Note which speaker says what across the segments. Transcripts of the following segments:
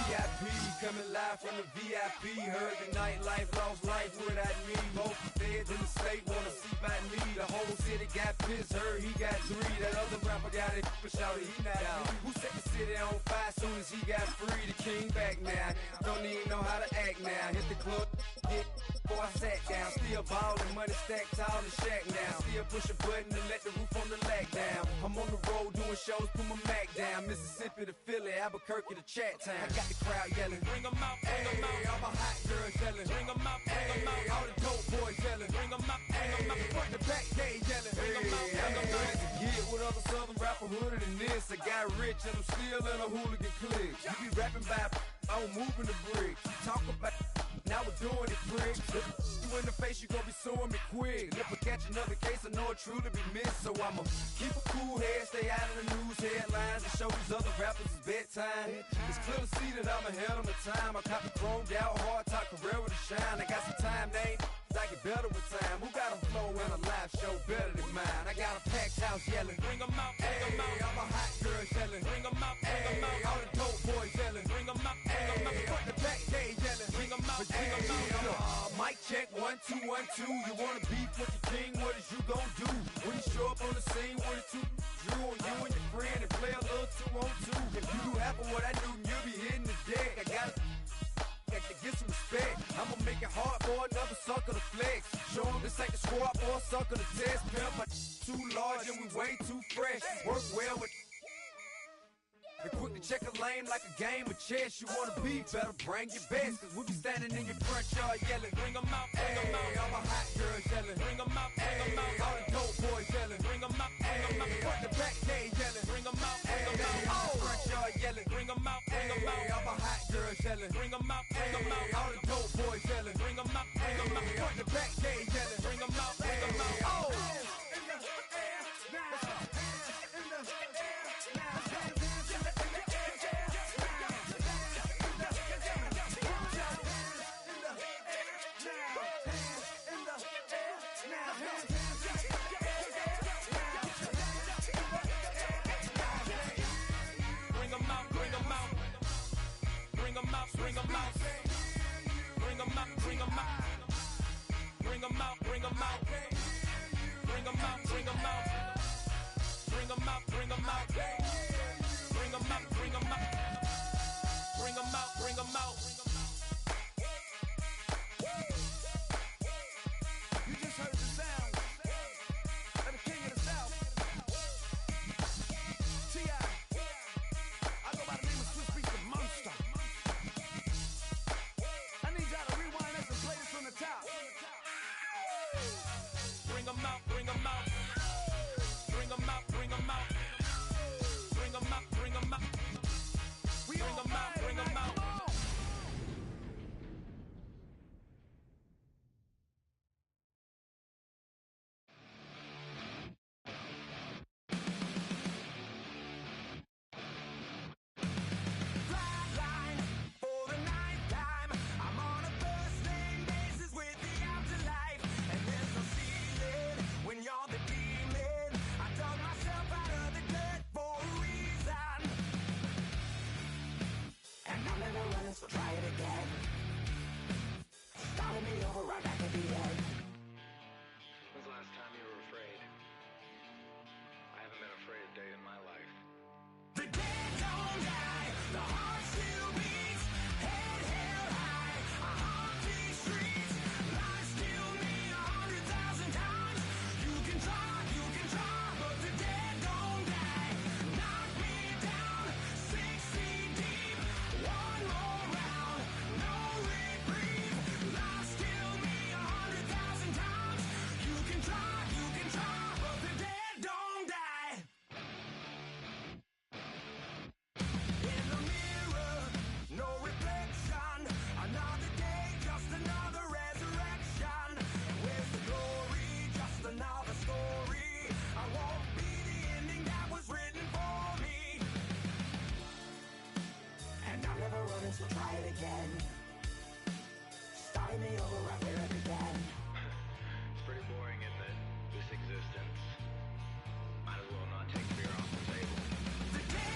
Speaker 1: VIP coming live from the VIP. Heard the nightlife, lost life without me. Most feds in the state wanna see by me. The whole city got pissed, heard he got 3. That other rapper got it, but shouted he not out. Who set the city on fire soon as he got free? The king back now, don't even know how to act now. Hit the club, hit before I sat down. Still ballin', money stacked tall in the shack now. Still push a button to let the roof on the lag down. I'm on the road doing shows, put my Mac down. Mississippi to Philly, Albuquerque to Chat Town. I got the crowd yelling, bring 'em out, bring 'em out. All my hot girls yelling, bring 'em out, bring 'em out. All the dope boys yelling, bring 'em out, bring 'em out. Front to back, they yelling, bring 'em out, bring 'em out. To get with other southern rapper hooded than this. I got rich and I'm still in a hooligan clique. You be rapping by, I'm moving the bricks. Talk about, now we're doing it, pricks. You in the face, you gon' be suing me quick. If I catch another case, I know it truly be missed. So I'ma keep a cool head, stay out of the news headlines, and show these other rappers it's bedtime. It's clear to see that I'm ahead of my time. I copy chromed out, hard top career with a shine. I got some time, they ain't I get better with time. Who got a flow and a live show better than mine? I got a packed house yelling, bring 'em out, bring 'em out. All my hot girls yelling, bring 'em out, bring 'em out. All the dope boys yelling, bring 'em out, bring 'em out. Front the back, they yelling, bring 'em out, bring 'em out. Mic check, 1 2 1 2. You wanna beef with the king? What is you gon' do? When you show up on the scene with a 2 Drew on you and your friend and play a little 2 on 2. If you do half of what I do, you'll be hitting the deck. I got to get some respect. I'ma make it hard for another sucker to flex. Show 'em this ain't the squad for a sucker to test. Pimp, my too large and we way too fresh. Work well with and quick to check a lane like a game of chess. You wanna be better, bring your best. Cause we be standing in your front yard yelling, bring 'em out, bring 'em out. All my hot girls yelling, bring 'em out, bring 'em out. All the dope boys yelling, bring 'em out, bring 'em out. Front the back, they yelling, bring 'em out, bring 'em out. All the front yard yelling, bring 'em out, bring 'em out. All my hot girls yelling, bring 'em out, bring 'em out. All the dope boys yelling, bring 'em out, bring 'em out. Front the back, they yelling, bring 'em out, bring 'em out. Oh!
Speaker 2: So try it again. Starting me over right back at the end.
Speaker 3: When's the last time you were afraid? I haven't been afraid a day in my life.
Speaker 2: The dead don't die, the heart still beats, head held high, I haunt these streets, lies kill me 100,000 times. You can try, but the dead don't die. Knock me down 6 feet deep, one more round, no reprieve. Lies kill me 100,000 times. You can try, but the dead don't die. In the mirror, no reflection. Another day, just another resurrection. Where's the glory? Just another story. I won't be the ending that was written for me. And I'm never running, so try it again. Starting me over right where I began.
Speaker 3: It's pretty boring, isn't it? This existence. Might as well not take fear off the table.
Speaker 2: The day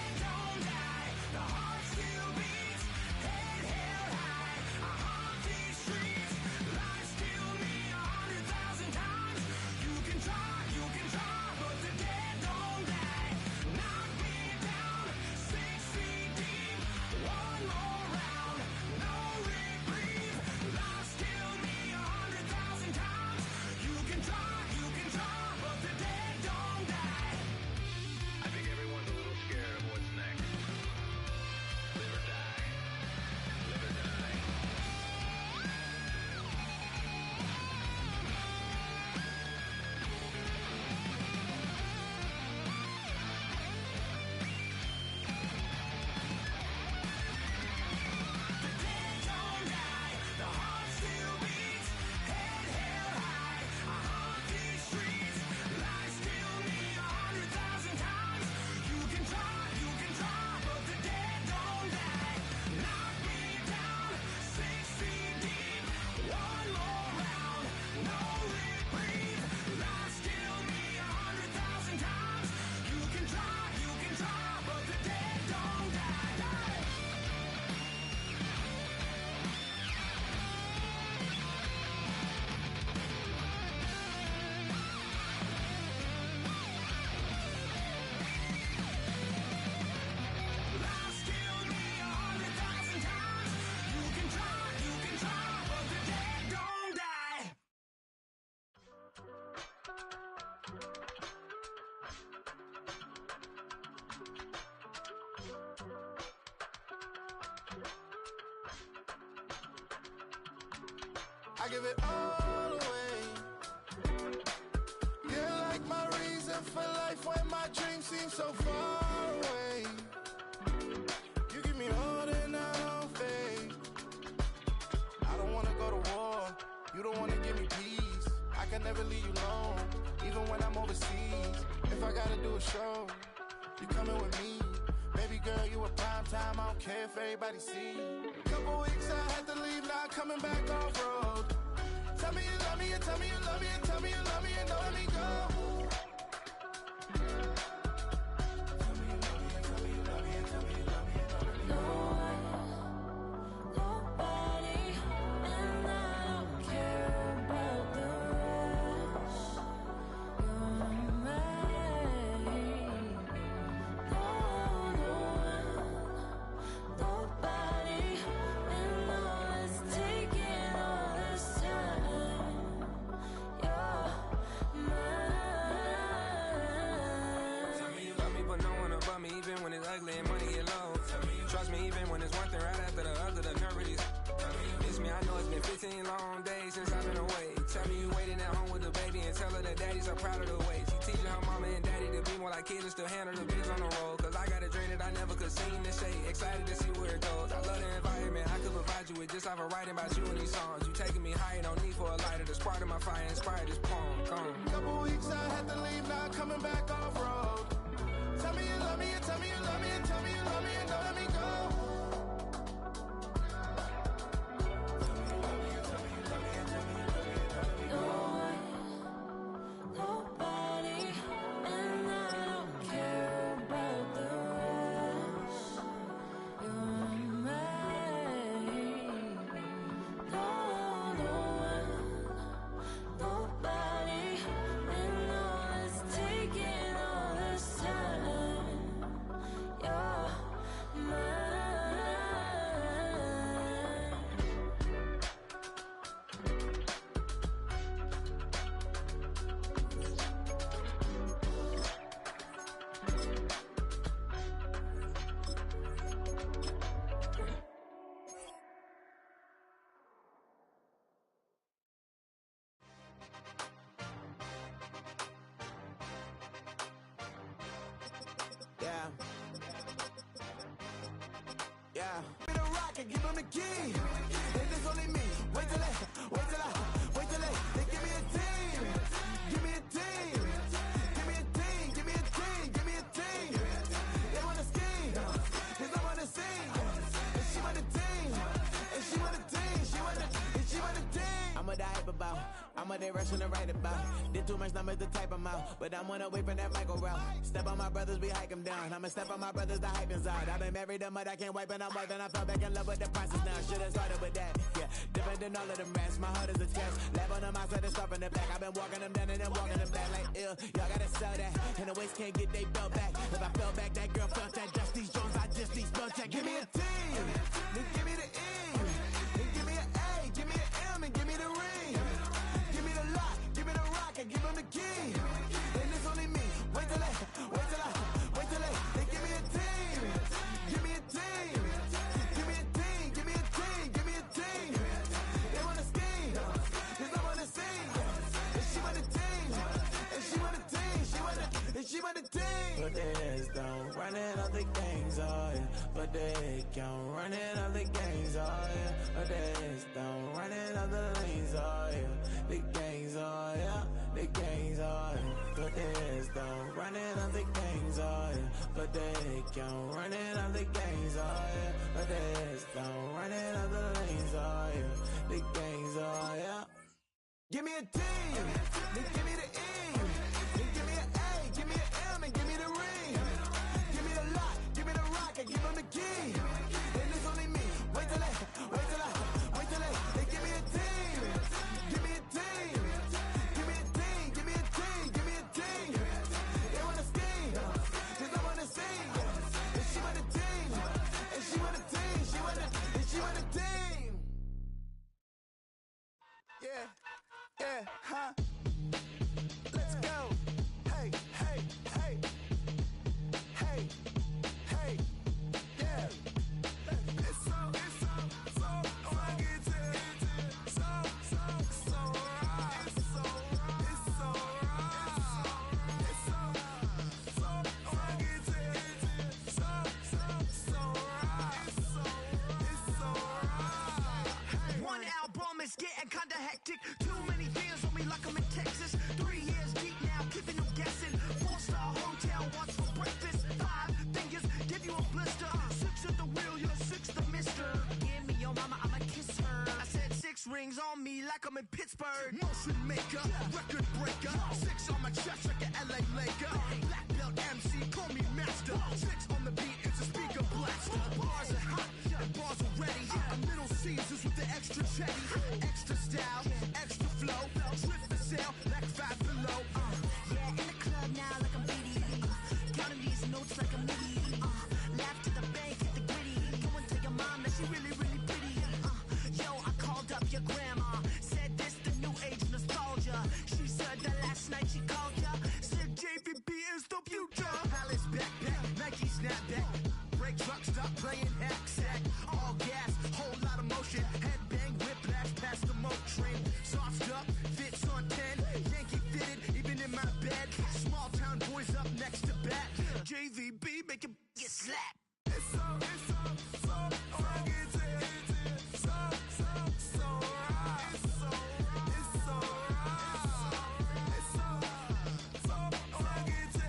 Speaker 4: give it all away. You're like my reason for life when my dreams seem so far away. You give me more than I don't fade. I don't wanna go to war, you don't wanna give me peace. I can never leave you alone, even when I'm overseas. If I gotta do a show, you coming with me. Baby girl, you a prime time, I don't care if everybody see. Couple weeks I had to leave, now coming back off road. Tell me you love me, and tell me you love me, and tell me you love me, and don't let me go. Tell me you love me, and tell me you love me, and tell me you love me, and don't let me go.
Speaker 2: Nobody, and I don't care about the rest. You're mine. Nobody, and all is taking all this time. You're mine.
Speaker 3: Tell me you love me, but no one above me, even when it's ugly and money get low. Trust me, even when it's one thing right after the other, the nerve of these. Miss me, I know it's been 15 long days since I've been away. Tell me you waiting at home with the baby and tell her that daddy's so proud of the way. She teaching her mama and daddy to be more like kids and still handle the biz on the road. Cause I got a dream that I never could sing and say. Excited to see where it goes. I love the environment I could provide you with just off of writing about you and these songs. You taking me higher, no need for a lighter. The spark of my fire inspired this poem. Gone.
Speaker 4: Couple weeks I had to leave, now coming back off road. Tell me you love me, and tell me you love me, and tell me you love me, and don't let me go. Tell me you love me, and tell me you love me, and tell me you love me, and don't let me go.
Speaker 2: Nobody, and I don't care about the rest. You're mine. Nobody, and all is taking all this time. You're mine.
Speaker 4: Yeah. Yeah. Give me the rock and give him the key. And it's only me. Wait till they give me a team. Give me a team. Give me a team. Give me a team. Give me a team. They wanna scheme. Cause I wanna sing. And she want a team. And she want a team. She want a team. I'm what I hype about. I'm what they rushing to write about. Did too much numbers to type them out. But I'm one away from that Michael route. Step on my brothers, we hike them down. I'ma step on my brothers, the hype inside. I've been married them, but I can't wipe and I'm wiping. I fell back in love with the process now. Should've started with that. Yeah, different than all of them rats. My heart is a test. Lab on them outside and stuff in the back. I've been walking them down and then walking them back like ill. Y'all gotta sell that. And the waist can't get they belt back. If I fell back, that girl felt that. Just these Jones, I just these belt check. Give me a team. Then give me the E. Then give me an A. Give me an M and give me the ring. Give me the lock. Give me the rock and give him the key. And it's only me. Wait till they give me a team. Give me a team. Give me a team. Give me a team. Give me a team. They wanna scheme. Cause I wanna sing. And she want a team. And she want a team. She want a team. But there's don't running all the gangs, oh yeah. But they can't running all the gangs, oh yeah. But there's don't running all the lanes, oh yeah. The gangs, oh yeah. The gangs, oh yeah. But there's don't running all the gangs, oh yeah. But they can't running all the gangs, oh yeah. But there's don't running all the lanes, oh yeah. The gangs, oh yeah. Give me a team, then give me the E, then give me an A, give me an M and give me the ring. Give me the lock, give me the rock and give him the key. And it's only me. Wait till they give me a team. Give me a team. Give me a team. Give me a team. Give me a team. They wanna scheme. Cause I wanna sing. And she want a team. And she want a team. She want a team. Yeah. Yeah, huh? Let's go. Hey, hey, hey. Hey, hey. Yeah. It's so, I get it. So, rings on me like I'm in Pittsburgh. Motion maker, record breaker. 6 on my chest like an LA Laker. Black belt MC, call me master. 6 on the beat, it's a speaker blaster. Bars are hot, and bars are ready. I'm Little Caesars with the extra chetty. Extra style, extra flow. Drip for sale, like 5 below.
Speaker 5: Yeah, in the club now like I'm BD. Counting these notes like I'm MIDI. Laugh to the bank, hit the gritty. Go and tell your mom that she really, really pretty. Yo, I called up your grandma. Said this the new age nostalgia. She said that last night she called ya. Said JVP is the future.
Speaker 4: Palace backpack, Nike snapback. Break truck, stop playing hack sack. All gas, whole lot of motion. Headbang, whiplash, past the moat train. Sauced up, fits on 10. Yankee fitted, even in my bed. Small town boys up next to bat. JVB, make it get slapped. It's so rugged. So right. It's so right. It's so rugged. It's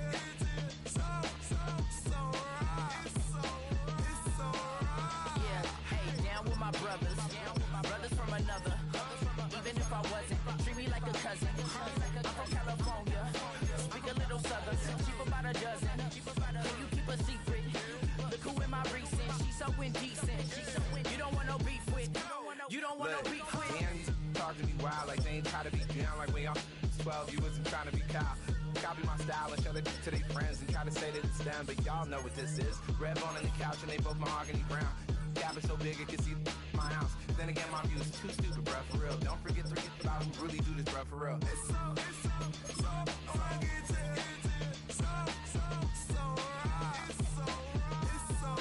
Speaker 4: so right. It's so right.
Speaker 6: Yeah, hey, down with my brothers. Brothers from another. Even if I wasn't, treat me like a cousin. I'm from California. Speak a little southern. Cheap about a dozen. Can you keep a secret? Look who in my recent. She's so indecent. You don't want no beef with. You don't want no beef with.
Speaker 3: Damn, you talk to me wild like they ain't try to be down like when y'all 12. You wasn't trying to be Kyle. Copy my style and show it to their friends and try to say that it's them, but y'all know what this is. Red bone on the couch and they both mahogany brown. Gap is so big it can see my house. Then again, my view is too stupid, bruh, for real. Don't forget to read about who really do this, bruh, for real.
Speaker 4: It's so rugged. So right. It's so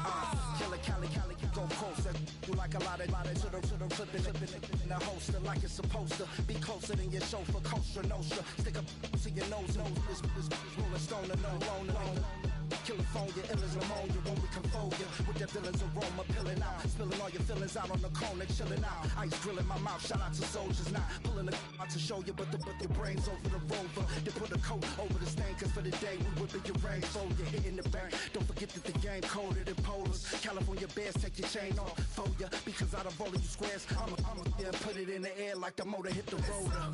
Speaker 4: right. Killer Cali, go coast. You like a lot of to the flipping in the holster like it's supposed to be closer than your chauffeur. Coaster Nostra, stick up to your nose. This rolling stone and no loner. California, ill as pneumonia when we come for you. With that villain's aroma, pilling out. Spilling all your feelings out on the corner, chilling out. Ice grilling my mouth, shout out to soldiers now. Pulling the out to show you, but your brains over the rover. They put a coat over the stain, cause for the day we whipping your range. So you're hitting the bank. Don't forget that the game coded in polars. California bears, take your chain off for ya. Because out of all of you squares, I'ma yeah, put it in the air like the motor hit the roller.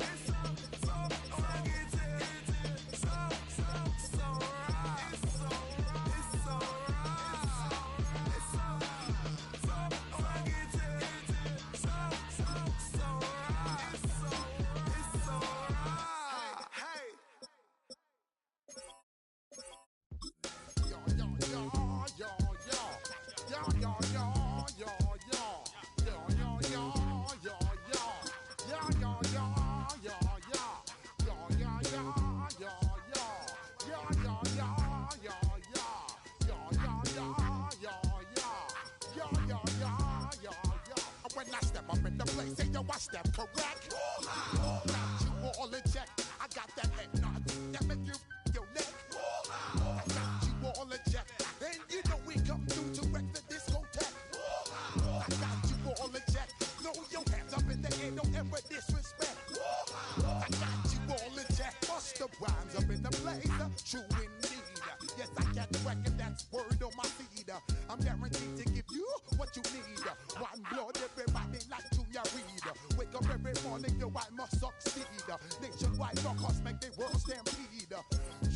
Speaker 4: When I step up in the place, say yo, I step correct. Got you all in check. I got that head nod that make you your neck. I got you all in check, and you know we come through to wreck the discotheque. I got you all in check. Throw your hands up in the air, don't ever disrespect. I got you all in check. Bust the rhymes up in the place, true indeed. Yes, I get record, that's word on my feed. I'm guaranteed to give you what you need. One blood, everybody like Junior Reed. Wake up every morning, yo, I must succeed. Nationwide rockers make the world stampede.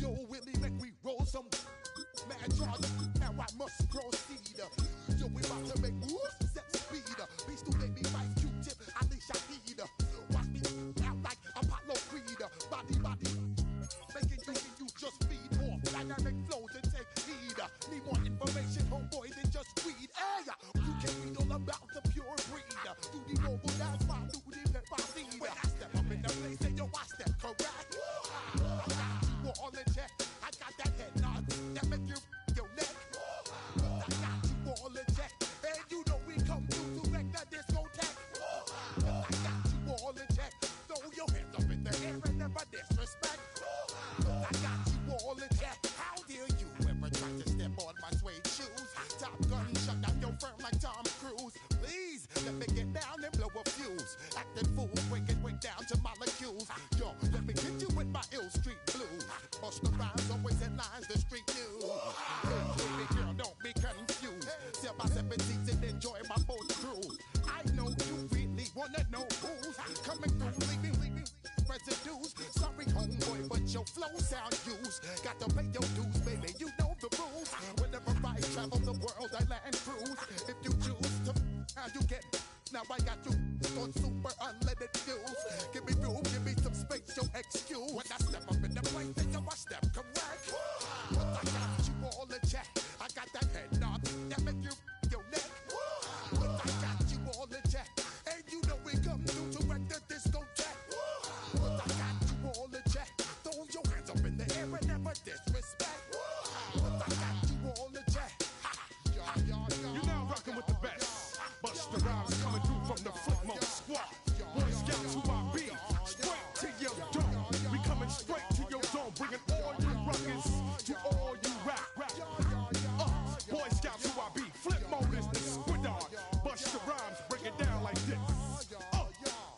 Speaker 4: Yo, Willie, make we roll some mad charge. Now I must proceed. Yo, we about to make moves, set speed. Beast to make me right, Q-tip, Alicia Heed. Watch me out like Apollo Creed. Body, making you just feed more dynamic flows and take heed. Need more information, homeboy, than just weed. Hey, you can read all about the pure breed. Do the noble dance, my duty, let my seed. When I step up in the place, say yo, I step correct. I got you all in check. I got that head nod that make you your neck. I got you all in check, and you know we come through to wreck the discotheque. I got you all in check. Throw your hands up in the air and never disrespect. I got you all in check. How dare you ever try to step on my
Speaker 7: shoes. Got to pay your dues, baby, you know the rules. Whenever I travel the world, I land cruise. If you choose to, how you get. Now I got you on super unlimited fuels. Give me room, give me some space, your excuse. When I step up in the place, then yo, I step correct. But I got you all in check. I got that head knob that make you your neck. But I got you all in check. And you know we come through to wreck the discotheque. But I got you all in check. Throw your hands up in the air and never disrespect. But I got you all in check.
Speaker 8: You're now rocking with the best. Busta Rhymes coming through from the Flipmode Squad. Boy Scouts who I be, straight to your dome. We coming straight to your dome, bringing all you rockers to all you rap. Boy Scouts who I be, Flipmode is the squidard. Busta Rhymes break it down like this.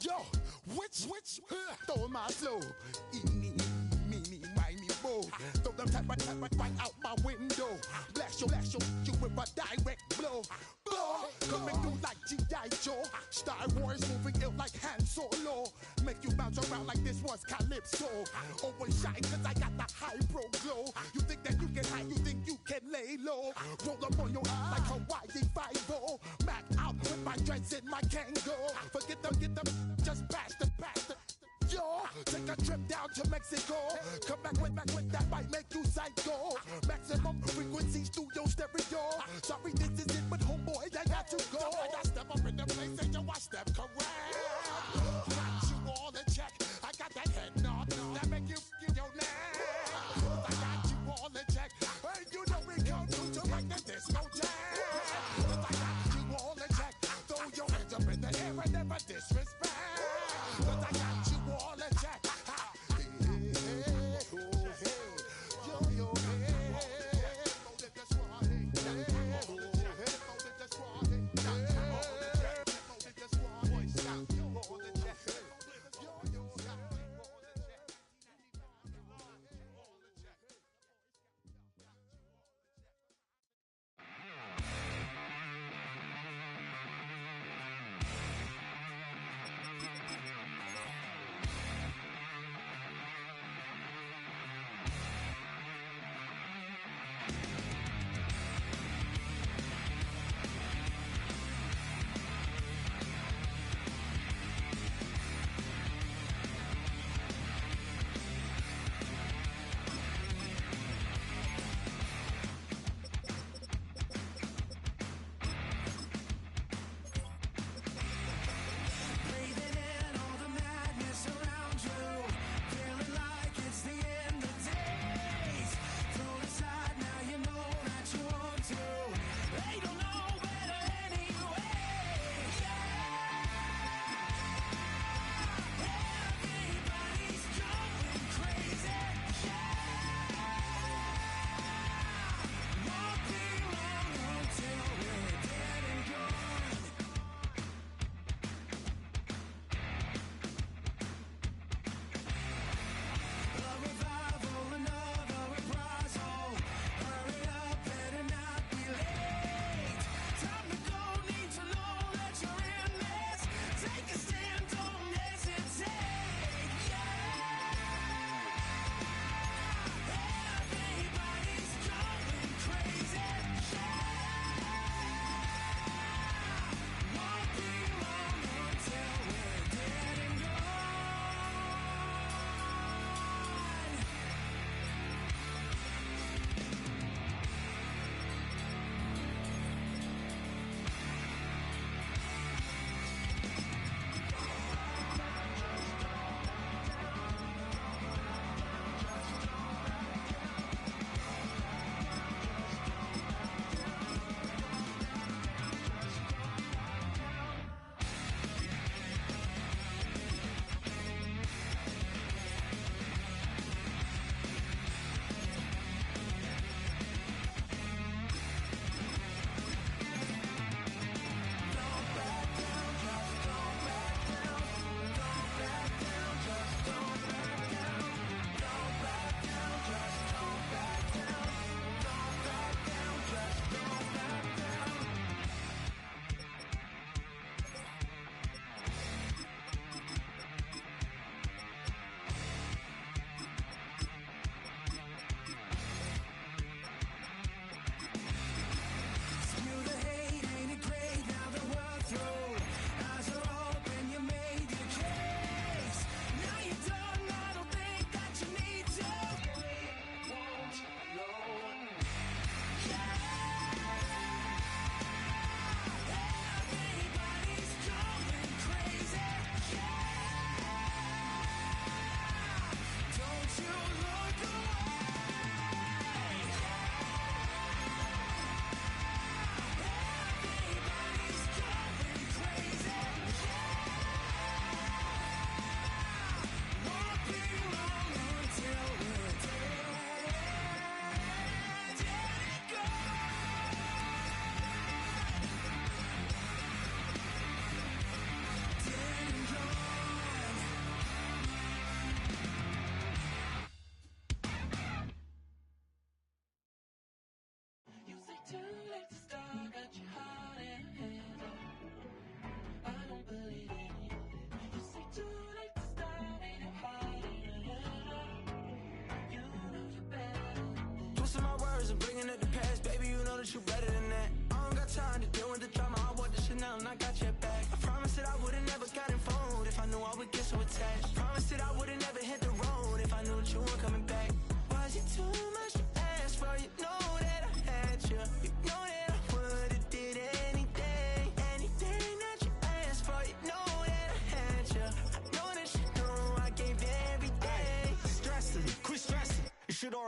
Speaker 7: Yo, which, throw my flow. Eeny, meeny, miny, mo. Throw them type right out my window. Blast you with a direct blow. Coming through like G.I. Joe. Star Wars moving ill like Han Solo. Make you bounce around like this was Calypso. Always shine cause I got the high pro glow. You think that you can hide, you think you can lay low. Roll up on your ass like Hawaii 5-0. Mac out with my dreads in my Kango. Forget them, just bash the. Yo, take a trip down to Mexico. Come back with that might make you psycho. Maximum frequency studio stereo. Sorry, this is it, but homeboy, I got to go. When I step up in the place, and yo, I step correct. Got you all in check. I got that head nod that make you get your neck. I got you all in check. And you know we come through to make the disco jam. I got you all in check. Throw your hands up in the air and never disrespect. But I got you all in check. Yo, hey.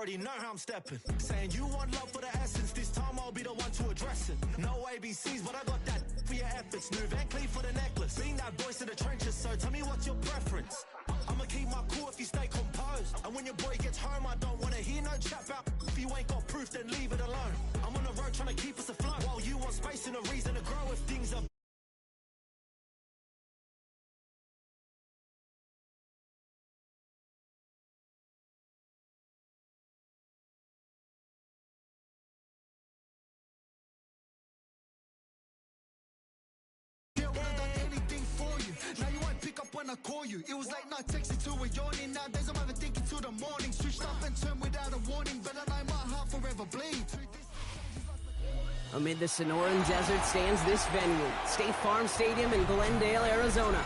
Speaker 9: already know how I'm stepping. Saying you want love for the essence, this time I'll be the one to address it. No ABCs, but I got that for your efforts. New Van Cleef for the necklace. Being that voice in the trenches, so tell me what's your preference. I'ma keep my cool if you stay composed. And when your boy gets home, I don't wanna hear no chat about if you ain't got proof, then leave it alone. I'm on the road trying to keep us afloat, while you want space and a reason to grow if things are.
Speaker 10: When I call you, it was late night texting to a yawning. Nowadays I'm overthinking till the morning. Switched up and turned without a warning. Better like my heart forever bleed.
Speaker 11: Amid the Sonoran Desert stands this venue, State Farm Stadium in Glendale, Arizona.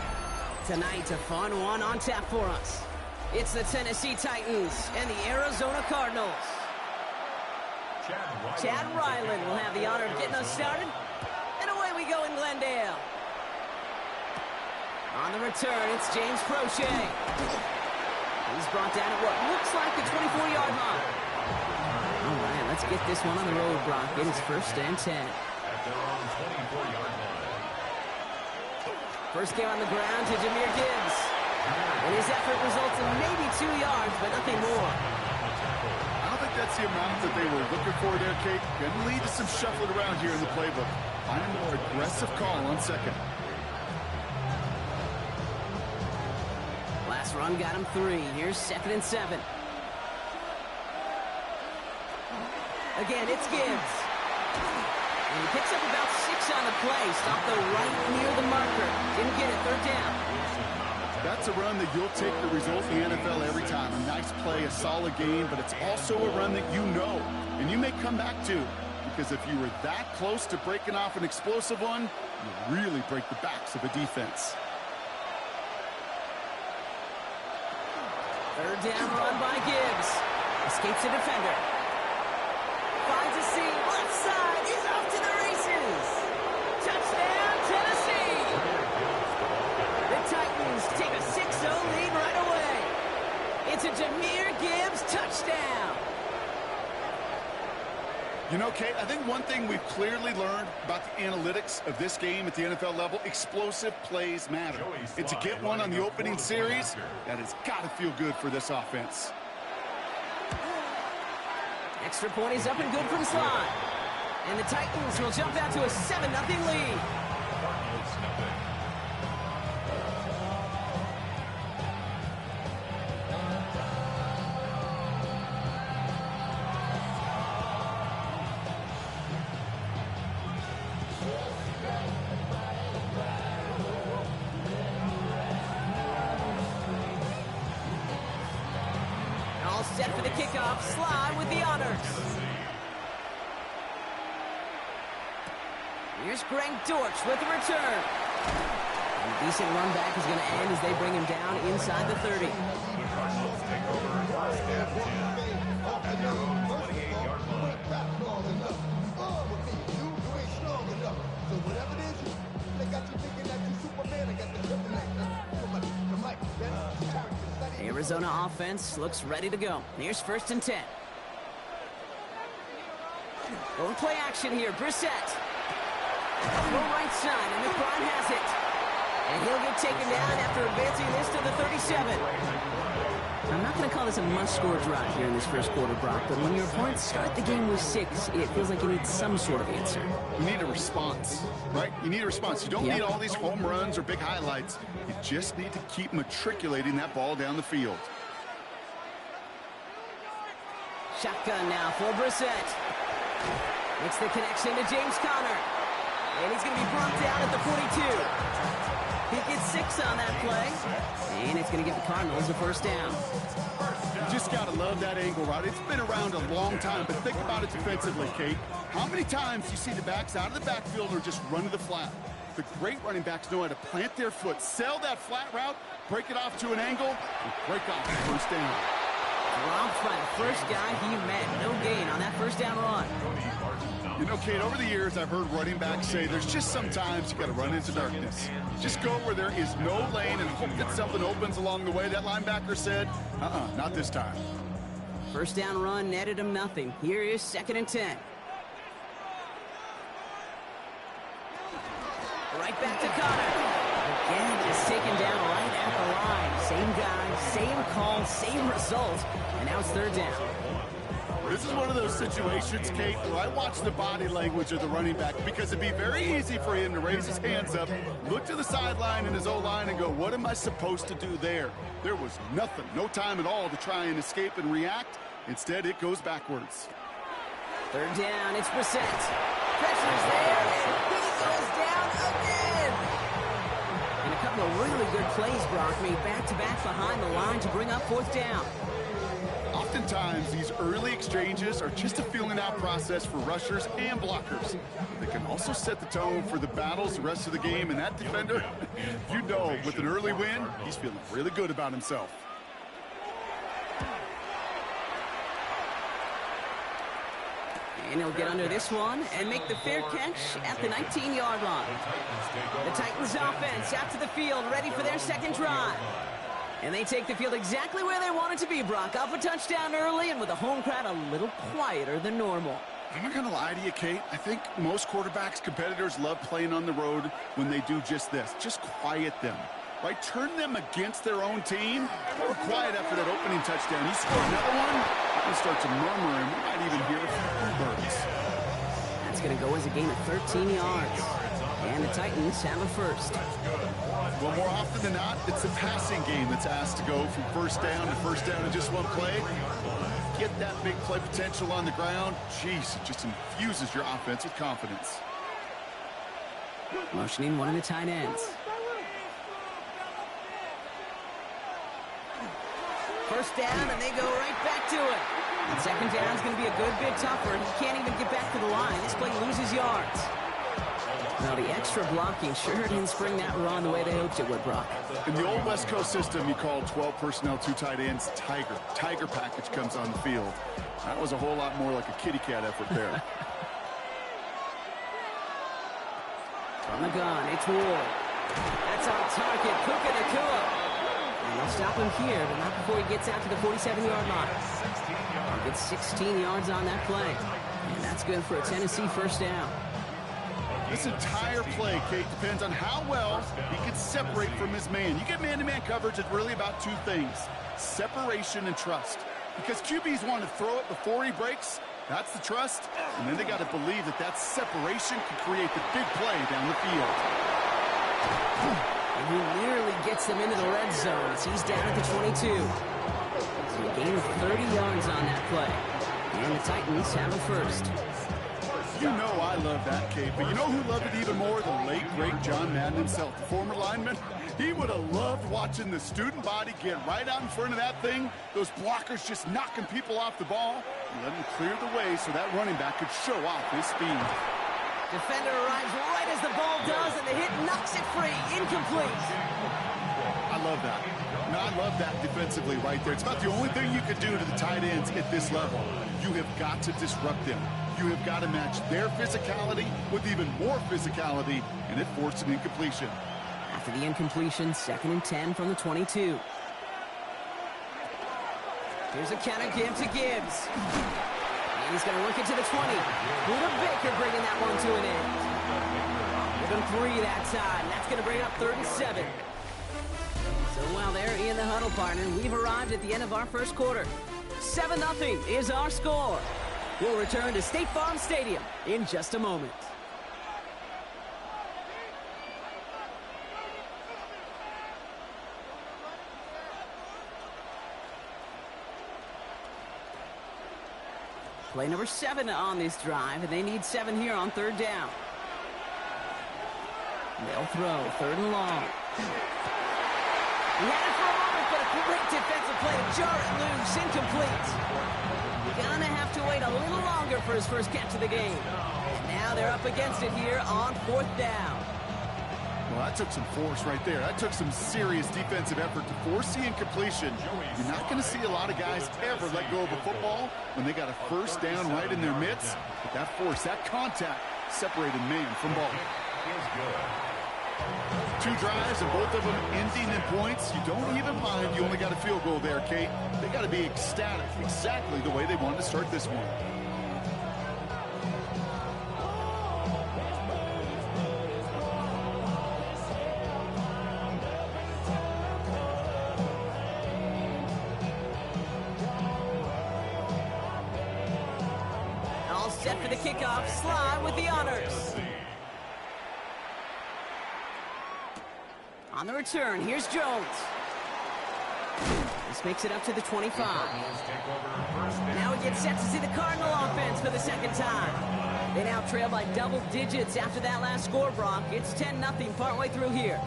Speaker 11: Tonight, a fun one on tap for us. It's the Tennessee Titans and the Arizona Cardinals. Chad Ryland will have the honor of getting us started. And away we go in Glendale. On the return, it's James Prochet. He's brought down at what looks like the 24-yard line. All right, let's get this one on the road, Brock. It is 1st and 10. First game on the ground to Jahmyr Gibbs. And his effort results in maybe 2 yards, but nothing more.
Speaker 12: I don't think that's the amount that they were looking for there, Kate. Going to lead to some shuffling around here in the playbook. Find a more aggressive call on second.
Speaker 11: Last run got him 3. Here's 2nd and 7. Again, it's Gibbs. And he picks up about 6 on the play. Stopped though right near the marker. Didn't get it. 3rd down.
Speaker 12: That's a run that you'll take the result in the NFL every time. A nice play, a solid game, but it's also a run that you know and you may come back to. Because if you were that close to breaking off an explosive one, you really break the backs of a defense.
Speaker 11: 3rd down run by Gibbs. Escapes the defender. Finds a seam. Left side. He's off to the races. Touchdown, Tennessee. The Titans take a 6-0 lead right away. It's a Jahmyr Gibbs touchdown.
Speaker 12: You know, Kate, I think one thing we've clearly learned about the analytics of this game at the NFL level, explosive plays matter. And to get one on the opening series, that has got to feel good for this offense.
Speaker 11: Extra point is up and good from Slide. And the Titans will jump out to a 7-0 lead. Set for the kickoff. Slide with the honors. Here's Greg Dortch with the return. And a decent run back is going to end as they bring him down inside the 30. Arizona offense looks ready to go. Here's 1st and 10. Going play action here. Brissett. Throw right side, and McBride has it. And he'll get taken down after advancing this to the 37. I'm not going to call this a must-score drive here in this first quarter, Brock, but when your opponents start the game with 6, it feels like you need some sort of answer.
Speaker 12: You need a response, right? You need a response. You don't need all these home runs or big highlights. You just need to keep matriculating that ball down the field.
Speaker 11: Shotgun now for Brissett. Makes the connection to James Conner. And he's going to be brought down at the 42. He gets 6 on that play. And it's going to give the Cardinals a 1st down.
Speaker 12: You just got to love that angle, right? It's been around a long time, but think about it defensively, Kate. How many times do you see the backs out of the backfield or just run to the flat? The great running backs know how to plant their foot, sell that flat route, break it off to an angle, and break off the 1st down.
Speaker 11: Dropped by the first guy he met. No gain on that 1st down run.
Speaker 12: You know, Kate, over the years, I've heard running backs say there's just sometimes you got to run into darkness. Just go where there is no lane and hope that something opens along the way. That linebacker said, not this time.
Speaker 11: First down run netted him nothing. Here is 2nd and 10. Right back to Connor. Again, just taken down right at the line. Same guy, same call, same result. And now it's 3rd down.
Speaker 12: This is one of those situations, Kate, where I watch the body language of the running back because it'd be very easy for him to raise his hands up, look to the sideline in his O-line and go, what am I supposed to do there? There was nothing, no time at all to try and escape and react. Instead, it goes backwards.
Speaker 11: 3rd down, it's Brissett. Pressure's there, and he goes down again. And a couple of really good plays, Brock, made back-to-back behind the line to bring up 4th down.
Speaker 12: Oftentimes, these early exchanges are just a feeling-out process for rushers and blockers. They can also set the tone for the battles the rest of the game, and that defender, you know, with an early win, he's feeling really good about himself.
Speaker 11: And he'll get under this one and make the fair catch at the 19-yard line. The Titans offense out to the field, ready for their 2nd drive. And they take the field exactly where they want it to be, Brock. Up a touchdown early and with a home crowd a little quieter than normal.
Speaker 12: I'm not going to lie to you, Kate. I think most quarterbacks, competitors love playing on the road when they do just this. Just quiet them. Right? Turn them against their own team. They were quiet after that opening touchdown. He scored another one. They start to murmur, and we might even hear a few birds.
Speaker 11: That's going to go as a gain of 13 yards. And the Titans have a first.
Speaker 12: Well, more often than not, it's the passing game that's asked to go from first down in just one play. Get that big play potential on the ground. Jeez, it just infuses your offense with confidence.
Speaker 11: Motioning one of the tight ends. First down, and they go right back to it. And 2nd down is going to be a good bit tougher. He can't even get back to the line. This play loses yards. Now, the extra blocking sure didn't spring that run the way they hoped it would, Brock.
Speaker 12: In the old West Coast system, you called 12 personnel, 2 tight ends, Tiger. Tiger package comes on the field. That was a whole lot more like a kitty cat effort there.
Speaker 11: From the gun, it's Ward. That's on target, Puka Nacua. And they'll stop him here, but not before he gets out to the 47-yard line. He gets 16 yards on that play. And that's good for a Tennessee first down.
Speaker 12: This entire play, Kate, depends on how well he can separate from his man. You get man-to-man coverage, it's really about 2 things, separation and trust. Because QBs want to throw it before he breaks, that's the trust, and then they got to believe that that separation can create the big play down the field.
Speaker 11: And he nearly gets them into the red zone as he's down at the 22. So a gain of 30 yards on that play. And the Titans have a first.
Speaker 12: You know I love that, Kate, but you know who loved it even more? The late, great John Madden himself, the former lineman. He would have loved watching the student body get right out in front of that thing, those blockers just knocking people off the ball, and let him clear the way so that running back could show off his speed.
Speaker 11: Defender arrives right as the ball does, and the hit knocks it free. Incomplete.
Speaker 12: I love that. No, I love that defensively right there. It's about the only thing you could do to the tight ends at this level. You have got to disrupt them. You have got to match their physicality with even more physicality, and it forced an incompletion.
Speaker 11: After the incompletion, 2nd and 10 from the 22. Here's a counter give to Gibbs. And he's going to work it to the 20. Buda Baker bringing that one to an end. Give him 3 that time. That's going to bring up 3rd and 7. So while they're in the huddle, partner, we've arrived at the end of our first quarter. 7-0 is our score. We'll return to State Farm Stadium in just a moment. Play number 7 on this drive, and they need 7 here on 3rd down. They'll throw 3rd and long. He had it for a moment, but a great defensive play to jar it loose, incomplete. Gonna have to wait a little longer for his first catch of the game. And now they're up against it here on 4th down.
Speaker 12: Well, that took some force right there. That took some serious defensive effort to force the incompletion. You're not going to see a lot of guys ever let go of a football when they got a first down right in their midst. But that force, that contact, separated man from ball. 2 drives and both of them ending in points. You don't even mind. You only got a field goal there, Kate. They got to be ecstatic, exactly the way they wanted to start this one.
Speaker 11: All set for the kickoff. Sly with the honors. On the return, here's Jones. This makes it up to the 25. Now we get set to see the Cardinal offense for the second time. They now trail by double digits after that last score, Brock. It's 10-0 partway through here.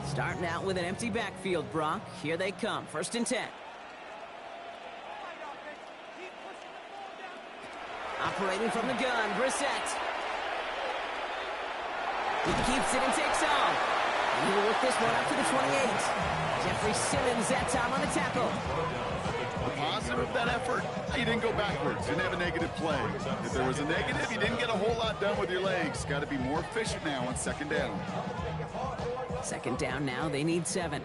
Speaker 11: Starting out with an empty backfield, Brock. Here they come, 1st and 10. Operating from the gun, Brissett. He keeps it and takes off. And he will work this one up to the 28. Jeffrey Simmons that time on the tackle.
Speaker 12: The positive of that effort, you didn't go backwards. Didn't have a negative play. If there was a negative, you didn't get a whole lot done with your legs. Got to be more efficient now on 2nd down.
Speaker 11: 2nd down now, they need 7.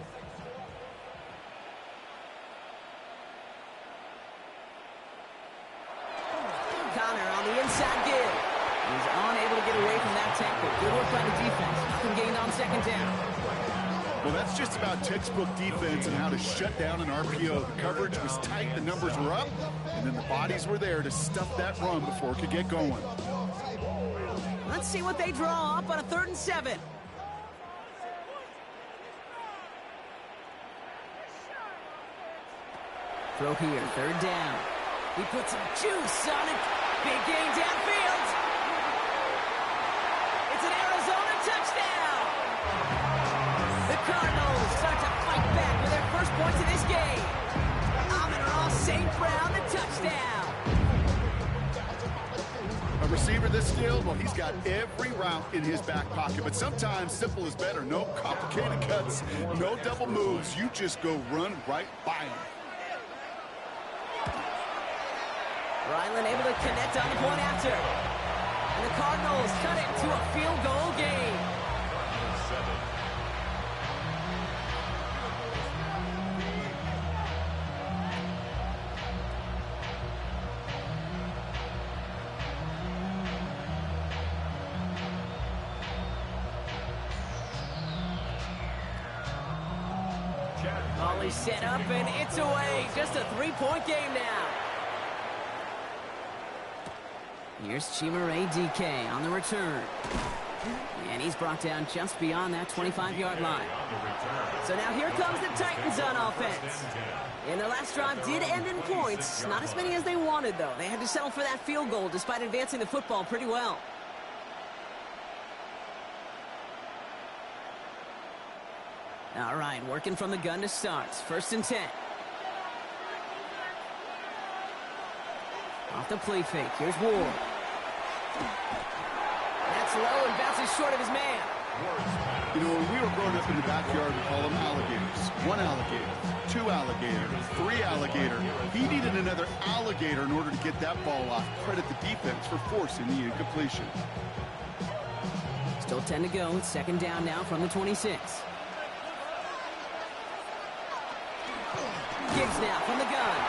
Speaker 11: Connor on the inside give. He's unable to get away from that tackle. Good work by the defense. Nothing gained on 2nd down.
Speaker 12: Well, that's just about textbook defense and how to shut down an RPO. The coverage was tight, the numbers were up, and then the bodies were there to stuff that run before it could get going.
Speaker 11: Let's see what they draw up on a 3rd and 7. Throw here, 3rd down. He puts some juice on it. Big gain downfield. It's an Arizona touchdown. The Cardinals start to fight back with their first points of this game. Amon-Ra St. Brown, the touchdown.
Speaker 12: A receiver this skilled, well, he's got every route in his back pocket, but sometimes simple is better. No complicated cuts, no double moves. You just go run right by him.
Speaker 11: Ryland able to connect on the point after. And the Cardinals cut it to a field goal game. Volley set up and it's away. Just a 3-point game now. Here's Chimere DK on the return. And he's brought down just beyond that 25-yard line. So now here comes the Titans on offense. And their last drive did end in points. Not as many as they wanted, though. They had to settle for that field goal despite advancing the football pretty well. All right, working from the gun to start. 1st and 10. Off the play fake. Here's Ward. That's low and bounces short of his man.
Speaker 12: You know, when we were growing up in the backyard, we call them alligators. 1 alligator, 2 alligator, 3 alligator. He needed another alligator in order to get that ball off. Credit the defense for forcing the incompletion.
Speaker 11: Still 10 to go. It's 2nd down now from the 26. Gibbs now from the gun.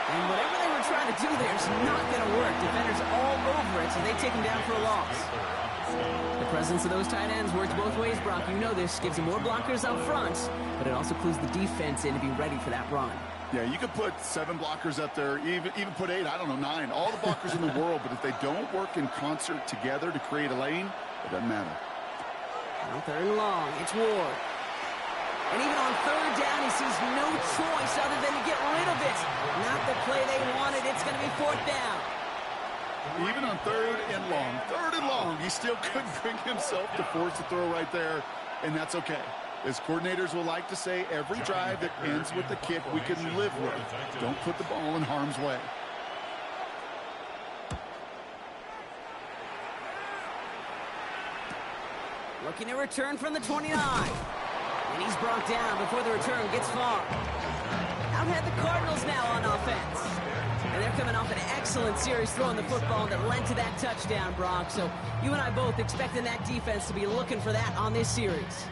Speaker 11: And whatever they were trying to do there is not going to work. Defenders all over it, so they take him down for a loss. The presence of those tight ends works both ways, Brock. You know this. Gives them more blockers up front, but it also clues the defense in to be ready for that run.
Speaker 12: Yeah, you could put 7 blockers up there, even put 8, I don't know, 9. All the blockers in the world, but if they don't work in concert together to create a lane, it doesn't matter.
Speaker 11: On 3rd and long, it's Ward. And even on 3rd down, he sees no choice other than to get rid of it. Not the play they wanted. It's going to be 4th down.
Speaker 12: Even on 3rd and long, he still couldn't bring himself to force the throw right there, and that's okay. As coordinators will like to say, every drive that ends with a kick we can live with. Don't put the ball in harm's way.
Speaker 11: Looking to return from the 29. And he's brought down before the return gets far. Out had the Cardinals now on offense. And they're coming off an excellent series throwing the football that led to that touchdown, Brock. So you and I both expecting that defense to be looking for that on this series.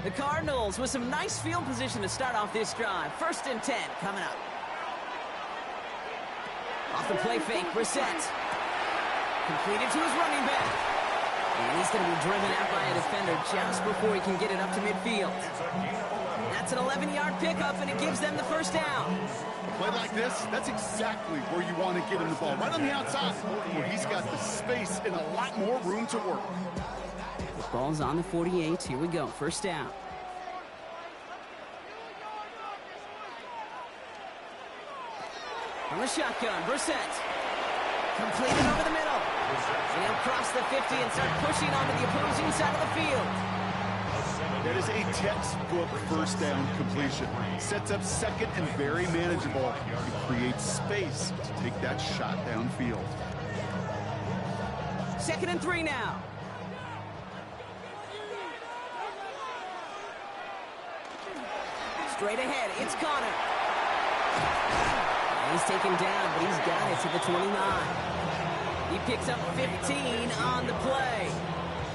Speaker 11: The Cardinals with some nice field position to start off this drive. 1st and 10 coming up. Off the play fake, Brissett. Completed to his running back. And he's going to be driven out by a defender just before he can get it up to midfield. That's an 11-yard pickup, and it gives them the first down.
Speaker 12: A play like this, that's exactly where you want to get him the ball. Right on the outside, where he's got the space and a lot more room to work.
Speaker 11: The ball's on the 48. Here we go. First down. From the shotgun, Brissett. Completed over the middle. And he'll cross the 50 and start pushing onto the opposing side of the field.
Speaker 12: That is a textbook first down completion. Sets up second and very manageable. It creates space to take that shot downfield.
Speaker 11: 2nd and 3 now. Straight ahead, it's Connor. And he's taken down, but he's got it to the 29. He picks up 15 on the play.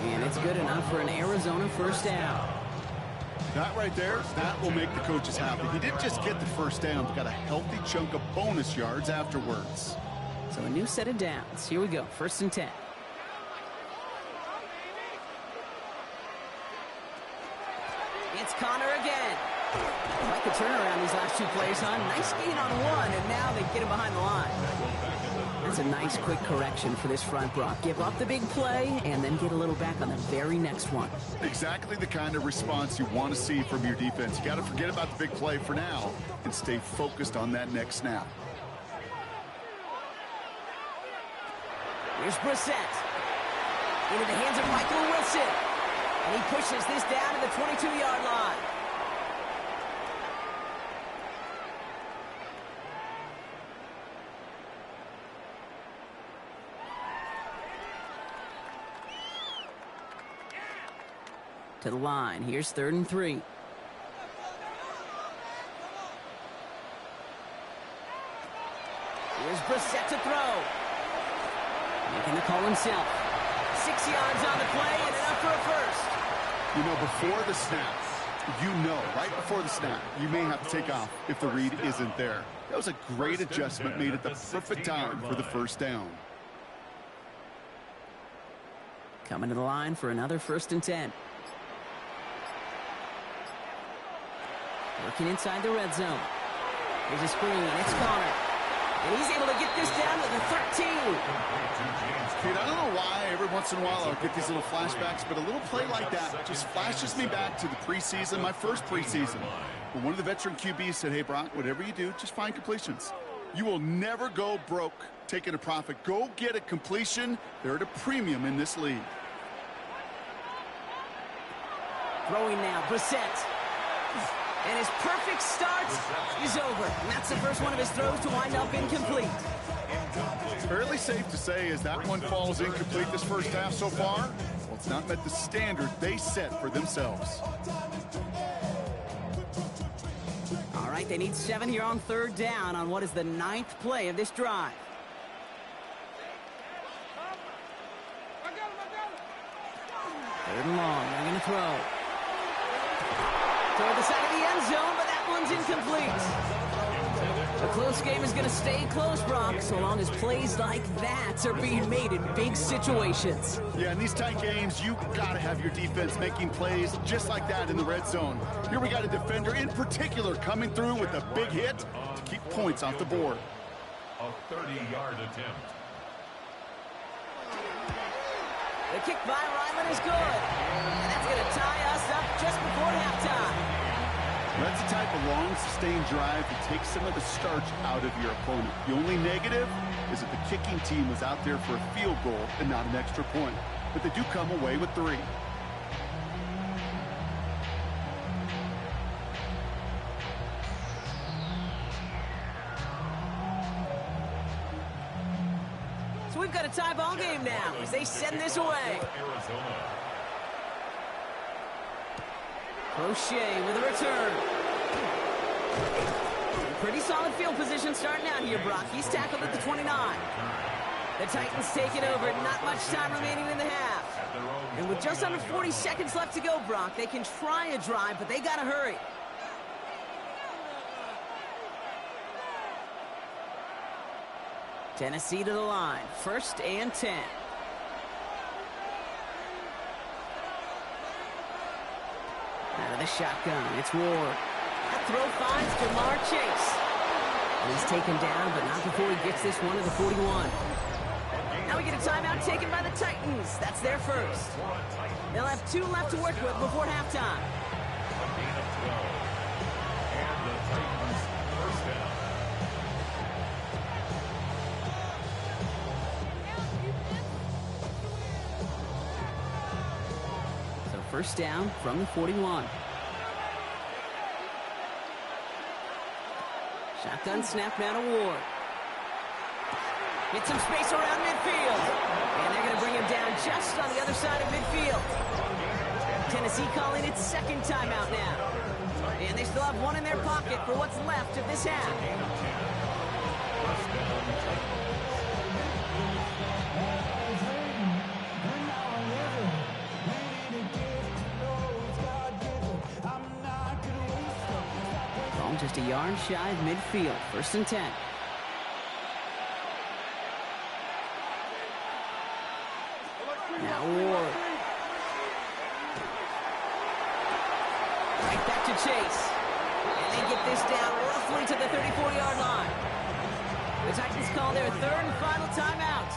Speaker 11: And it's good enough for an Arizona first down.
Speaker 12: That right there, that will make the coaches happy. He didn't just get the first down, but got a healthy chunk of bonus yards afterwards.
Speaker 11: So a new set of downs. Here we go, 1st and 10. It's Connor again. Quite the turnaround these last 2 plays, huh? Nice gain on one, and now they get him behind the line. That's a nice quick correction for this front, Brock. Give up the big play and then get a little back on the very next one.
Speaker 12: Exactly the kind of response you want to see from your defense. You got to forget about the big play for now and stay focused on that next snap.
Speaker 11: Here's Brissett. Into the hands of Michael Wilson. And he pushes this down to the 22-yard line. To the line. Here's 3rd and 3. Here's Brissett to throw. Making the call himself. 6 yards on the play and enough for a first.
Speaker 12: You know, before the snap, right before the snap, you may have to take off if the read isn't there. That was a great adjustment made at the perfect time for the first down.
Speaker 11: Coming to the line for another 1st and 10. Working inside the red zone. Here's a screen. It's Connor. And he's able to get this down to the 13.
Speaker 12: Kate, I don't know why every once in a while I'll get these little flashbacks, but a little play like that just flashes me back to the preseason, my first preseason. But one of the veteran QBs said, hey, Brock, whatever you do, just find completions. You will never go broke taking a profit. Go get a completion. They're at a premium in this league.
Speaker 11: Throwing now, Brissett. And his perfect start is over. And that's the first one of his throws to wind up incomplete.
Speaker 12: Fairly safe to say as that one falls incomplete this first half so far, well, it's not met the standard they set for themselves.
Speaker 11: All right, they need 7 here on 3rd down on what is the 9th play of this drive. Third and long, they're going to throw. Toward the side of the end zone, but that one's incomplete. A close game is going to stay close, Brock, so long as plays like that are being made in big situations.
Speaker 12: Yeah, in these tight games, you got to have your defense making plays just like that in the red zone. Here we got a defender in particular coming through with a big hit to keep points off the board.
Speaker 13: A 30-yard attempt.
Speaker 11: The kick by Ryland is good. And that's going to tie us up just before halftime.
Speaker 12: That's the type of long, sustained drive that takes some of the starch out of your opponent. The only negative is that the kicking team was out there for a field goal and not an extra point. But they do come away with 3.
Speaker 11: So we've got a tie ball game now as they send this away. Crochet with a return. Pretty solid field position starting out here, Brock. He's tackled at the 29. The Titans take it over. Not much time remaining in the half. And with just under 40 seconds left to go, Brock, they can try a drive, but they got to hurry. Tennessee to the line. 1st and 10. Out of the shotgun, it's Ward. That throw finds Jamar Chase. And he's taken down, but not before he gets this one to the 41. Now we get a timeout taken by the Titans. That's their first. They'll have 2 left to work with before halftime. First down from the 41. Shotgun snap now to Ward. Get some space around midfield. And they're going to bring him down just on the other side of midfield. Tennessee calling its 2nd timeout now. And they still have 1 in their pocket for what's left of this half. Just a yard shy of midfield. 1st and 10. Now Ward. Right back to Chase. And they get this down roughly to the 34-yard line. The Titans call their 3rd and final timeout.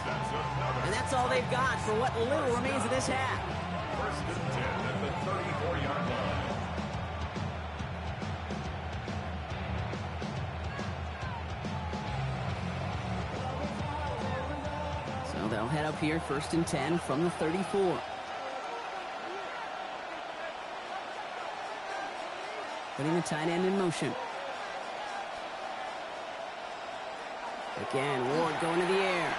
Speaker 11: And that's all they've got for what little remains of this half.
Speaker 13: 1st and 10 at the 34-yard line.
Speaker 11: They'll head up here, 1st and 10 from the 34. Putting the tight end in motion. Again, Ward going to the air.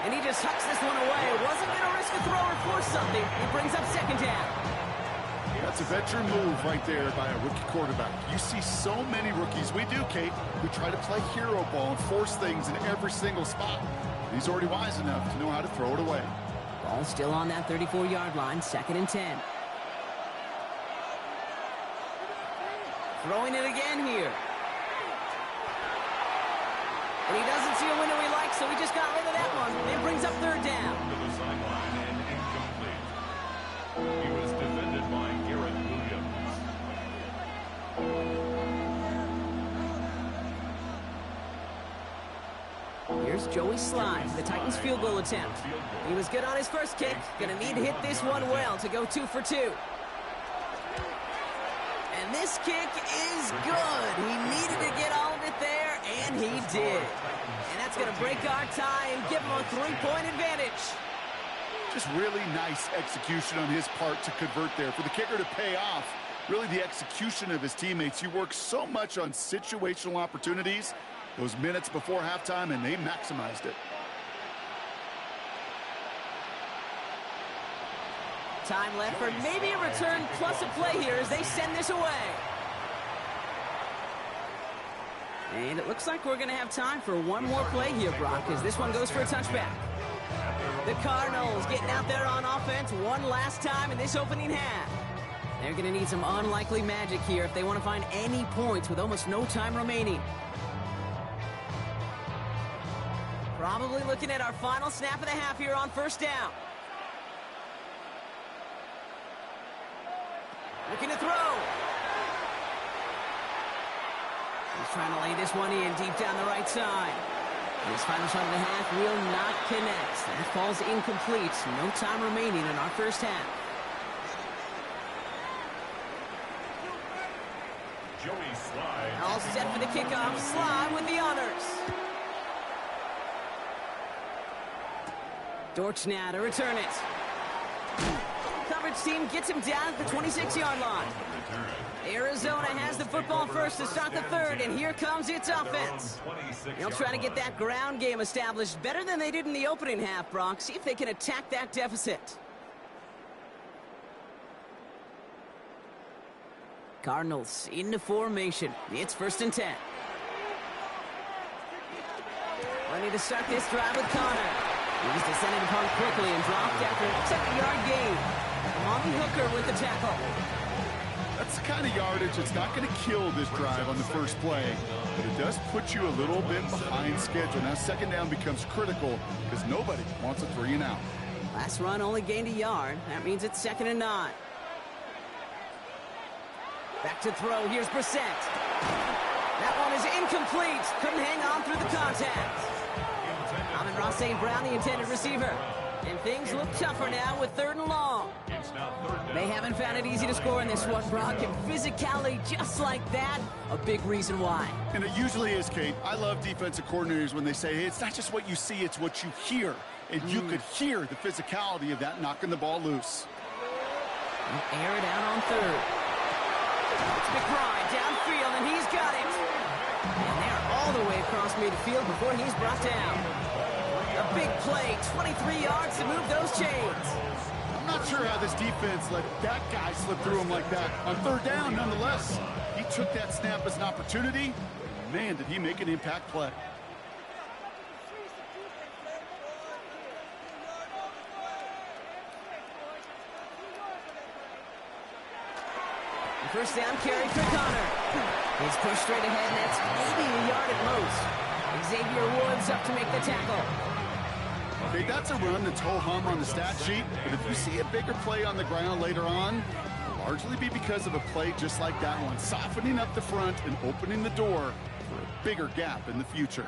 Speaker 11: And he just hucks this one away. Wasn't going to risk a throw or force something. It brings up 2nd down.
Speaker 12: That's a veteran move right there by a rookie quarterback. You see so many rookies, we do, Kate, who try to play hero ball and force things in every single spot. He's already wise enough to know how to throw it away.
Speaker 11: Ball still on that 34-yard line, 2nd and 10. Throwing it again here. And he doesn't see a window he likes, so he just got rid of that one. It brings up 3rd down.
Speaker 13: To the sideline and incomplete. He was defended by Garrett Williams.
Speaker 11: Here's Joey Slye, the Titans' field goal attempt. He was good on his first kick. Gonna need to hit this one well to go 2 for 2. And this kick is good. He needed to get all of it there, and he did. And that's going to break our tie and give him a 3-point advantage.
Speaker 12: Just really nice execution on his part to convert there. For the kicker to pay off, really the execution of his teammates. You work so much on situational opportunities those minutes before halftime, and they maximized it.
Speaker 11: Time left for maybe a return plus a play here as they send this away. And it looks like we're going to have time for one more play here, Brock, as this one goes for a touchback. The Cardinals getting out there on offense one last time in this opening half. They're going to need some unlikely magic here if they want to find any points with almost no time remaining. Probably looking at our final snap of the half here on 1st down. Looking to throw. He's trying to lay this one in deep down the right side. This final shot of the half will not connect. That falls incomplete. No time remaining in our 1st half.
Speaker 13: Joey Slye.
Speaker 11: All set for the kickoff. Slye with the honors. Dortch now to return it. Coverage team gets him down at the 26-yard line. Arizona has the football first to start the 3rd, and here comes its offense. They'll try to get that ground game established better than they did in the opening half, Brock. See if they can attack that deficit. Cardinals into formation. It's 1st and 10. Ready to start this drive with Connor. He's descended upon quickly and dropped after a 7-yard gain. Monty Hooker with the tackle.
Speaker 12: That's the kind of yardage that's not going to kill this drive on the first play, but it does put you a little bit behind schedule. Now 2nd down becomes critical because nobody wants a 3 and out.
Speaker 11: Last run only gained a yard. That means it's 2nd and 9. Back to throw. Here's Brissett. That one is incomplete. Couldn't hang on through the contact. Amon-Ra St. Brown, the intended receiver. And things look tougher now with 3rd and long. They haven't found it easy to score in this one, Brock. And physicality just like that, a big reason why.
Speaker 12: And it usually is, Kate. I love defensive coordinators when they say, hey, it's not just what you see, it's what you hear. And you could hear the physicality of that knocking the ball loose.
Speaker 11: Air it out on 3rd. It's McBride downfield, and he's got it. And they're all the way across midfield before he's brought down. A big play, 23 yards to move those chains.
Speaker 12: I'm not sure how this defense let that guy slip through him like that. On 3rd down, nonetheless, he took that snap as an opportunity. Man, did he make an impact play.
Speaker 11: First down carry for Connor. He's pushed straight ahead, and that's maybe a yard at most. Xavier Woods up to make the tackle.
Speaker 12: Okay, that's a run that's ho-hum on the stat sheet, but if you see a bigger play on the ground later on, it'll largely be because of a play just like that one, softening up the front and opening the door for a bigger gap in the future.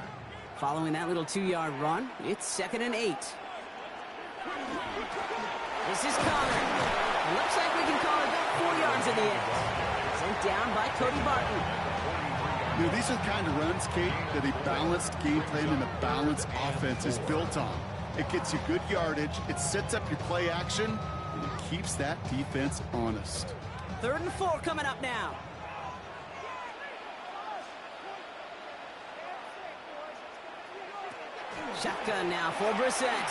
Speaker 11: Following that little 2-yard run, it's 2nd and 8. This is Connor. It looks like we can call it about 4 yards in the end. Sent down by Cody Barton.
Speaker 12: You know, these are the kind of runs, Kate, that a balanced game plan and a balanced offense is built on. It gets you good yardage, it sets up your play action, and it keeps that defense honest.
Speaker 11: 3rd and 4 coming up now. Shotgun now for Brissett.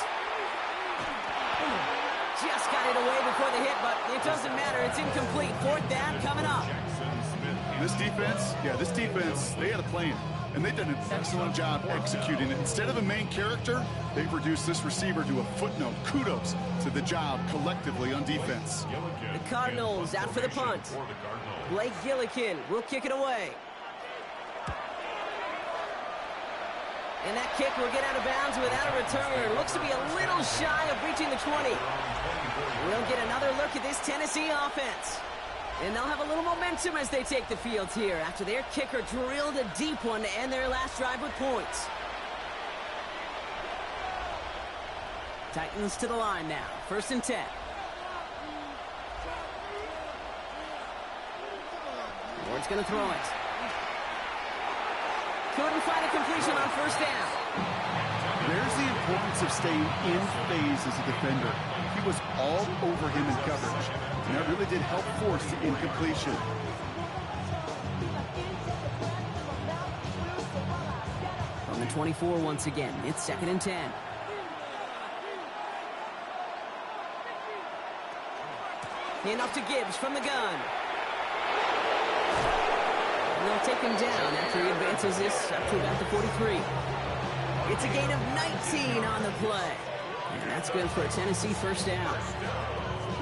Speaker 11: Just got it away before the hit, but it doesn't matter. It's incomplete. 4th down coming up.
Speaker 12: This defense, they had a plan, and they've done an excellent job executing it. Instead of a main character, they've reduced this receiver to a footnote. Kudos to the job collectively on defense.
Speaker 11: The Cardinals out for the punt. Blake Gillikin will kick it away. And that kick will get out of bounds without a return. Looks to be a little shy of reaching the 20. We'll get another look at this Tennessee offense. And they'll have a little momentum as they take the field here after their kicker drilled a deep one to end their last drive with points. Titans to the line now. 1st and 10. Ward's going to throw it. Couldn't find a completion on 1st down.
Speaker 12: There's the importance of staying in phase as a defender. He was all over him in coverage, and that really did help force the incompletion.
Speaker 11: From the 24 once again, it's 2nd and 10. Handoff to Gibbs from the gun. And they'll take him down after he advances this up to about the 43. It's a gain of 19 on the play. And that's good for a Tennessee 1st down.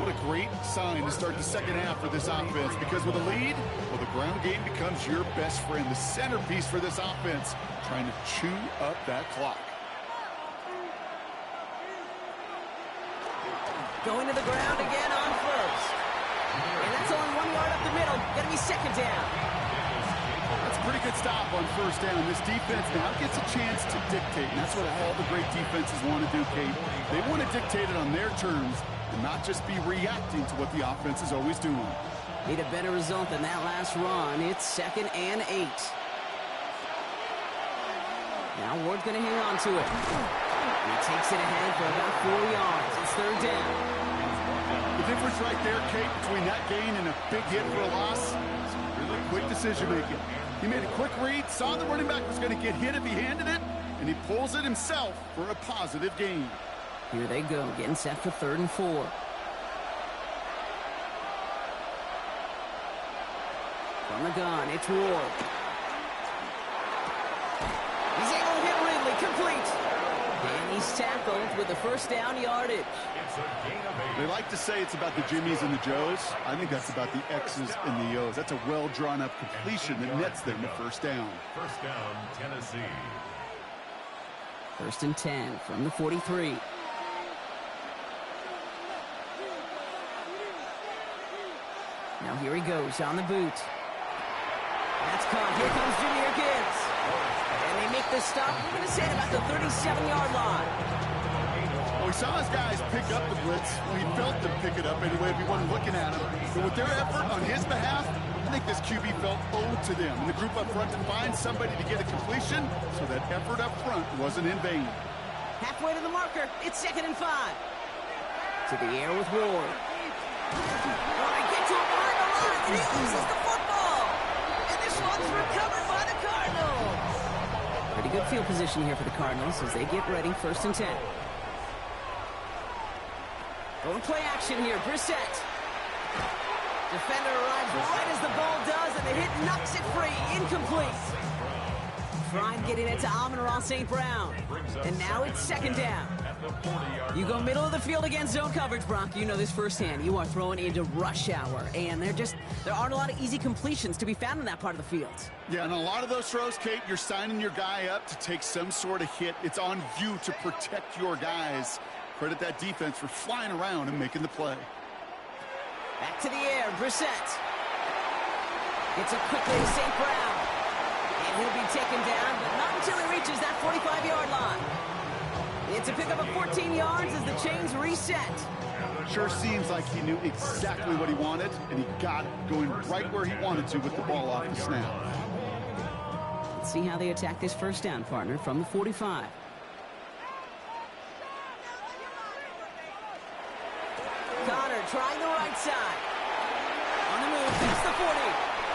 Speaker 12: What a great sign to start the 2nd half for this offense, because with a lead, well, the ground game becomes your best friend, the centerpiece for this offense, trying to chew up that clock.
Speaker 11: Going to the ground again on 1st. And that's only 1 yard up the middle. Gonna be 2nd down.
Speaker 12: That's a pretty good stop on 1st down. This defense now gets a chance to dictate, and that's what all the great defenses want to do, Kate. They want to dictate it on their terms and not just be reacting to what the offense is always doing.
Speaker 11: Need a better result than that last run. It's 2nd and 8. Now Ward's going to hang on to it. And he takes it ahead for about 4 yards. It's 3rd down.
Speaker 12: The difference right there, Kate, between that gain and a big hit for a loss is really quick decision-making. He made a quick read, saw the running back was going to get hit if he handed it, and he pulls it himself for a positive gain.
Speaker 11: Here they go, getting set for 3rd and 4. From the gun, it's Ward. He's able to hit Ridley, complete. And he's tackled with the first down yardage.
Speaker 12: They like to say it's about the Jimmies and the Joes. I think that's about the X's and the O's. That's a well-drawn-up completion that nets them the first down.
Speaker 13: First down, Tennessee.
Speaker 11: 1st and 10 from the 43. Now here he goes on the boot. That's caught. Here comes Jahmyr Gibbs. And they make the stop. I'm going to say about the 37-yard line.
Speaker 12: Well, we saw his guys pick up the blitz. Well, he felt them pick it up anyway if he wasn't looking at him. But with their effort on his behalf, I think this QB felt owed to them. And the group up front to find somebody to get a completion, so that effort up front wasn't in vain.
Speaker 11: Halfway to the marker. It's 2nd and 5. To the air with Ward. Get to him behind the line, and he loses the football. And this one's recovered by the Cardinals. Pretty good field position here for the Cardinals as they get ready. 1st and 10. Going play action here. Brissett. Defender arrives right as the ball does, and the hit knocks it free. Incomplete. Tried getting it to Amon-Ra St. Brown. And now it's 2nd down. You go middle of the field against zone coverage, Brock. You know this firsthand. You are throwing into rush hour, and there aren't a lot of easy completions to be found in that part of the field.
Speaker 12: Yeah, and a lot of those throws, Kate, you're signing your guy up to take some sort of hit. It's on you to protect your guys. Credit that defense for flying around and making the play.
Speaker 11: Back to the air, Brissett. Gets it quickly to St. Brown. And he'll be taken down, but not until he reaches that 45-yard line. It's a pickup of 14 yards as the chains reset.
Speaker 12: Sure seems like he knew exactly what he wanted, and he got it, going right where he wanted to with the ball off the snap.
Speaker 11: Let's see how they attack this first down, partner, from the 45. Connor trying the right side. On the move, beats the 40.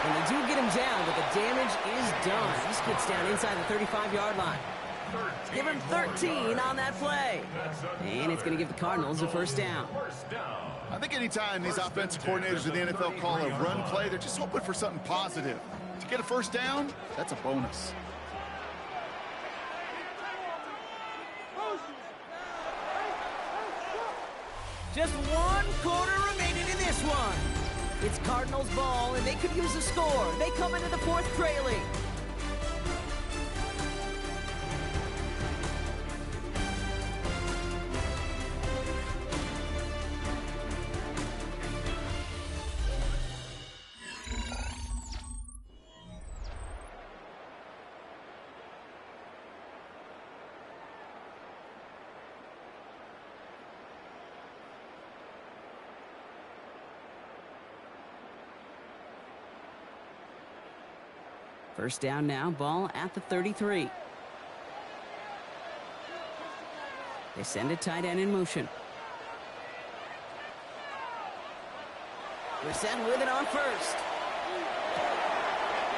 Speaker 11: And they do get him down, but the damage is done. He gets down inside the 35-yard line. Give him 13 on that play. And it's going to give the Cardinals a first down.
Speaker 12: I think anytime these offensive coordinators in the NFL call a run play, they're just hoping for something positive. To get a first down, that's a bonus.
Speaker 11: Just 1 quarter remaining in this one. It's Cardinals ball, and they could use a score. They come into the 4th trailing. First down now, ball at the 33. They send a tight end in motion. Brissett with it on first.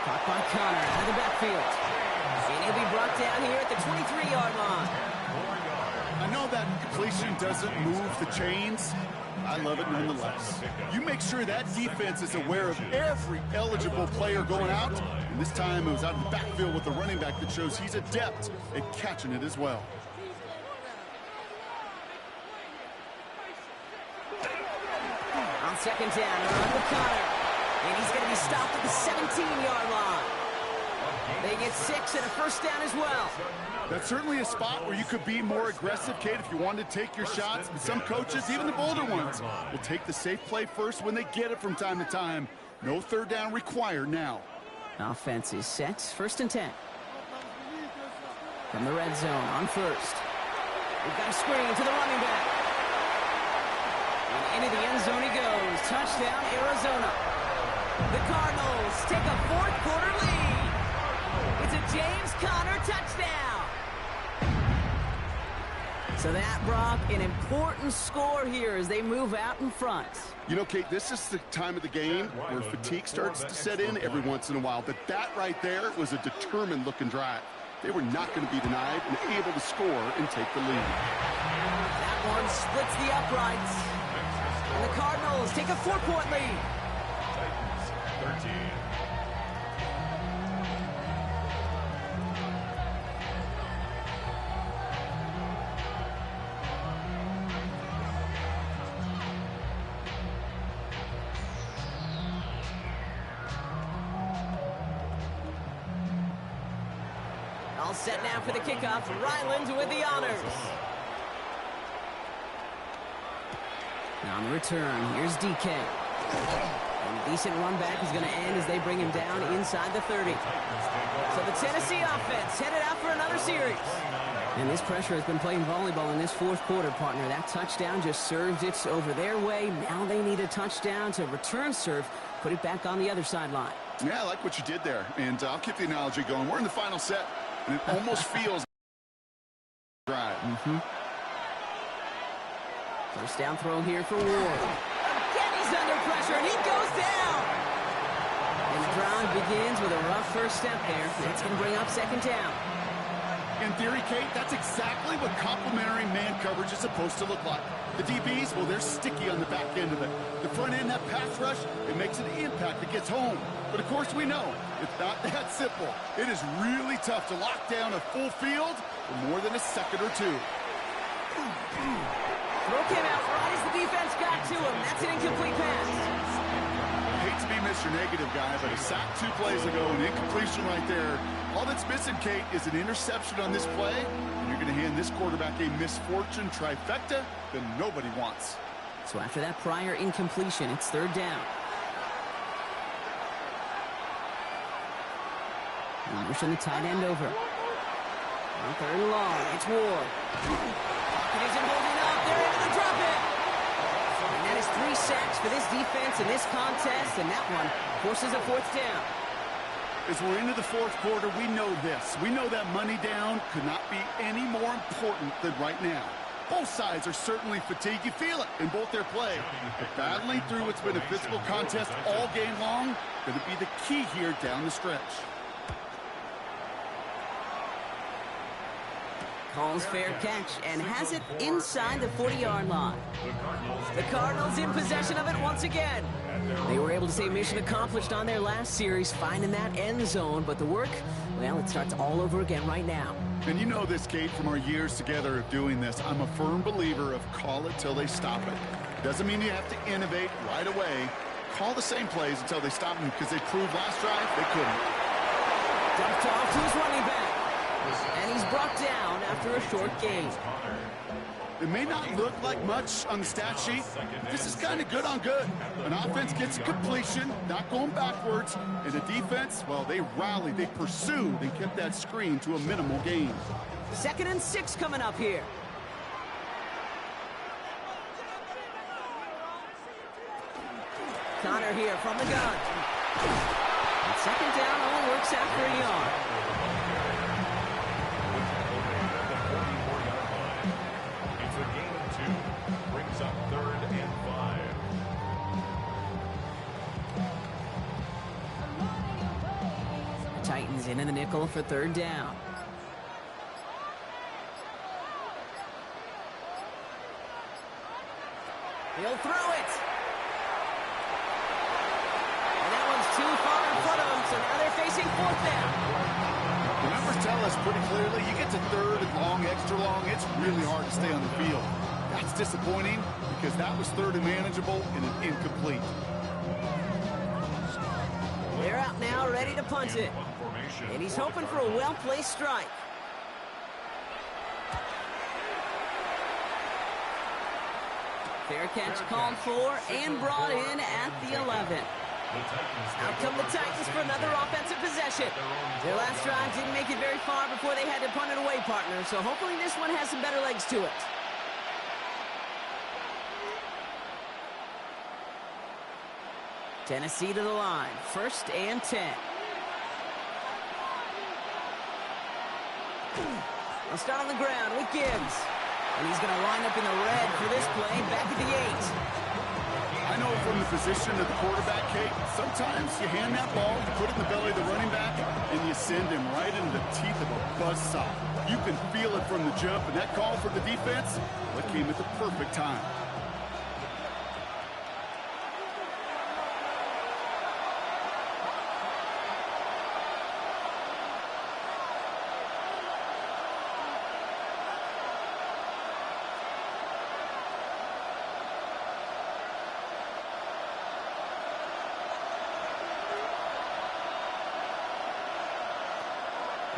Speaker 11: Caught by Connor out of the backfield. And he'll be brought down here at the 23-yard line.
Speaker 12: I know that completion doesn't move the chains. I love it nonetheless. You make sure that defense is aware of every eligible player going out. And this time it was out of the backfield with a running back that shows he's adept at catching it as well.
Speaker 11: On 2nd down, a run with Connor. And he's going to be stopped at the 17-yard line. They get 6 and a first down as well.
Speaker 12: That's certainly a spot where you could be more aggressive, Kate, if you wanted to take your shots. And some coaches, even the bolder ones, will take the safe play first when they get it from time to time. No third down required now.
Speaker 11: Offense is set. 1st and 10. From the red zone on first. We've got a screen to the running back. And into the end zone he goes. Touchdown, Arizona. The Cardinals take a 4th quarter lead. It's a James Conner touchdown. So that, Brock, an important score here as they move out in front.
Speaker 12: You know, Kate, this is the time of the game where fatigue starts to set in every once in a while. But that right there was a determined-looking drive. They were not going to be denied and able to score and take the lead.
Speaker 11: That one splits the uprights. And the Cardinals take a 4-point lead.
Speaker 13: Titans 13,
Speaker 11: All set now for the kickoff. Ryland with the honors. Now on the return, here's DK. And decent run back is going to end as they bring him down inside the 30. So the Tennessee offense headed out for another series. And this pressure has been playing volleyball in this fourth quarter, partner. That touchdown just served it over their way. Now they need a touchdown to return serve, put it back on the other sideline.
Speaker 12: Yeah, I like what you did there. And I'll keep the analogy going. We're in the final set, and it almost feels drive.
Speaker 11: First down throw here for Ward. Again, he's under pressure, and he goes down. And the drive begins with a rough first step there. That's going to bring up second down.
Speaker 12: In theory, Kate, that's exactly what complementary man coverage is supposed to look like. The DBs, well, they're sticky on the back end of it. The front end, that pass rush, it makes an impact that gets home. But of course we know, it's not that simple. It is really tough to lock down a full field for more than a second or two.
Speaker 11: Throw came out right as the defense got to him. That's an incomplete pass.
Speaker 12: I hate to be Mr. Negative guy, but a sack 2 plays ago, an incompletion right there. All that's missing, Kate, is an interception on this play, and you're going to hand this quarterback a misfortune trifecta that nobody wants.
Speaker 11: So after that prior incompletion, it's third down. Motion the tight end over. On third and long, it's Ward. Pocket isn't holding up. They're able to drop it. And that is 3 sacks for this defense in this contest, and that one forces a fourth down.
Speaker 12: As we're into the fourth quarter, we know this. We know that money down could not be any more important than right now. Both sides are certainly fatigued. You feel it in both their play. But battling through what's been a physical contest all game long, going to be the key here down the stretch.
Speaker 11: Calls fair catch and has it inside the 40-yard line. The Cardinals in possession of it once again. They were able to say mission accomplished on their last series, finding that end zone, but the work, well, it starts all over again right now.
Speaker 12: And you know this, Kate, from our years together of doing this. I'm a firm believer of call it till they stop it. Doesn't mean you have to innovate right away. Call the same plays until they stop them, because they proved last drive they couldn't.
Speaker 11: Dumped off to his running back. And he's brought down after a short gain.
Speaker 12: It may not look like much on the stat sheet. This is kind of good on good. An offense gets completion, not going backwards. And the defense, well, they rallied, they pursued, and kept that screen to a minimal gain.
Speaker 11: 2nd and 6 coming up here. Connor here from the gun. And second down only works out for a yard.
Speaker 13: It's a gain of 2. Brings up 3rd and 5.
Speaker 11: Titans in the nickel for third down. He'll throw it. And that one's too far in front of him, so now they're facing fourth down.
Speaker 12: The numbers tell us pretty clearly, you get to third and long, extra long, it's really hard to stay on the field. That's disappointing because that was third and manageable and an incomplete.
Speaker 11: They're out now, ready to punt it. And he's hoping for a well-placed strike. Fair catch called for and brought in at the 11. Out come the Titans for another offensive possession. Their last drive didn't make it very far before they had to punt it away, partner. So hopefully this one has some better legs to it. Tennessee to the line. 1st and 10. They'll start on the ground with Gibbs. And he's going to line up in the red for this play, back at the 8.
Speaker 12: I know from the position of the quarterback, Kate, sometimes you hand that ball, you put it in the belly of the running back, and you send him right into the teeth of a buzzsaw. You can feel it from the jump, and that call for the defense, well, it came at the perfect time.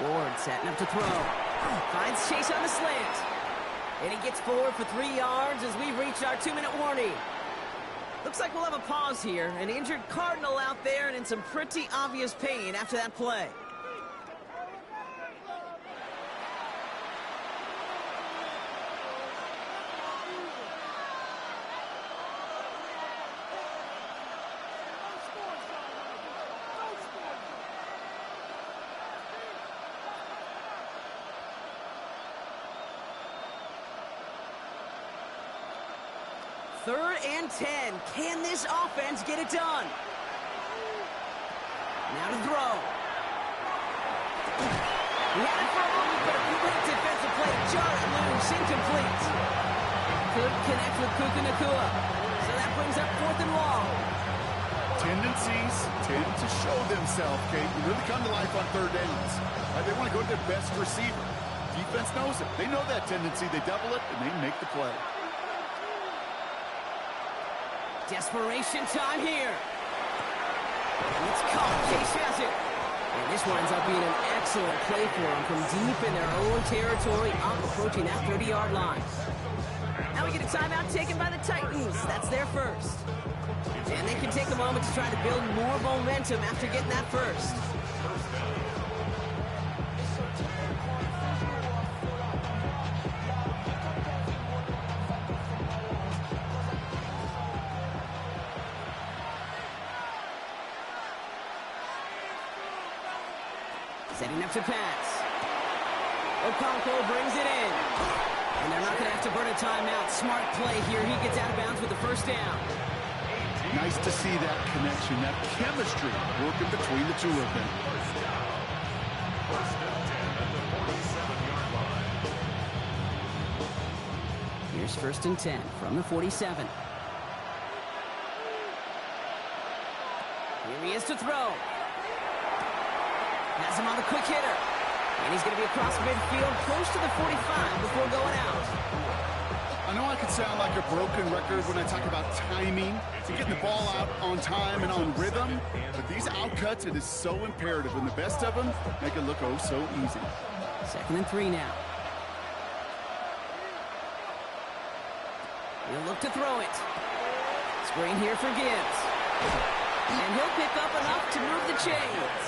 Speaker 11: Ward setting up to throw. Finds Chase on the slant. And he gets forward for 3 yards as we reach our 2-minute warning. Looks like we'll have a pause here. An injured Cardinal out there and in some pretty obvious pain after that play. Third and 10. Can this offense get it done? Now to throw. He had it for a moment, but a great defensive play. Jarrett loose, incomplete. Could connect with Puka Nacua. So that brings up 4th and long.
Speaker 12: Tendencies tend to show themselves, Kate, and really come to life on 3rd downs. They want to go to their best receiver. Defense knows it. They know that tendency. They double it, and they make the play.
Speaker 11: Desperation time here. It's caught. Chase has it. And this winds up being an excellent play for them from deep in their own territory, up approaching that 30-yard line. Now we get a timeout taken by the Titans. That's their first. And they can take a moment to try to build more momentum after getting that first. Setting up to pass. Okonkwo brings it in. And they're not going to have to burn a timeout. Smart play here. He gets out of bounds with the first down.
Speaker 12: Nice to see that connection, that chemistry working between the two of them.
Speaker 11: Here's 1st and 10 from the 47. Here he is to throw. Has him on the quick hitter. And he's going to be across midfield, close to the 45 before going out.
Speaker 12: I know I could sound like a broken record when I talk about timing and getting the ball out on time and on rhythm, but these outcuts, it is so imperative, and the best of them make it look oh so easy.
Speaker 11: 2nd and 3 now. He'll look to throw it. Screen here for Gibbs. And he'll pick up enough to move the chains.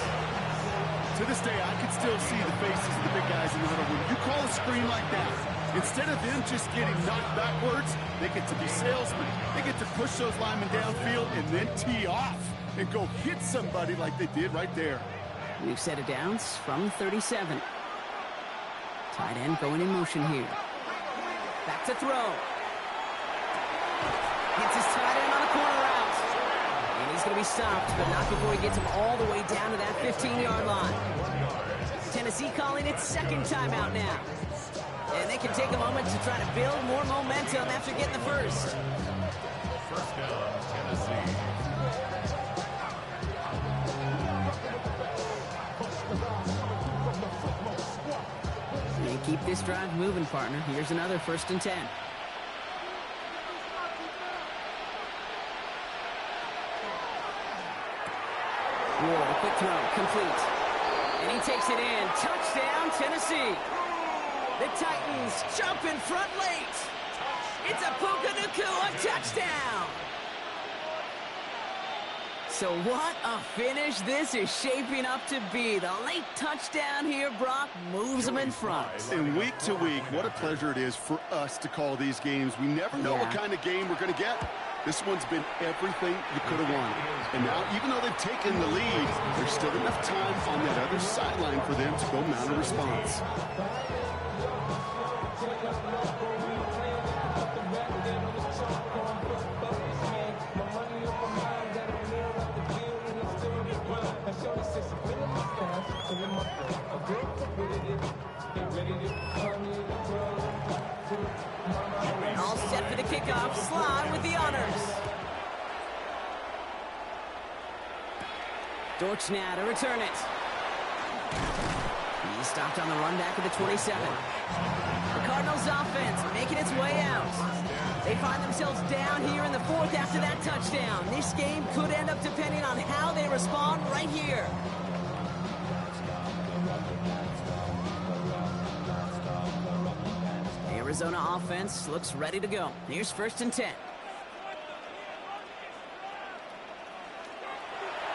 Speaker 12: To this day, I can still see the faces of the big guys in the huddle. When you call a screen like that, instead of them just getting knocked backwards, they get to be salesmen. They get to push those linemen downfield and then tee off and go hit somebody like they did right there.
Speaker 11: New set of downs from 37. Tight end going in motion here. Back to throw. Gets his tight end on the corner route. And he's going to be stopped, but not before he gets him all the way down to that 15-yard line. Tennessee calling its 2nd timeout now. And they can take a moment to try to build more momentum after getting the first.
Speaker 13: First down, Tennessee.
Speaker 11: And keep this drive moving, partner. Here's another 1st and 10. Ward, a quick throw, complete. And he takes it in. Touchdown, Tennessee. The Titans jump in front late. It's a Puka Nacua touchdown. So what a finish this is shaping up to be. The late touchdown here, Brock, moves them in front.
Speaker 12: And week to week, what a pleasure it is for us to call these games. We never know what kind of game we're going to get. This one's been everything you could have won. And now, even though they've taken the lead, there's still enough time on that other sideline for them to go mount a response.
Speaker 11: All set for the kickoff. Slide with the honors. Dortch now to return it. He's stopped on the run back at the 27. The Cardinals offense making its way out. They find themselves down here in the 4th after that touchdown. This game could end up depending on how they respond right here. Arizona offense looks ready to go. Here's 1st and 10.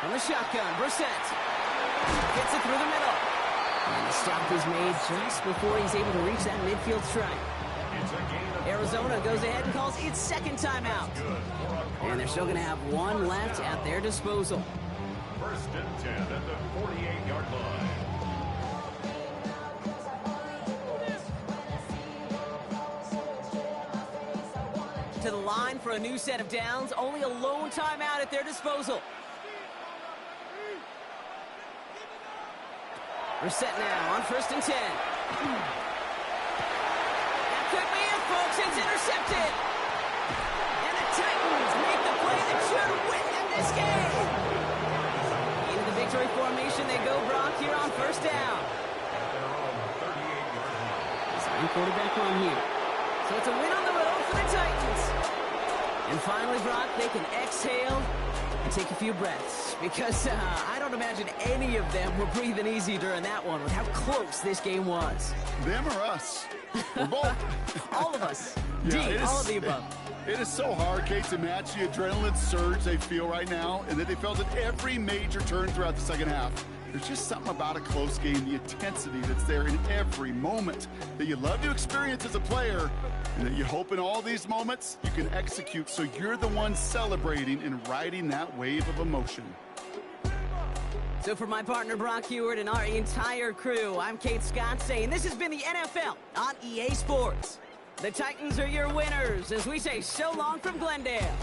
Speaker 11: From the shotgun, Brissett gets it through the middle. And the stop is made just before he's able to reach that midfield strike. Arizona goes ahead and calls its 2nd timeout. And they're still going to have 1 left at their disposal.
Speaker 13: 1st and 10 at the 48-yard line.
Speaker 11: To the line for a new set of downs. Only a lone timeout at their disposal. We're set now on 1st and 10. That could be it, folks. It's intercepted. And the Titans make the play that should win them this game. Into the victory formation they go, Brock, here on 1st down. Design quarterback run here. So it's a win on the road for the Titans. And finally, Brock, they can exhale and take a few breaths, because I don't imagine any of them were breathing easy during that one with how close this game was.
Speaker 12: Them or us? We're both.
Speaker 11: All of us.
Speaker 12: Yeah,
Speaker 11: D, all of the above.
Speaker 12: It is so hard, Kate, to match the adrenaline surge they feel right now, and that they felt at every major turn throughout the second half. There's just something about a close game, the intensity that's there in every moment that you love to experience as a player, and that you hope in all these moments you can execute so you're the one celebrating and riding that wave of emotion.
Speaker 11: So for my partner Brock Huard and our entire crew, I'm Kate Scott saying this has been the NFL on EA Sports. The Titans are your winners as we say so long from Glendale.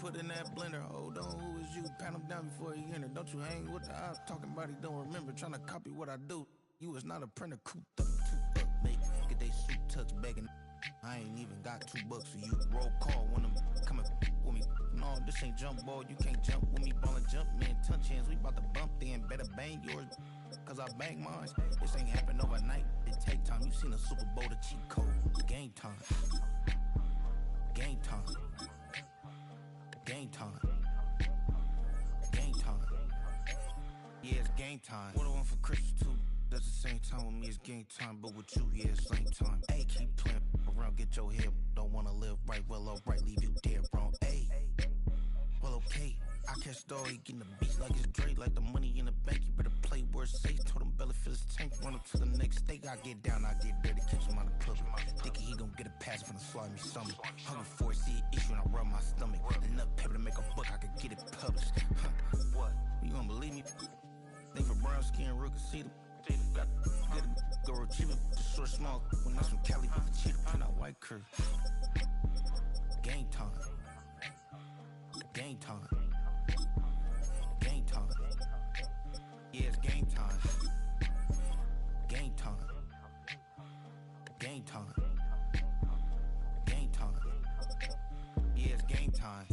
Speaker 14: put in that blender. Hold on, who is you? Pat him down before he enter. Don't you hang with the ops talking about he don't remember. Trying to copy what I do. You is not a printer, cooped up, toot up, make get they suit tucks begging. I ain't even got $2 for you. Roll call when I'm coming with me. No, this ain't jump ball. You can't jump with me. Ballin' jump, man. Touch hands. We bout to bump then. Better bang yours, cause I bang mine. This ain't happen overnight. It take time. You seen a Super Bowl, the cheat code. Game time. Game time. Game time. Game time. Yeah, it's game time. What I want for Christmas too. That's the same time with me, it's game time. But with you, yeah, it's same time. Hey, keep playing around, get your head. Don't wanna live right, well, alright, leave you dead wrong. Hey, well, okay. I catch the dog, he getting the beats like it's Dre, like the money in the bank. You better play where it's safe. Told him Bella fill his tank, run up to the next state. I get down, I get dirty, catch him on the public. Thinking he gon' get a pass from the slimy stomach. Hungry for it, see an issue and I rub my stomach. Enough paper to make a book, I could get it published. What? You don't believe me? Think for brown skin, real can see them. Got get a go retrieve it, short small. When that's from Cali, but the cheetah print out white curve. Game time. Game time. Game time. Yeah, it's game time. Game time. Game time. Game time. Yeah, it's game time.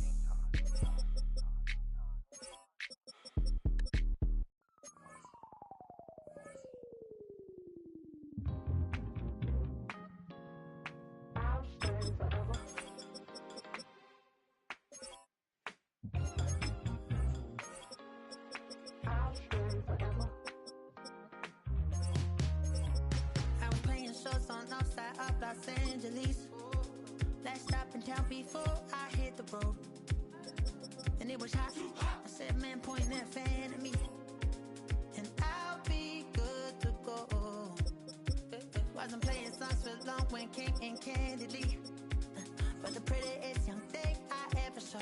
Speaker 5: Los Angeles. Last stop in town before I hit the road. And it was hot. I said, man, point that fan at me. And I'll be good to go. Wasn't playing songs for long when came in candidly. But the prettiest young thing I ever saw.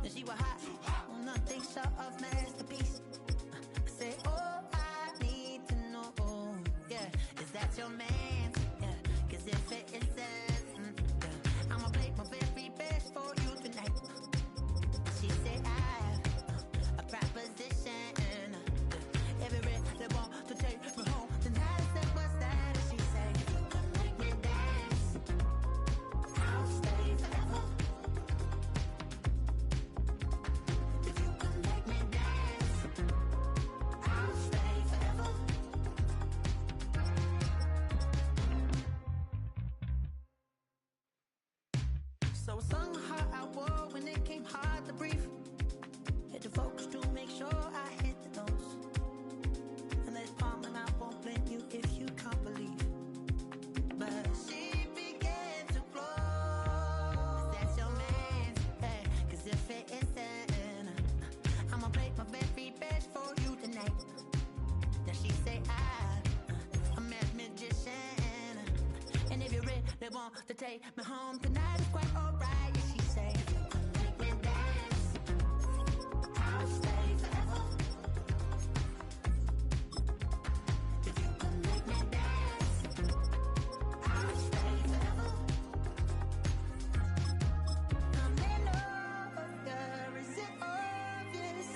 Speaker 5: And she was hot. Well, nothing short of masterpiece. I said, oh, I need to know. Yeah, is that your man? If it isn't, I'ma play my very best for you tonight. She said I have a proposition. Every red they want to take me home tonight. I said, what's that? And she said, if you can make me dance, I'll stay forever. If you can make me dance, I'll stay forever. So I sung how I wore when it came hard to breathe. Hit the focus to make sure I hit the notes. And let's palm and I won't blame you if you can't believe. But she began to flow. That's your man, hey, cause if it isn't, I'ma play my very best for you tonight. Then she say I'm a magician. And if you're ready, they want to take me home tonight. It's quite alright. Yeah, she say, if you can make me dance, I'll stay forever. If you can make me dance, I'll stay forever. I'm in love, is it obvious?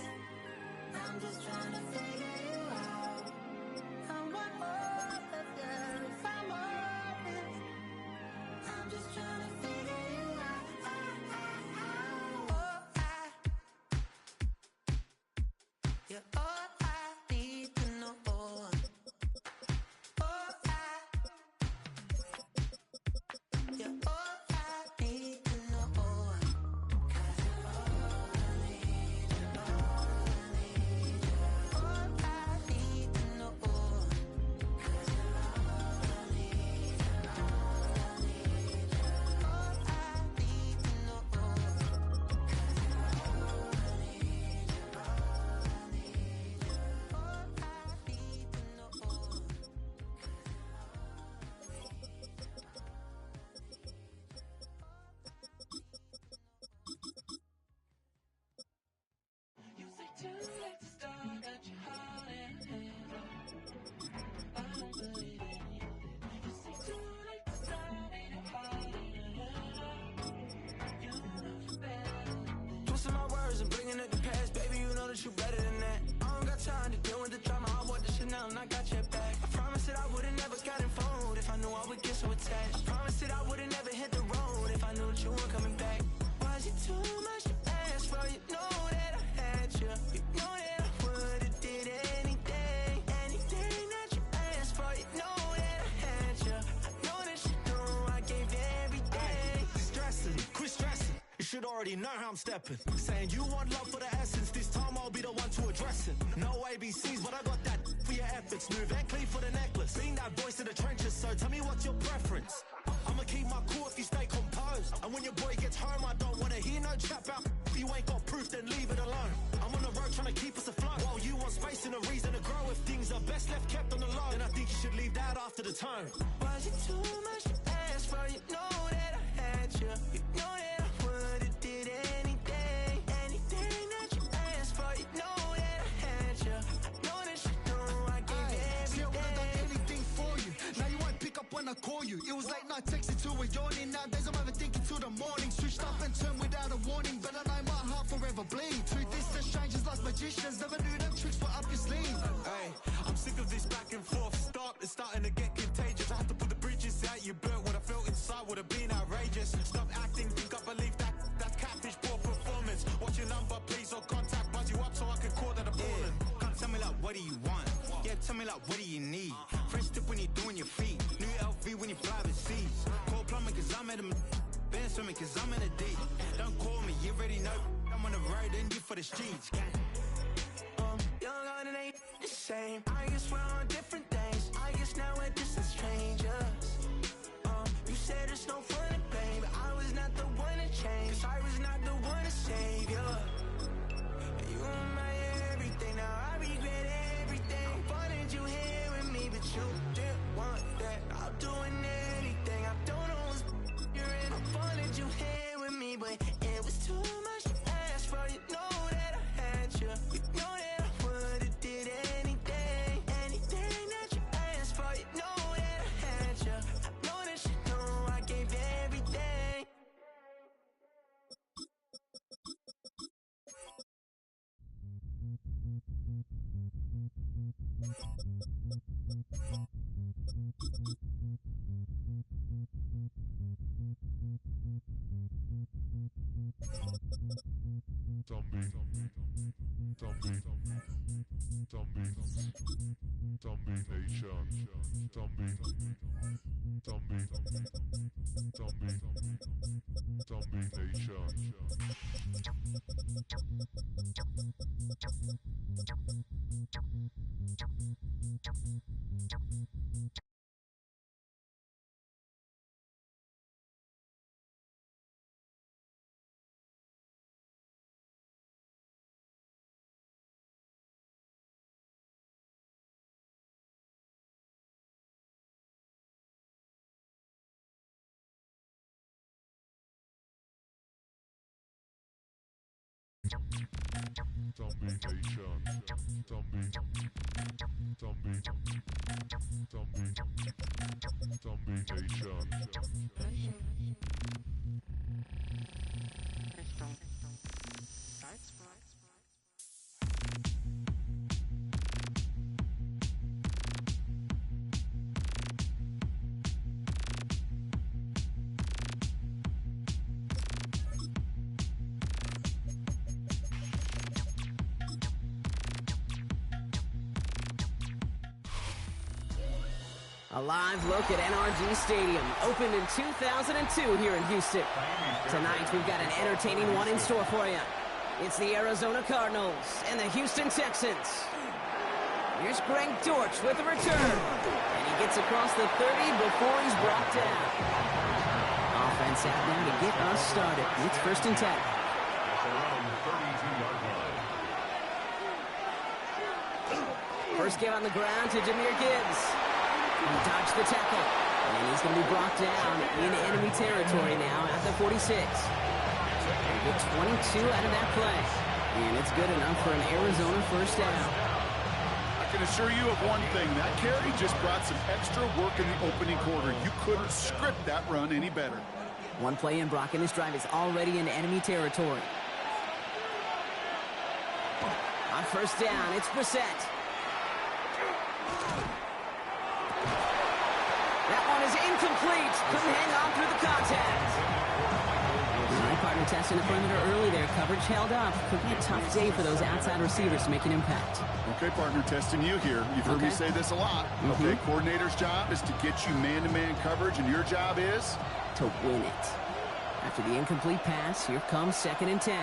Speaker 5: I'm just trying to figure you out. I want all of you if I'm honest. I'm just trying to figure you out. You're all I need to know. You're all I need to know. 'Cause you're all I need, you're all I need, you're all I need to know. 'Cause you're all I need, you're all I need, you're
Speaker 9: should already know how I'm stepping. Saying you want love for the essence, this time I'll be the one to address it. No ABCs, but I got that for your efforts. New Van Cleef for the necklace. Being that voice in the trenches, so tell me what's your preference. I'ma keep my cool if you stay composed. And when your boy gets home, I don't wanna hear no chat about if you ain't got proof, then leave it alone. I'm on the road trying to keep us afloat. While you want space and a reason to grow. If things are best left kept on the low, then I think you should leave that after the tone.
Speaker 2: Was it too much to ask for? You know that I had you. You know that I would've did anything. Anything that you asked for. You know that I had you. I know that you know I gave you everything.
Speaker 10: See, I would've done anything for you. Now you won't pick up when I call you. It was late night texting till we're yawning. Nowadays I'm overthinking till the morning. Switched up and turned without a warning. But I know my heart forever bleed. Truth is that strangers like magicians. Never knew them tricks were up your sleeve.
Speaker 9: Hey, I'm sick of this back and forth. It's starting to get contagious. I have to put the bridges out you burnt. What I felt inside would have been outrageous. Stop acting, think I believe that's catfish, poor performance. What's your number, please, or contact, buzz you up so I can call that a ballin'.
Speaker 15: Come tell me like, what do you want? Yeah, tell me like, what do you need? French tip when you're doing your feet. New LV when you fly overseas. Call plumbing cause I'm at a been swimming cause I'm in a deep. Don't call me, you already know. I'm on the road and you for the streets.
Speaker 2: Young on it ain't the same. I guess we're on different things. I guess now we're distant strangers. You said there's no fun in pain, but I was not the one to change. 'Cause I was not the one to save you. You were my everything. Now I regret everything. I wanted you here with me, but you didn't want that. I'm doing anything. I don't know what's you're in. I wanted you here with me, but it was too much to ask for. You know that I had you. You know that I would've did anything. Anything that you asked for. You know that I had you. I know that you know I gave you everything.
Speaker 13: Zombie Nation. Zombie Nation. Zombie Nation. Zombie Nation.
Speaker 11: A live look at NRG Stadium, opened in 2002 here in Houston. Tonight, we've got an entertaining one in store for you. It's the Arizona Cardinals and the Houston Texans. Here's Greg Dortch with a return. And he gets across the 30 before he's brought down. Offense out now to get us started. It's 1st and 10. First give on the ground to Jahmyr Gibbs. He dodged the tackle, and he's going to be brought down in enemy territory now at the 46. Get 22 out of that play, and it's good enough for an Arizona first down.
Speaker 12: I can assure you of one thing, that carry just brought some extra work in the opening quarter. You couldn't script that run any better.
Speaker 11: One play in, Brock, and this drive is already in enemy territory. On first down, it's Brissett. That one is incomplete. Couldn't hang on through the contact. All right, partner testing the perimeter early there. Coverage held up. Could be a tough day for those outside receivers to make an impact.
Speaker 12: Okay, partner, testing you here. You've heard me say this a lot. Okay, coordinator's job is to get you man-to-man coverage, and your job is?
Speaker 11: To win it. After the incomplete pass, here comes 2nd and 10.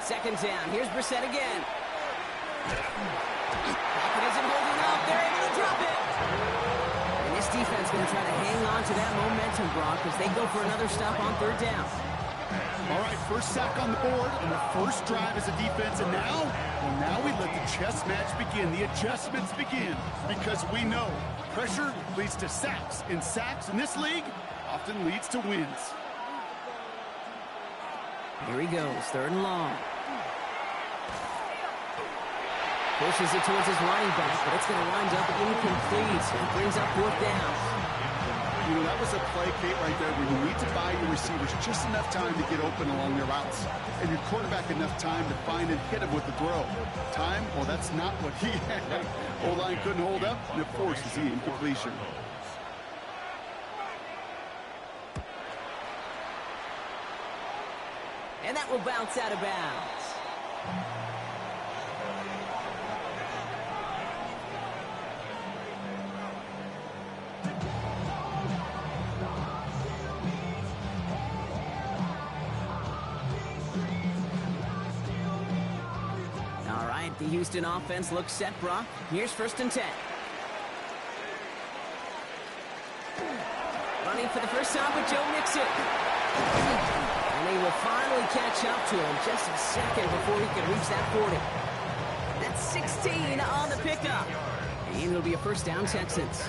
Speaker 11: Second down. Here's Brissett again. Pocket isn't holding up. They're able to drop it. And this defense going to try to hang on to that momentum, Brock, as they go for another stop on 3rd down.
Speaker 12: All right, first sack on the board, and the first drive as a defense, and now we let the chess match begin, the adjustments begin, because we know pressure leads to sacks, and sacks in this league often leads to wins.
Speaker 11: Here he goes, 3rd and long. Pushes it towards his running back, but it's going to wind up incomplete. It brings up 4th down.
Speaker 12: You know, that was a play, Kate, right there, where you need to buy your receivers just enough time to get open along their routes, and your quarterback enough time to find and hit him with the throw. Time? Well, that's not what he had. O-line couldn't hold up, and it forces the incompletion.
Speaker 11: And that will bounce out of bounds. All right, the Houston offense looks set, Brock. Here's 1st and 10. Running for the first time with Joe Mixon. And they will finally catch up to him just a second before he can reach that 40. That's 16 on the pickup. And it'll be a first down, Texans.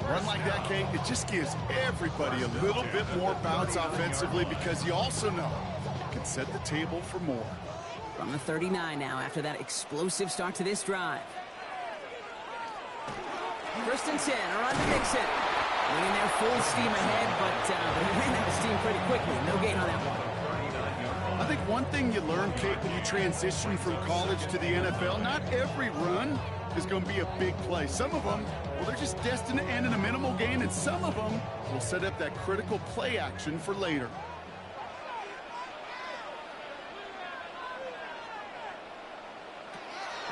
Speaker 12: Run like that, Kate, it just gives everybody a little bit more bounce offensively, because you also know it can set the table for more.
Speaker 11: From the 39 now after that explosive start to this drive. 1st and 10, around to Mixon. Running there full steam ahead, but they ran out of steam pretty quickly. No gain on that one.
Speaker 12: I think one thing you learn, Kate, when you transition from college to the NFL, not every run is going to be a big play. Some of them, well, they're just destined to end in a minimal gain, and some of them will set up that critical play action for later.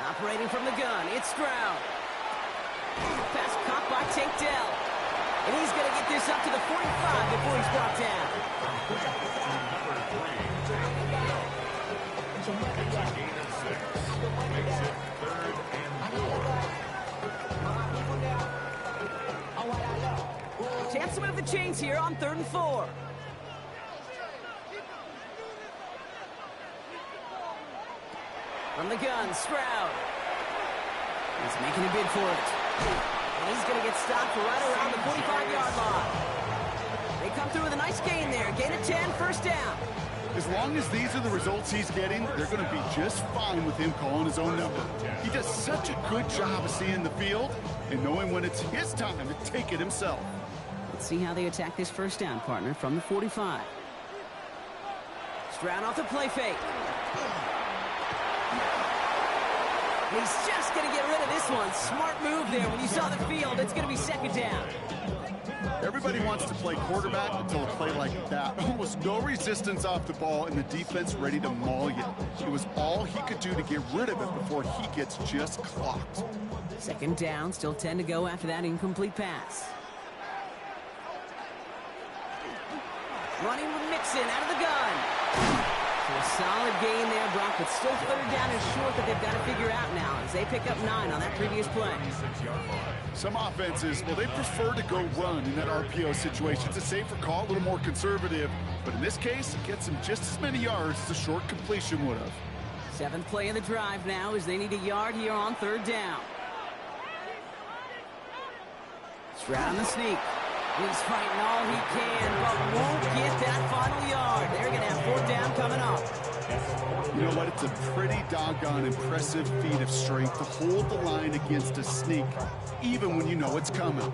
Speaker 11: Operating from the gun, it's Stroud. Pass caught by Tank Dell. And he's going to get this up to the 45 before he's brought down. Chance to move the chains here on 3rd and 4. From the gun, Stroud. He's making a bid for it. And he's going to get stopped right around the 45-yard line. They come through with a nice gain there. Gain of 10, first down.
Speaker 12: As long as these are the results he's getting, they're going to be just fine with him calling his own number. He does such a good job of seeing the field and knowing when it's his time to take it himself.
Speaker 11: Let's see how they attack this first down, partner, from the 45. Stroud off the play fake. He's just going to get rid of this one. Smart move there. When you saw the field, it's going to be 2nd down.
Speaker 12: Everybody wants to play quarterback until a play like that. Almost no resistance off the ball, and the defense ready to maul you. It was all he could do to get rid of it before he gets just clocked.
Speaker 11: 2nd down, still 10 to go after that incomplete pass. Running with Mixon out of the gun. So a solid gain there, Brock, but still 3rd down and short that they've got to figure out now as they pick up 9 on that previous play.
Speaker 12: Some offenses, well, they prefer to go run in that RPO situation. It's a safer call, a little more conservative, but in this case, it gets them just as many yards as a short completion would have.
Speaker 11: 7th play of the drive now as they need a yard here on 3rd down. Stroud on the sneak. He's fighting all he can, but won't get that final yard. They're going to have 4th down coming up.
Speaker 12: You know what? It's a pretty doggone impressive feat of strength to hold the line against a sneak, even when you know it's coming.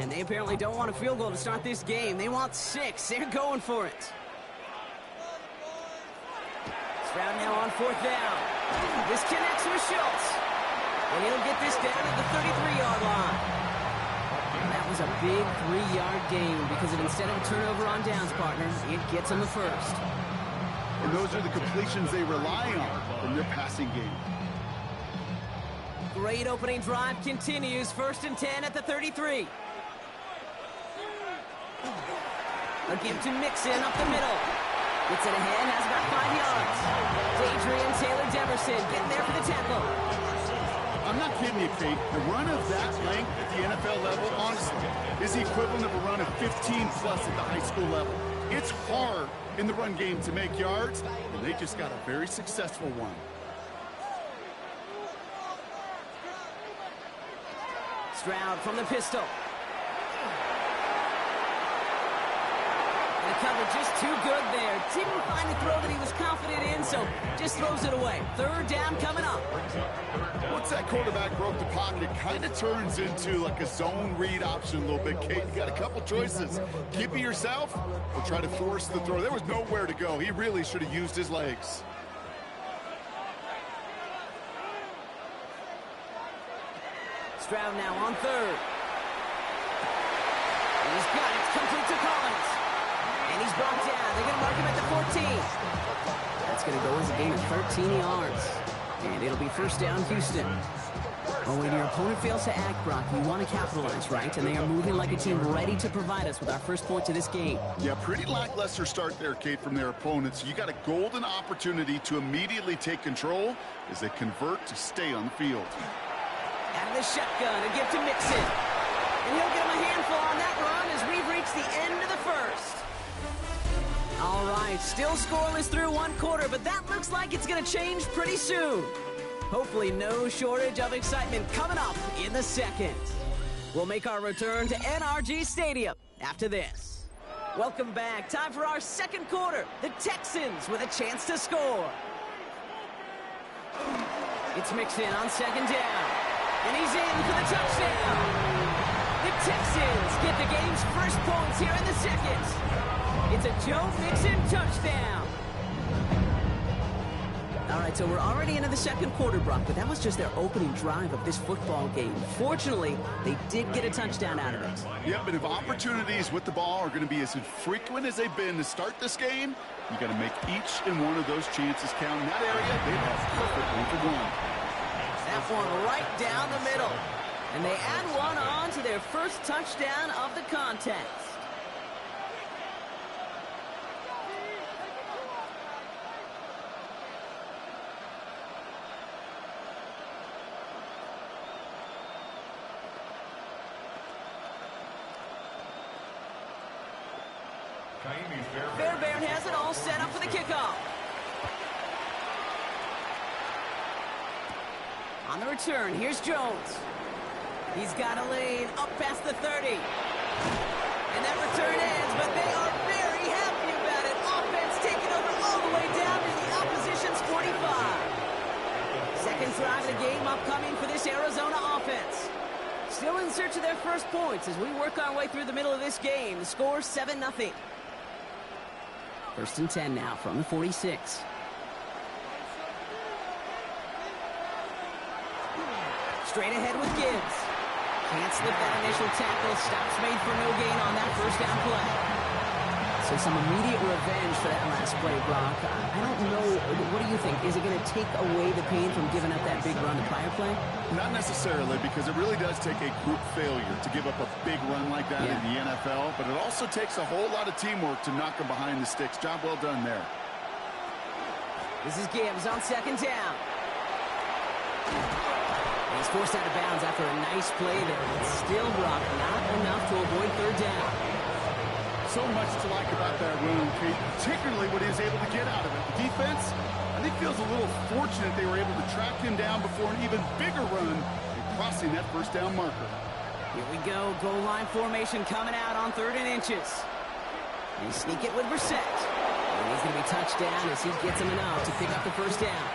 Speaker 11: And they apparently don't want a field goal to start this game. They want 6. They're going for it. Stroud now on 4th down. This connects with Schultz. And he'll get this down at the 33-yard line. That was a big 3-yard gain because instead of a turnover on downs, partner, it gets them the first.
Speaker 12: And those are the completions they rely on from their passing game.
Speaker 11: great opening drive continues. 1st and 10 at the 33. A give to Mixon up the middle. Gets it ahead, has about 5 yards. Adrian Taylor-Deverson getting there for the tackle.
Speaker 12: I'm not kidding you, Kate. The run of that length at the NFL level, honestly, is the equivalent of a run of 15-plus at the high school level. It's hard in the run game to make yards, and they just got a very successful one.
Speaker 11: Stroud from the pistol. The cover just too good there. Didn't find a throw that he was confident in, so just throws it away. 3rd down coming up.
Speaker 12: Once that quarterback broke the pocket, it kind of turns into like a zone read option a little bit, Kate. You got a couple choices. Keep it yourself or try to force the throw. There was nowhere to go. He really should have used his legs.
Speaker 11: Stroud now on 3rd. He's got it. Complete to Collins. And he's brought down. They're going to mark him at the 14. That's going to go as a gain of 13 yards. And it'll be 1st down, Houston. Well, when your opponent fails to act, Brock, you want to capitalize, right? And they are moving like a team ready to provide us with our first point to this game.
Speaker 12: Yeah, pretty lackluster start there, Kate, from their opponents. You got a golden opportunity to immediately take control as they convert to stay on the field.
Speaker 11: Out of the shotgun, a give to Mixon. And he'll get him a handful on that run as we've reached the end of the 1st. All right, still scoreless through 1 quarter, but that looks like it's going to change pretty soon. Hopefully no shortage of excitement coming up in the 2nd. We'll make our return to NRG Stadium after this. Welcome back. Time for our 2nd quarter. The Texans with a chance to score. It's Mixon on 2nd down. And he's in for the touchdown. The Texans get the game's first points here in the 2nd. It's a Joe Mixon touchdown. All right, so we're already into the 2nd quarter, Brock, but that was just their opening drive of this football game. Fortunately, they did get a touchdown out of it.
Speaker 12: Yeah, but if opportunities with the ball are going to be as infrequent as they've been to start this game, you got to make each and one of those chances count. In that area, they have perfect 1-for-1.
Speaker 11: That one right down the middle. And they add one on to their first touchdown of the contest. Fairbairn has it all set up for the kickoff. On the return, here's Jones. He's got a lane up past the 30. And that return ends, but they are very happy about it. Offense taking over all the way down to the opposition's 45. 2nd drive of the game upcoming for this Arizona offense. Still in search of their first points as we work our way through the middle of this game. The score 7-0. 1st and 10 now from the 46. Straight ahead with Gibbs. Can't slip that initial tackle. Stops made for no gain on that 1st down play. So some immediate revenge for that last play, Brock. I don't know. What do you think? Is it going to take away the pain from giving up that big run the prior play?
Speaker 12: Not necessarily, because it really does take a group failure to give up a big run like that in the NFL. But it also takes a whole lot of teamwork to knock them behind the sticks. Job well done there.
Speaker 11: This is Gibbs on 2nd down. He's forced out of bounds after a nice play there. But still, Brock, not enough to avoid 3rd down.
Speaker 12: So much to like about that run, Kate, particularly what he was able to get out of it. The defense, I think, feels a little fortunate they were able to track him down before an even bigger run and crossing that 1st down marker.
Speaker 11: Here we go. Goal line formation coming out on 3rd and inches. They sneak it with Brissett. And he's going to be touched down as he gets him enough to pick up the 1st down.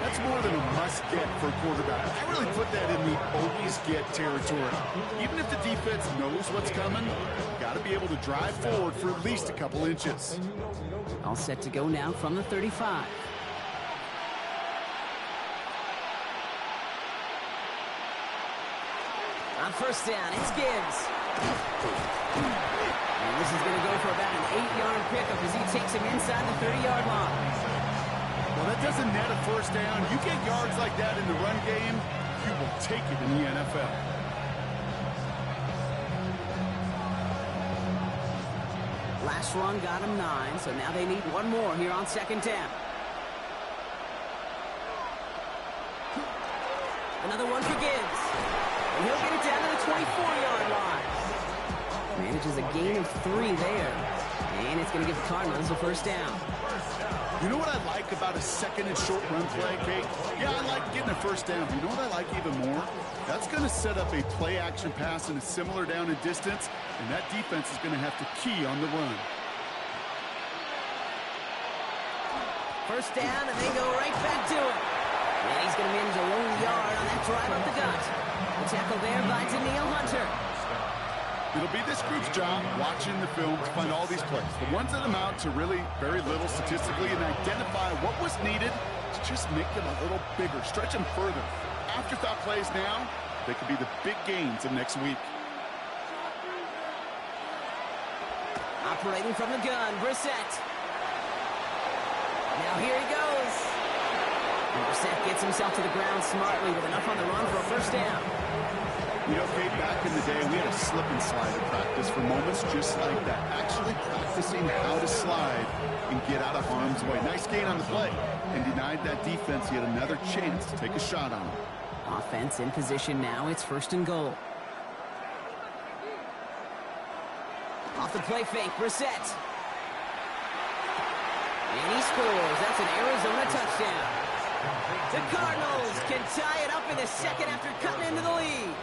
Speaker 12: That's more than a must-get for a quarterback. I really put that in the always-get territory. Even if the defense knows what's coming, you got to be able to drive forward for at least a couple inches.
Speaker 11: All set to go now from the 35. On 1st down, it's Gibbs. And this is going to go for about an 8-yard pickup as he takes him inside the 30-yard line.
Speaker 12: Well, that doesn't net a 1st down. You get yards like that in the run game, take it in the NFL.
Speaker 11: Last run got him 9, so now they need one more here on second down. Another one for Gibbs. And he'll get it down to the 24-yard line. Manages a gain of 3 there. And it's going to give the Cardinals a first down.
Speaker 12: You know what I like about a second and short run play, Kate? Yeah, I like getting a first down. But you know what I like even more? That's going to set up a play-action pass in a similar down and distance, and that defense is going to have to key on the run.
Speaker 11: First down, and they go right back to it. And he's going to manage a lone yard on that drive up the gut. The tackle there by Danielle Hunter.
Speaker 12: It'll be this group's job watching the film to find all these plays. The ones that amount to really very little statistically and identify what was needed to just make them a little bigger, stretch them further. Afterthought plays now, they could be the big gains of next week.
Speaker 11: Operating from the gun, Brissett. Now here he goes. And Brissett gets himself to the ground smartly with enough on the run for a first down.
Speaker 12: You know, Kate, back in the day, we had a slip and slide in practice for moments just like that. Actually practicing how to slide and get out of harm's way. Nice gain on the play. And denied that defense yet another chance to take a shot on him.
Speaker 11: Offense in position now. It's first and goal. Off the play fake, Brissett. And he scores. That's an Arizona touchdown. The Cardinals can tie it up in the second after cutting into the lead.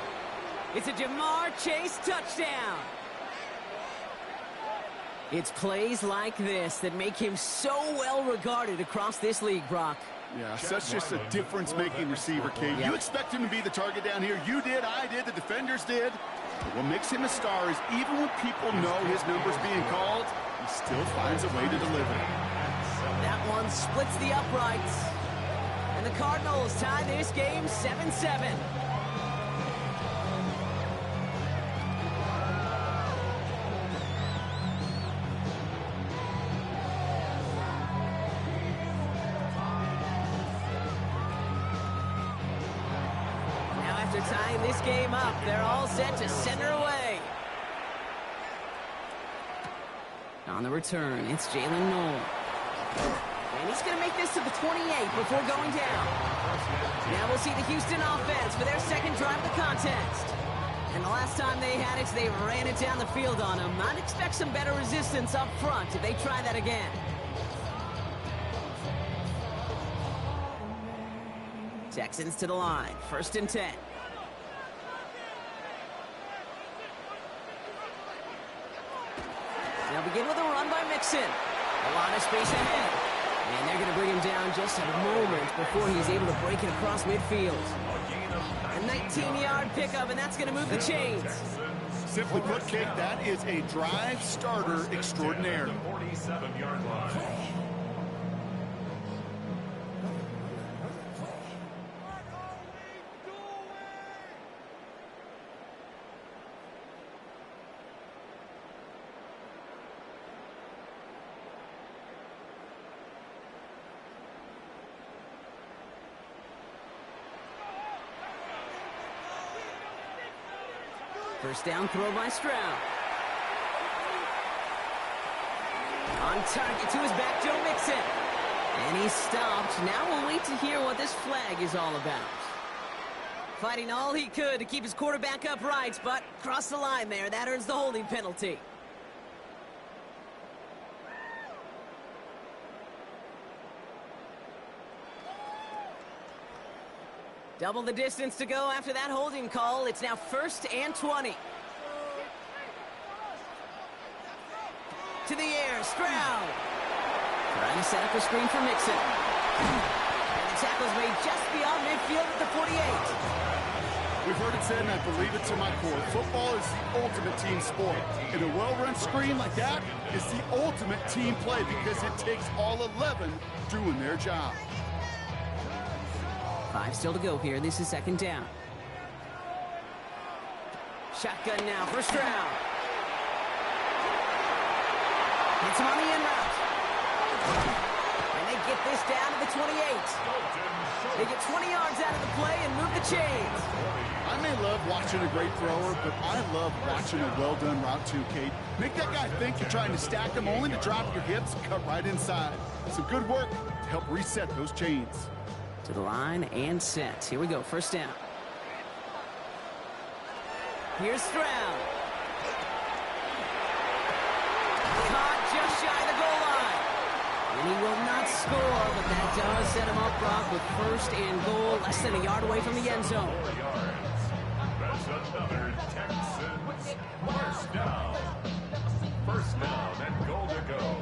Speaker 11: It's a Jamar Chase touchdown. It's plays like this that make him so well regarded across this league, Brock.
Speaker 12: Yeah, such just a difference-making receiver, Kate.
Speaker 11: Yep.
Speaker 12: You expect him to be the target down here. You did, I did, the defenders did. But what makes him a star is even when people know his number's being called, he still finds a way to deliver.
Speaker 11: That one splits the uprights. And the Cardinals tie this game 7-7. Now after tying this game up, they're all set to center away. On the return, it's Jalen Noel. And he's going to make this to the 28 before going down. Now we'll see the Houston offense for their second drive of the contest. And the last time they had it, they ran it down the field on him. I'd expect some better resistance up front if they try that again. Texans to the line, first and 10. They'll begin with a run by Mixon. A lot of space ahead. And they're going to bring him down just a moment before he's able to break it across midfield. A 19-yard pickup, and that's going to move the chains.
Speaker 12: Simply put, Kate, that is a drive starter extraordinaire.
Speaker 13: 47-yard line.
Speaker 11: First down throw by Stroud. On target to his back, Joe Mixon. And he's stopped. Now we'll wait to hear what this flag is all about. Fighting all he could to keep his quarterback upright, but crossed the line there. That earns the holding penalty. Double the distance to go after that holding call. It's now first and 20. To the air, Stroud. Trying to set up a screen for Mixon. And the tackle's made just beyond midfield at the 48.
Speaker 12: We've heard it said, and I believe it to my core, football is the ultimate team sport. And a well-run screen like that is the ultimate team play because it takes all 11 doing their job.
Speaker 11: 5 still to go here. This is second down. Shotgun now for Stroud. Hits him on the in route. And They get this down to the 28. They get 20 yards out of the play and move the chains.
Speaker 12: I may love watching a great thrower, but I love watching a well-done route too, Kate. Make that guy think you're trying to stack him only to drop your hips and cut right inside. Some good work to help reset those chains.
Speaker 11: To the line and set. Here we go, first down. Here's Stroud. Caught just shy of the goal line. And he will not score, but that does set him up, Brock, with first and goal, less than a yard away from the end zone.
Speaker 13: 4 yards. That's another Texans first down. First down and goal to go.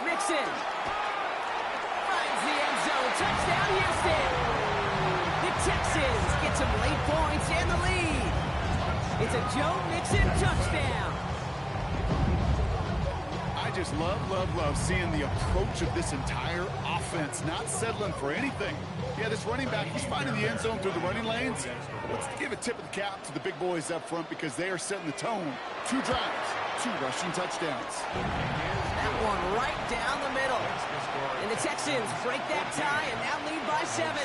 Speaker 11: Mixon finds the end zone. Touchdown, Houston. The Texans get some late points and the lead. It's a Joe Mixon touchdown.
Speaker 12: I just love seeing the approach of this entire offense, not settling for anything. Yeah, this running back, he's finding the end zone through the running lanes. Let's give a tip of the cap to the big boys up front because they are setting the tone. 2 drives, 2 rushing touchdowns.
Speaker 11: That one right down the middle. And the Texans break that tie and now lead by 7.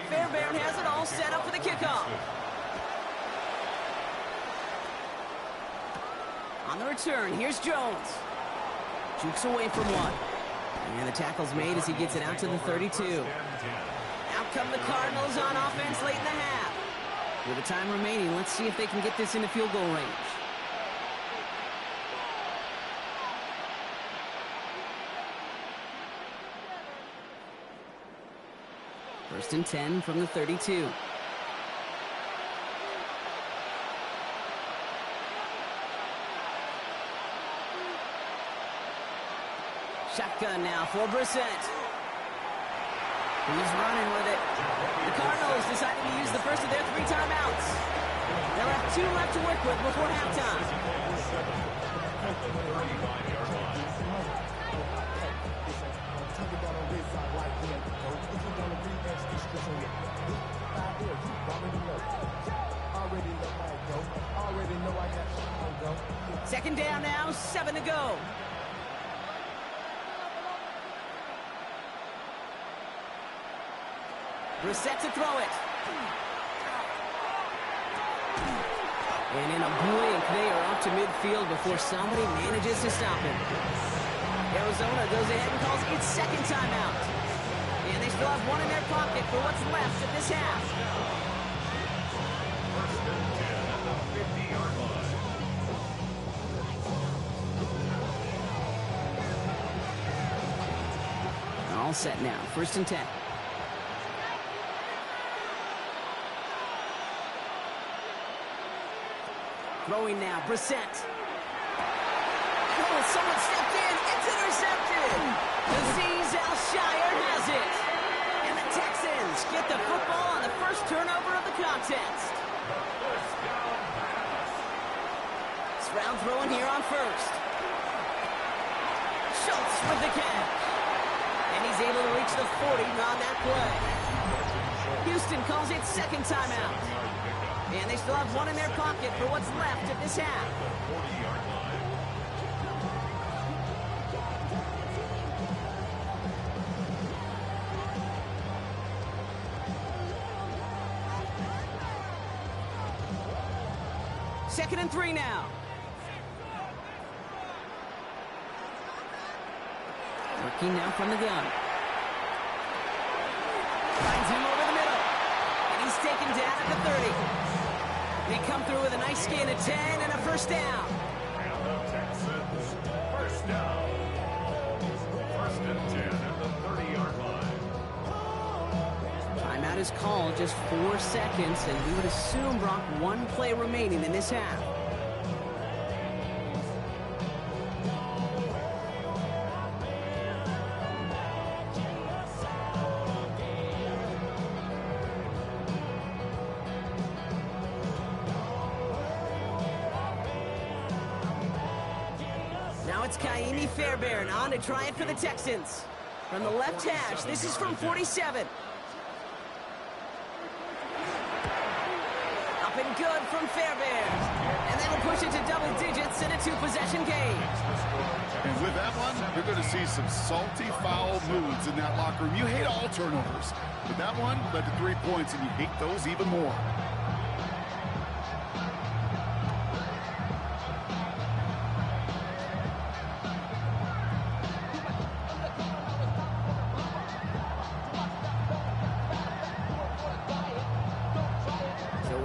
Speaker 11: Fairbairn has it all set up for the kickoff. On the return, here's Jones. Jukes away from one. And the tackle's made as he gets it out to the 32. Out come the Cardinals on offense late in the half. With the time remaining, let's see if they can get this into field goal range. First and 10 from the 32. Shotgun now for Brissett. He's running with it. The Cardinals decided to use the first of their 3 timeouts. They'll have 2 left to work with before halftime. Second down now, 7 to go. Brissett to throw it. And in a blink, they are up to midfield before somebody manages to stop him. Arizona goes ahead and calls its second timeout. And they still have 1 in their pocket for what's left of this half.
Speaker 13: First and 10 at the 50-yard line.
Speaker 11: All set now, first and 10. Throwing now, Brissett. Oh, someone stepped in. It's intercepted. Azeez Al-Shire has it. And the Texans get the football on the first turnover of the contest. Stroud throwing here on first. Schultz with the catch. And he's able to reach the 40 on that play. Houston calls it second timeout. And they still have 1 in their pocket for what's left of this half.
Speaker 13: 40-yard line.
Speaker 11: Second and 3 now. Working now from the gun. Finds him over the middle. And he's taken down at the 30. They come through with a nice gain of 10 and a first down.
Speaker 13: And the Texans first down. First and 10 at the 30-yard line.
Speaker 11: Timeout is called, just 4 seconds, and we would assume, Brock, 1 play remaining in this half. It's Kaimi Fairbairn on to try it for the Texans. From the left hash, this is from 47. Up and good from Fairbairn. And that'll push it to double digits in a 2-possession game.
Speaker 12: And with that one, you're going to see some salty, foul moods in that locker room. You hate all turnovers, but that one led to 3 points, and you hate those even more.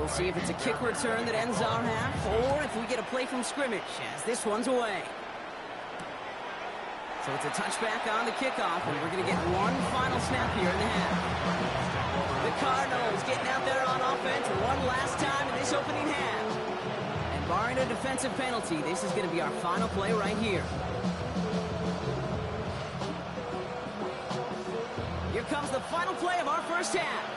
Speaker 11: See if it's a kick return that ends our half, or if we get a play from scrimmage, as this one's away. So it's a touchback on the kickoff, and we're going to get one final snap here in the half. The Cardinals getting out there on offense one last time in this opening half. And barring a defensive penalty, this is going to be our final play right here. Here comes the final play of our first half.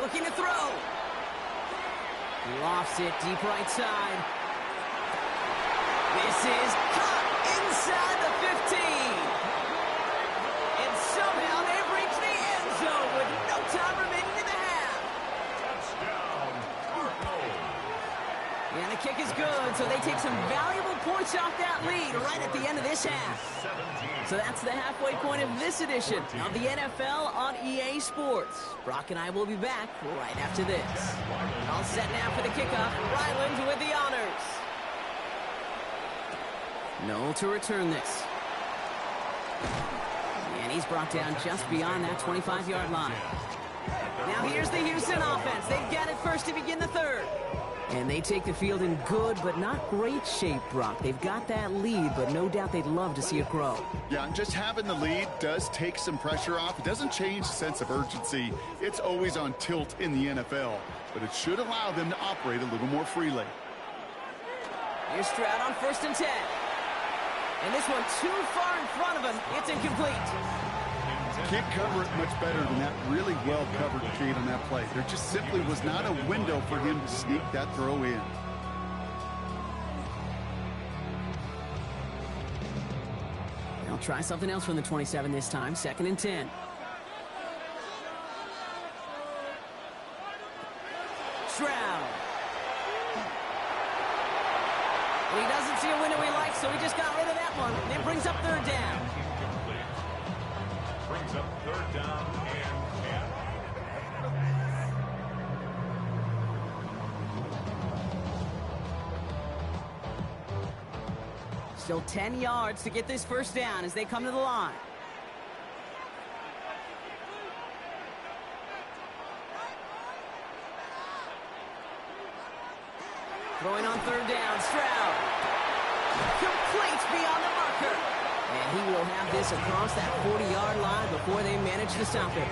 Speaker 11: Looking to throw. Lofts it deep right side. This is caught inside the 15. And somehow they've reached the end zone with no time remaining in the half.
Speaker 13: Touchdown, Cardinals.
Speaker 11: And the kick is good, so they take some valuable points off that lead right at the end of this half. So that's the halfway point of this edition of the NFL on EA Sports. Brock and I will be back right after this. All set now for the kickoff. Ryland with the honors. Noel to return this. And he's brought down just beyond that 25-yard line. Now here's the Houston offense. They've got it first to begin the third. And they take the field in good but not great shape, Brock. They've got that lead, but no doubt they'd love to see it grow.
Speaker 12: Yeah, just having the lead does take some pressure off. It doesn't change the sense of urgency. It's always on tilt in the NFL, but it should allow them to operate a little more freely.
Speaker 11: Here's Stroud on 1st and 10. And this one too far in front of him. It's incomplete.
Speaker 12: Can't cover it much better than that really well-covered Cade on that play. There just simply was not a window for him to sneak that throw in.
Speaker 11: They'll try something else from the 27 this time. 2nd and 10. Stroud. And he doesn't see a window he likes, so he just got rid of that one. And it brings up 3rd down.
Speaker 13: Brings up 3rd down and 10.
Speaker 11: Still 10 yards to get this first down as they come to the line. Throwing on 3rd down, Stroud. Complete beyond the marker. And he will have this across that 40-yard line before they manage to stop it.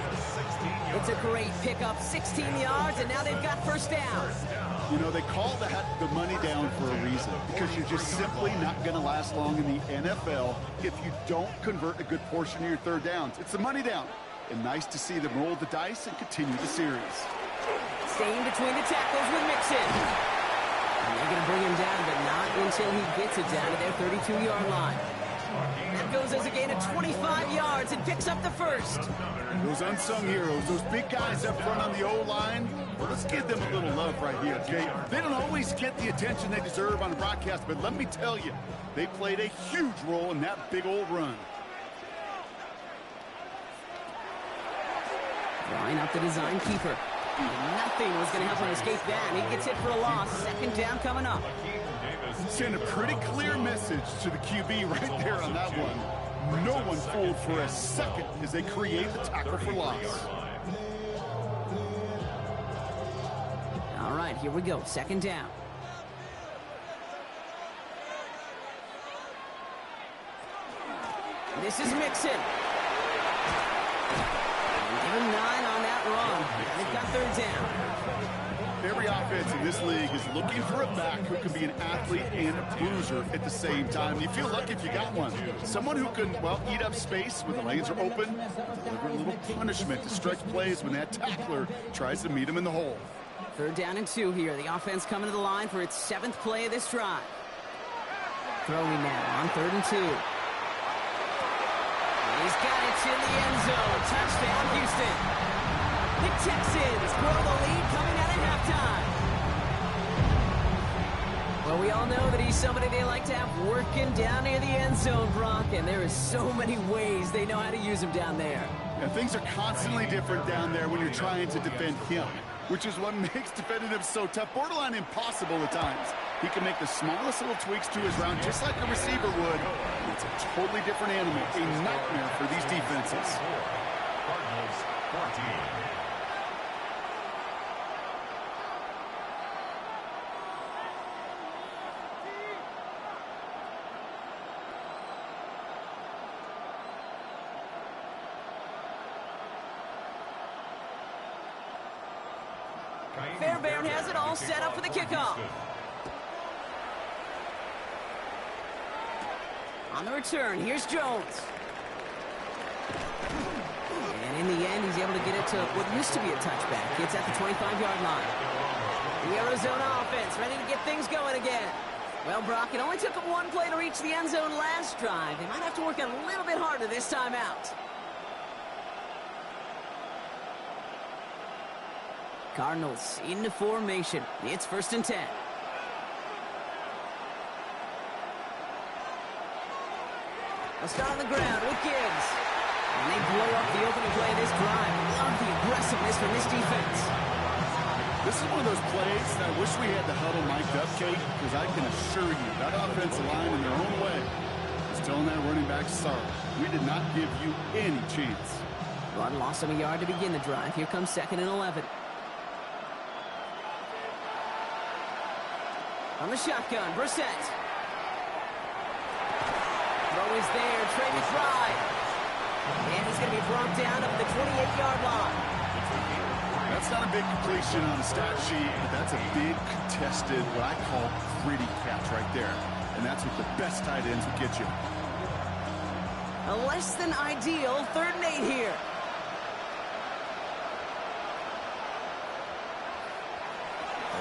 Speaker 11: It's a great pickup, 16 yards, and now they've got first down.
Speaker 12: You know, they call that the money down for a reason, because you're just simply not going to last long in the NFL if you don't convert a good portion of your 3rd downs. It's the money down. And nice to see them roll the dice and continue the series.
Speaker 11: Staying between the tackles with Mixon. And they're going to bring him down, but not until he gets it down to their 32-yard line. That goes as a gain of 25 yards and picks up the first.
Speaker 12: Those unsung heroes, those big guys up front on the O-line, well, let's give them a little love right here, okay? They don't always get the attention they deserve on the broadcast, but let me tell you, they played a huge role in that big old run.
Speaker 11: Drawing up the design keeper. Nothing was going to help him escape that. He gets hit for a loss. 2nd down coming up.
Speaker 12: Send a pretty clear message to the QB right there on that one. No one fooled for a second as they create the tackle for loss.
Speaker 11: All right, here we go. 2nd down. This is Mixon. Give him 9 on that run. They've got 3rd down.
Speaker 12: Every offense in this league is looking for a back who can be an athlete and a bruiser at the same time. You feel lucky if you got one. Someone who can, well, eat up space when the lanes are open, deliver a little punishment to stretch plays when that tackler tries to meet him in the hole.
Speaker 11: 3rd down and 2 here. The offense coming to the line for its 7th play of this drive. Throwing now on 3rd and 2. He's got it to the end zone. Touchdown, Houston. The Texans grow the lead coming out of halftime. Well, we all know that he's somebody they like to have working down near the end zone, Brock, and there is so many ways they know how to use him down there.
Speaker 12: Yeah, things are constantly different down there when you're trying to defend him, which is what makes defending him so tough, borderline impossible at times. He can make the smallest little tweaks to his route just like a receiver would. It's a totally different animal, a nightmare for these defenses.
Speaker 13: Cardinals 14.
Speaker 11: Fairbairn has it all set up for the kickoff. On the return, here's Jones. And in the end, he's able to get it to what used to be a touchback. It's at the 25-yard line. The Arizona offense ready to get things going again. Well, Brock, it only took them 1 play to reach the end zone last drive. They might have to work a little bit harder this time out. Cardinals into formation. It's 1st and 10. They'll start on the ground with Gibbs. And they blow up the opening play of this drive. Love the aggressiveness from this defense.
Speaker 12: This is one of those plays that I wish we had the huddle mic'd up, Kate, because I can assure you that offensive line in their own way is telling that running back, sorry, we did not give you any chance.
Speaker 11: Run lost him a yard to begin the drive. Here comes 2nd and 11. On the shotgun, Brissett. Throw is there, Trey McBride. And he's going to be brought down up the 28-yard line.
Speaker 12: That's not a big completion on the stat sheet, but that's a big contested, what I call gritty catch right there. And that's what the best tight ends will get you.
Speaker 11: A less than ideal 3rd and 8 here.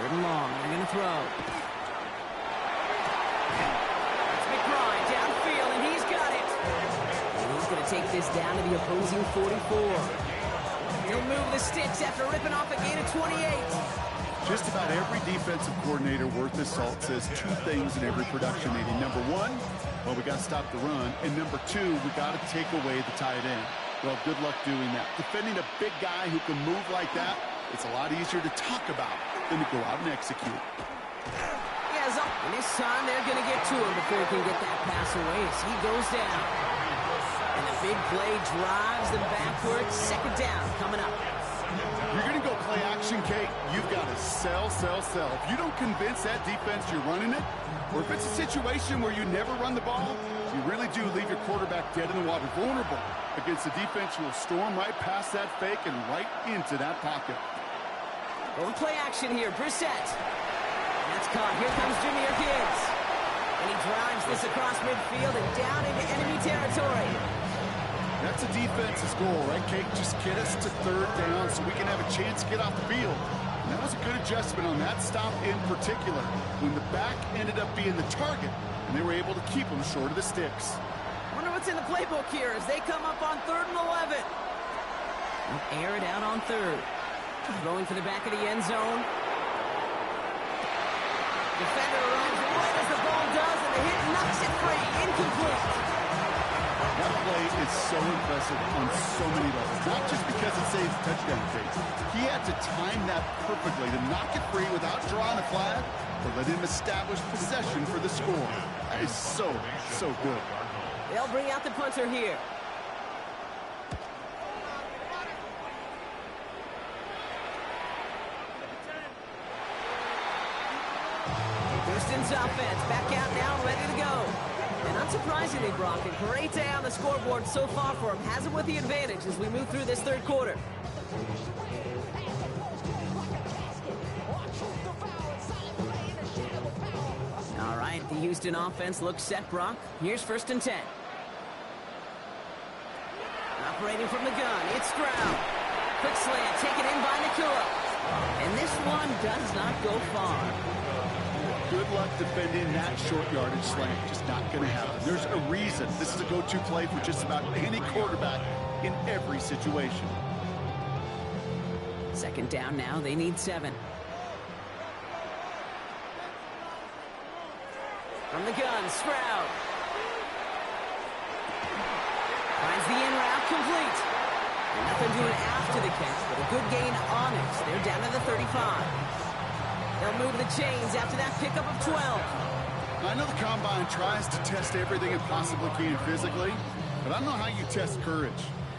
Speaker 11: Third and long, they're going to throw. Going to take this down to the opposing 44. He'll move the sticks after ripping off a gain of 28.
Speaker 12: Just about every defensive coordinator worth his salt says 2 things in every production meeting. Number 1, well, we got to stop the run. And number 2, we got to take away the tight end. Well, good luck doing that. Defending a big guy who can move like that, it's a lot easier to talk about than to go out and execute.
Speaker 11: Yeah, and this time they're going to get to him before he can get that pass away as he goes down. And the big play drives them backwards. 2nd down coming up.
Speaker 12: You're going to go play action, Kate. You've got to sell. If you don't convince that defense you're running it, or if it's a situation where you never run the ball, you really do leave your quarterback dead in the water, vulnerable against a defense who will storm right past that fake and right into that pocket.
Speaker 11: Going play action here, Brissett. That's caught. Here comes Jahmyr Gibbs. And he drives this across midfield and down into enemy territory.
Speaker 12: That's a defense's goal, right, Kate? Just get us to 3rd down so we can have a chance to get off the field. And that was a good adjustment on that stop in particular, when the back ended up being the target, and they were able to keep him short of the sticks.
Speaker 11: Wonder what's in the playbook here as they come up on 3rd and 11. And air it out on 3rd. Throwing for the back of the end zone. Defender runs right as the ball does, and the hit knocks it free. Incomplete.
Speaker 12: That play is so impressive on so many levels. Not just because it saves touchdown Kate. He had to time that perfectly to knock it free without drawing a flag or let him establish possession for the score. That is so good.
Speaker 11: They'll bring out the punter here. Houston's offense back out now, ready to go. And unsurprisingly, Brock, a great day on the scoreboard so far for him. Has him with the advantage as we move through this 3rd quarter. All right, the Houston offense looks set, Brock. Here's 1st and 10. Operating from the gun, it's Stroud. Quick slant taken in by Nakua. And this one does not go far.
Speaker 12: Good luck defending that short yardage slant. Just not going to happen. There's a reason. This is a go-to play for just about any quarterback in every situation.
Speaker 11: Second down now. They need 7. From the gun, Stroud. Finds the in route, complete. And nothing doing after the catch, but a good gain on it. They're down to the 35. They'll move the chains after that pickup of 12.
Speaker 12: I know the Combine tries to test everything it possibly can physically, but I don't know how you test courage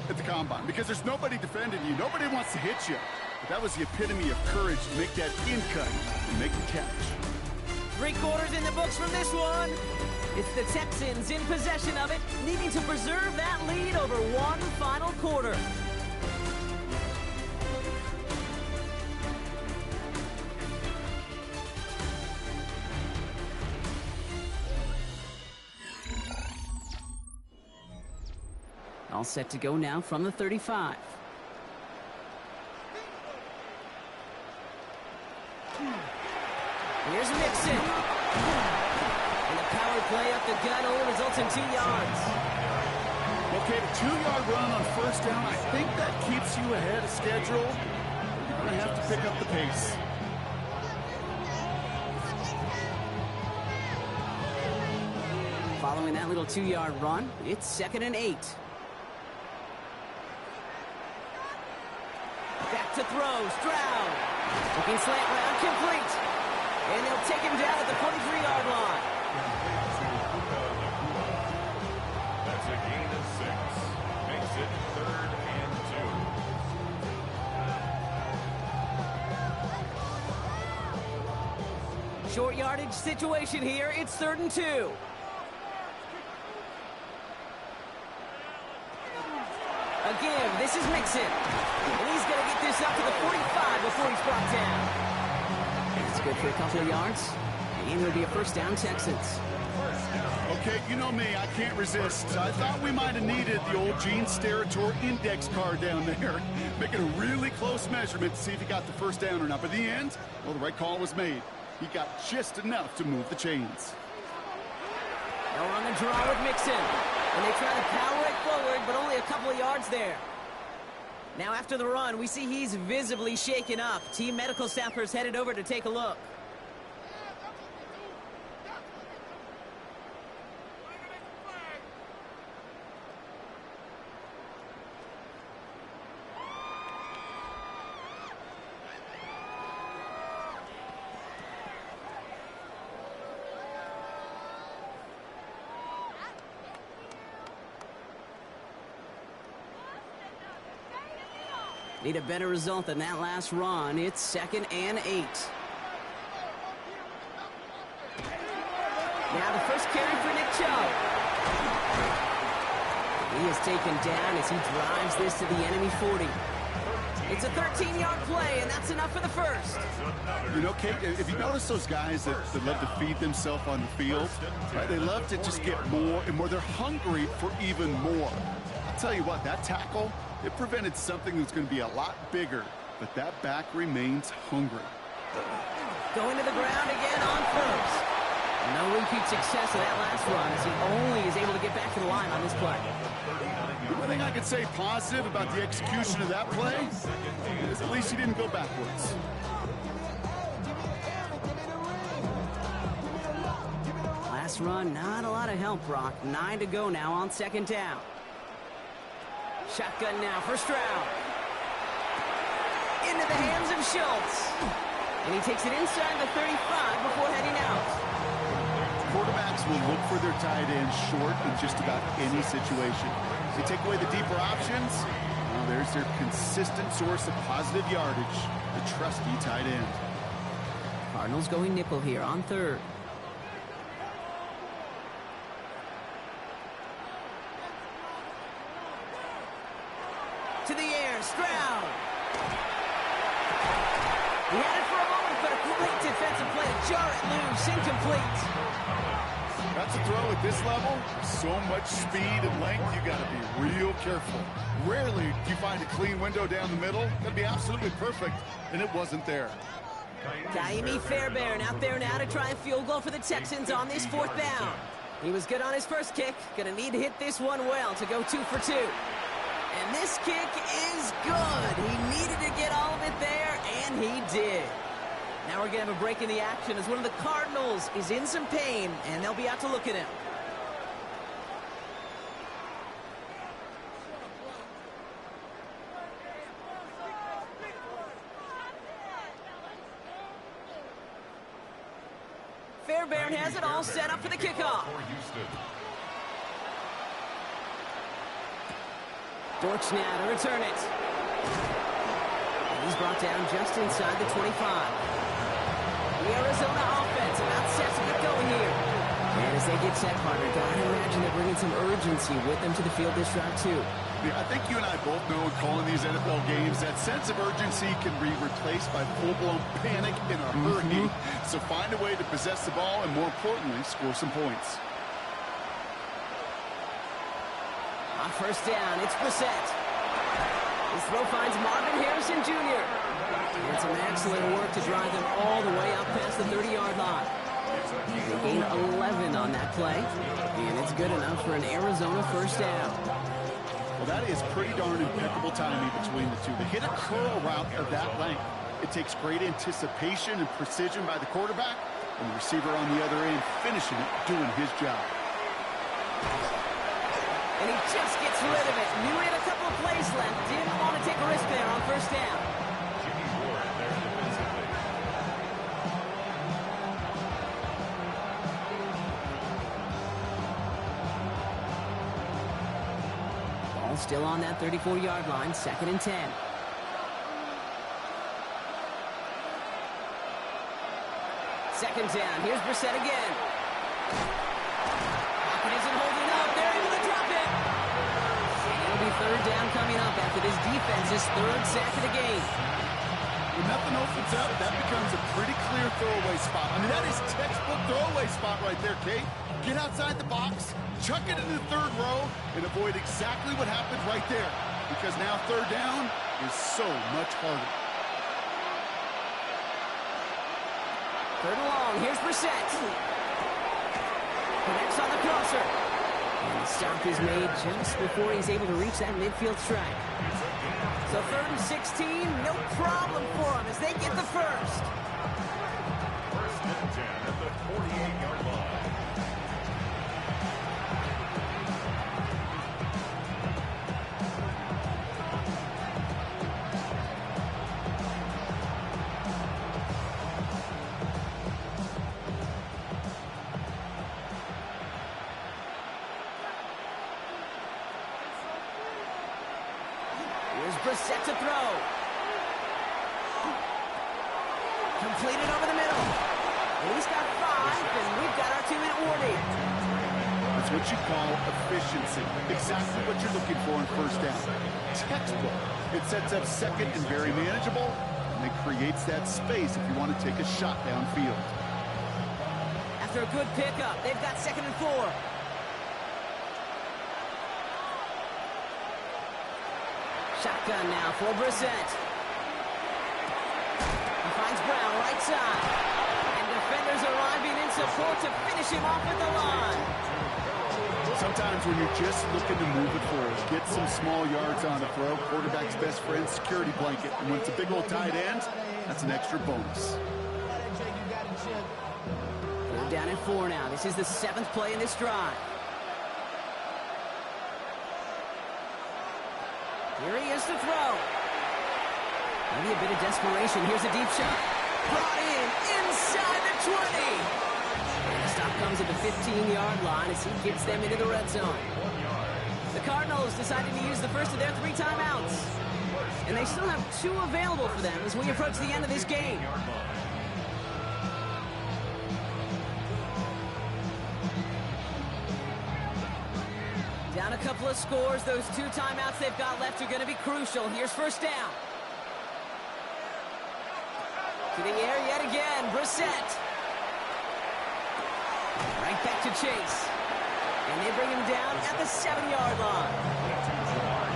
Speaker 12: at the Combine, because there's nobody defending you. Nobody wants to hit you. But that was the epitome of courage to make that in cut and make the catch.
Speaker 11: 3 quarters in the books from this one. It's the Texans in possession of it, needing to preserve that lead over one final quarter. All set to go now from the 35. Here's Mixon. And the power play up the gut only results in 2 yards.
Speaker 12: Okay, the 2-yard run on first down, I think that keeps you ahead of schedule. You're going to have to pick up the pace.
Speaker 11: Following that little 2-yard run, it's 2nd and 8. Back to throw, Stroud. Looking slant route, complete. And they'll take him down at the 43-yard line.
Speaker 13: That's a gain of 6. Makes it 3rd and 2.
Speaker 11: Short yardage situation here. It's 3rd and 2. Again, this is Mixon. And he's going to get this up to the 45 before he's brought down. It's good for a couple of yards. And it'll be a first down, Texans.
Speaker 12: Okay, you know me, I can't resist. I thought we might have needed the old Gene Steratore index card down there. Making a really close measurement to see if he got the first down or not. But in the end, well, the right call was made. He got just enough to move the chains.
Speaker 11: Now we're on the draw with Mixon. And they try to power it forward, but only a couple of yards there. Now after the run, we see he's visibly shaken up. Team medical staffers headed over to take a look. Need a better result than that last run. It's 2nd and 8. Now the first carry for Nick Chubb. He is taken down as he drives this to the enemy 40. It's a 13-yard play, and that's enough for the first.
Speaker 12: You know, Kate, if you notice those guys that love to feed themselves on the field, right? They love to just get more and more. They're hungry for even more. I'll tell you what, that tackle, it prevented something that's going to be a lot bigger, but that back remains hungry.
Speaker 11: Going to the ground again on first. No repeat success of that last run as he only is able to get back to the line on this play.
Speaker 12: The one thing I could say positive about the execution of that play is at least he didn't go backwards.
Speaker 11: Last run, not a lot of help, Brock. 9 to go now on 2nd down. Shotgun now for Stroud. Into the hands of Schultz. And he takes it inside the 35 before heading out.
Speaker 12: Quarterbacks will look for their tight end short in just about any situation. They take away the deeper options. Well, there's their consistent source of positive yardage, the trusty tight end.
Speaker 11: Cardinals going nickel here on 3rd. To the air, Stroud. He had it for a moment, but a great defensive play to jar it loose, incomplete.
Speaker 12: That's a throw at this level. So much speed and length, you got to be real careful. Rarely do you find a clean window down the middle. That'd be absolutely perfect, and it wasn't there.
Speaker 11: Kaimi Fairbairn out there now to try a field goal for the Texans on this 4th down. He was good on his first kick. Gonna need to hit this one well to go 2 for 2. And this kick is good. He needed to get all of it there, and he did. Now we're gonna have a break in the action as one of the Cardinals is in some pain, and they'll be out to look at him. Fairbairn has it all set up for the kickoff. Dortch now to return it. And he's brought down just inside the 25. The Arizona offense about set to get going here. And as they get set, partner, gotta imagine they're bringing some urgency with them to the field this drive too.
Speaker 12: Yeah, I think you and I both know in calling these NFL games that sense of urgency can be replaced by full-blown panic in a hurry. So find a way to possess the ball and, more importantly, score some points.
Speaker 11: On first down, it's Brissett. His throw finds Marvin Harrison Jr. And some excellent work to drive them all the way up past the 30-yard line. They gain 11 on that play, and it's good enough for an Arizona first down.
Speaker 12: Well, that is pretty darn impeccable timing between the two. To hit a curl route of that length, it takes great anticipation and precision by the quarterback, and the receiver on the other end finishing it, doing his job.
Speaker 11: And he just gets rid of it. Knew he had a couple of plays left. Didn't want to take a risk there on first down.
Speaker 13: Jimmy Ward there defensively.
Speaker 11: Ball still on that 34-yard line, 2nd and 10. Second down. Here's Brissett again. Pocket isn't holding up. They're able to drop it. And it'll be 3rd down coming up after this defense's 3rd sack of the game.
Speaker 12: When nothing opens up, that becomes a pretty clear throwaway spot. I mean, that is textbook throwaway spot right there, Kate. Get outside the box, chuck it in the 3rd row, and avoid exactly what happened right there. Because now 3rd down is so much harder.
Speaker 11: 3rd and long. Here's Brissett. Connects on the crosser. And the stop is made just before he's able to reach that midfield strike. So 3rd and 16, no problem for him as they get the first.
Speaker 13: 1st and 10 at the 48-yard line.
Speaker 11: Here's Brissett to throw. Completed over the middle. He's got 5, and we've got our 2-minute warning.
Speaker 12: That's what you call efficiency. Exactly what you're looking for in first down. Textbook. It sets up 2nd and very manageable, and it creates that space if you want to take a shot downfield.
Speaker 11: After a good pickup, they've got 2nd and 4. Shotgun now for Brissett. He finds Brown right side. And defenders arriving in support to finish him off at the line.
Speaker 12: Sometimes when you're just looking to move it forward, get some small yards on a throw, quarterback's best friend, security blanket. And when it's a big old tight end, that's an extra bonus.
Speaker 11: 3rd down and 4 now. This is the 7th play in this drive. Here he is to throw. Maybe a bit of desperation. Here's a deep shot. Brought in inside the 20. And the stop comes at the 15-yard line as he gets them into the red zone. The Cardinals deciding to use the first of their 3 timeouts. And they still have 2 available for them as we approach the end of this game. Down a couple of scores. Those 2 timeouts they've got left are going to be crucial. Here's first down. To the air yet again. Brissett. Right back to Chase. And they bring him down at the 7-yard line.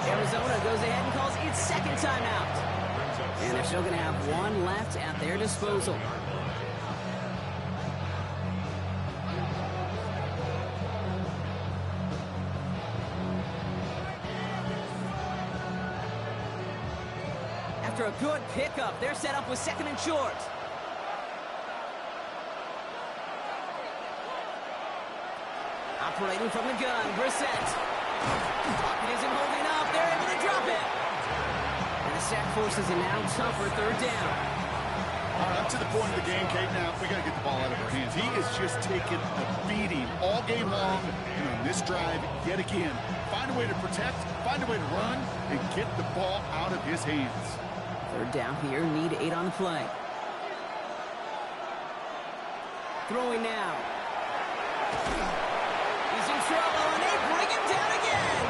Speaker 11: Arizona goes ahead and calls its second timeout. And they're still going to have one left at their disposal. After a good pickup, they're set up with second and short. Operating from the gun, Brissett. Pocket isn't holding up. They're able to drop it. And the sack forces a now tougher third down.
Speaker 12: All right, up to the point of the game, Kate. Now, we got to get the ball out of our hands. He is just taking a beating all game long. And on this drive, yet again, find a way to protect, find a way to run, and get the ball out of his hands.
Speaker 11: Third down here, need 8 on the play. Throwing now. He's in trouble, and they bring him down again.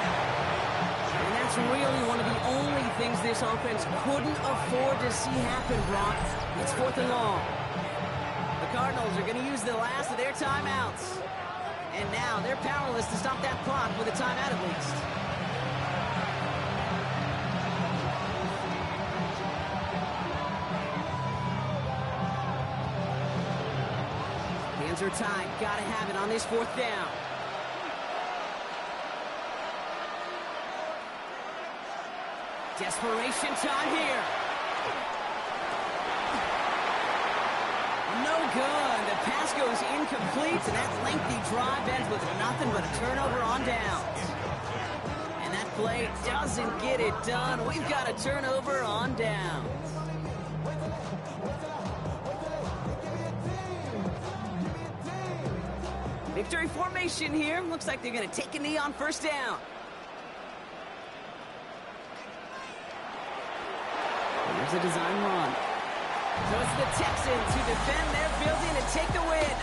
Speaker 11: And that's really one of the only things this offense couldn't afford to see happen, Brock. It's 4th and long. The Cardinals are going to use the last of their timeouts. And now they're powerless to stop that clock with a timeout at least. Hands are tied. Got to have it on this 4th down. Desperation time here. No good. The pass goes incomplete, and that lengthy drive ends with nothing but a turnover on downs. And that play doesn't get it done. We've got a turnover on downs. Victory formation here. Looks like they're going to take a knee on first down. Here's a design run. So it's the Texans who defend their building and take the win.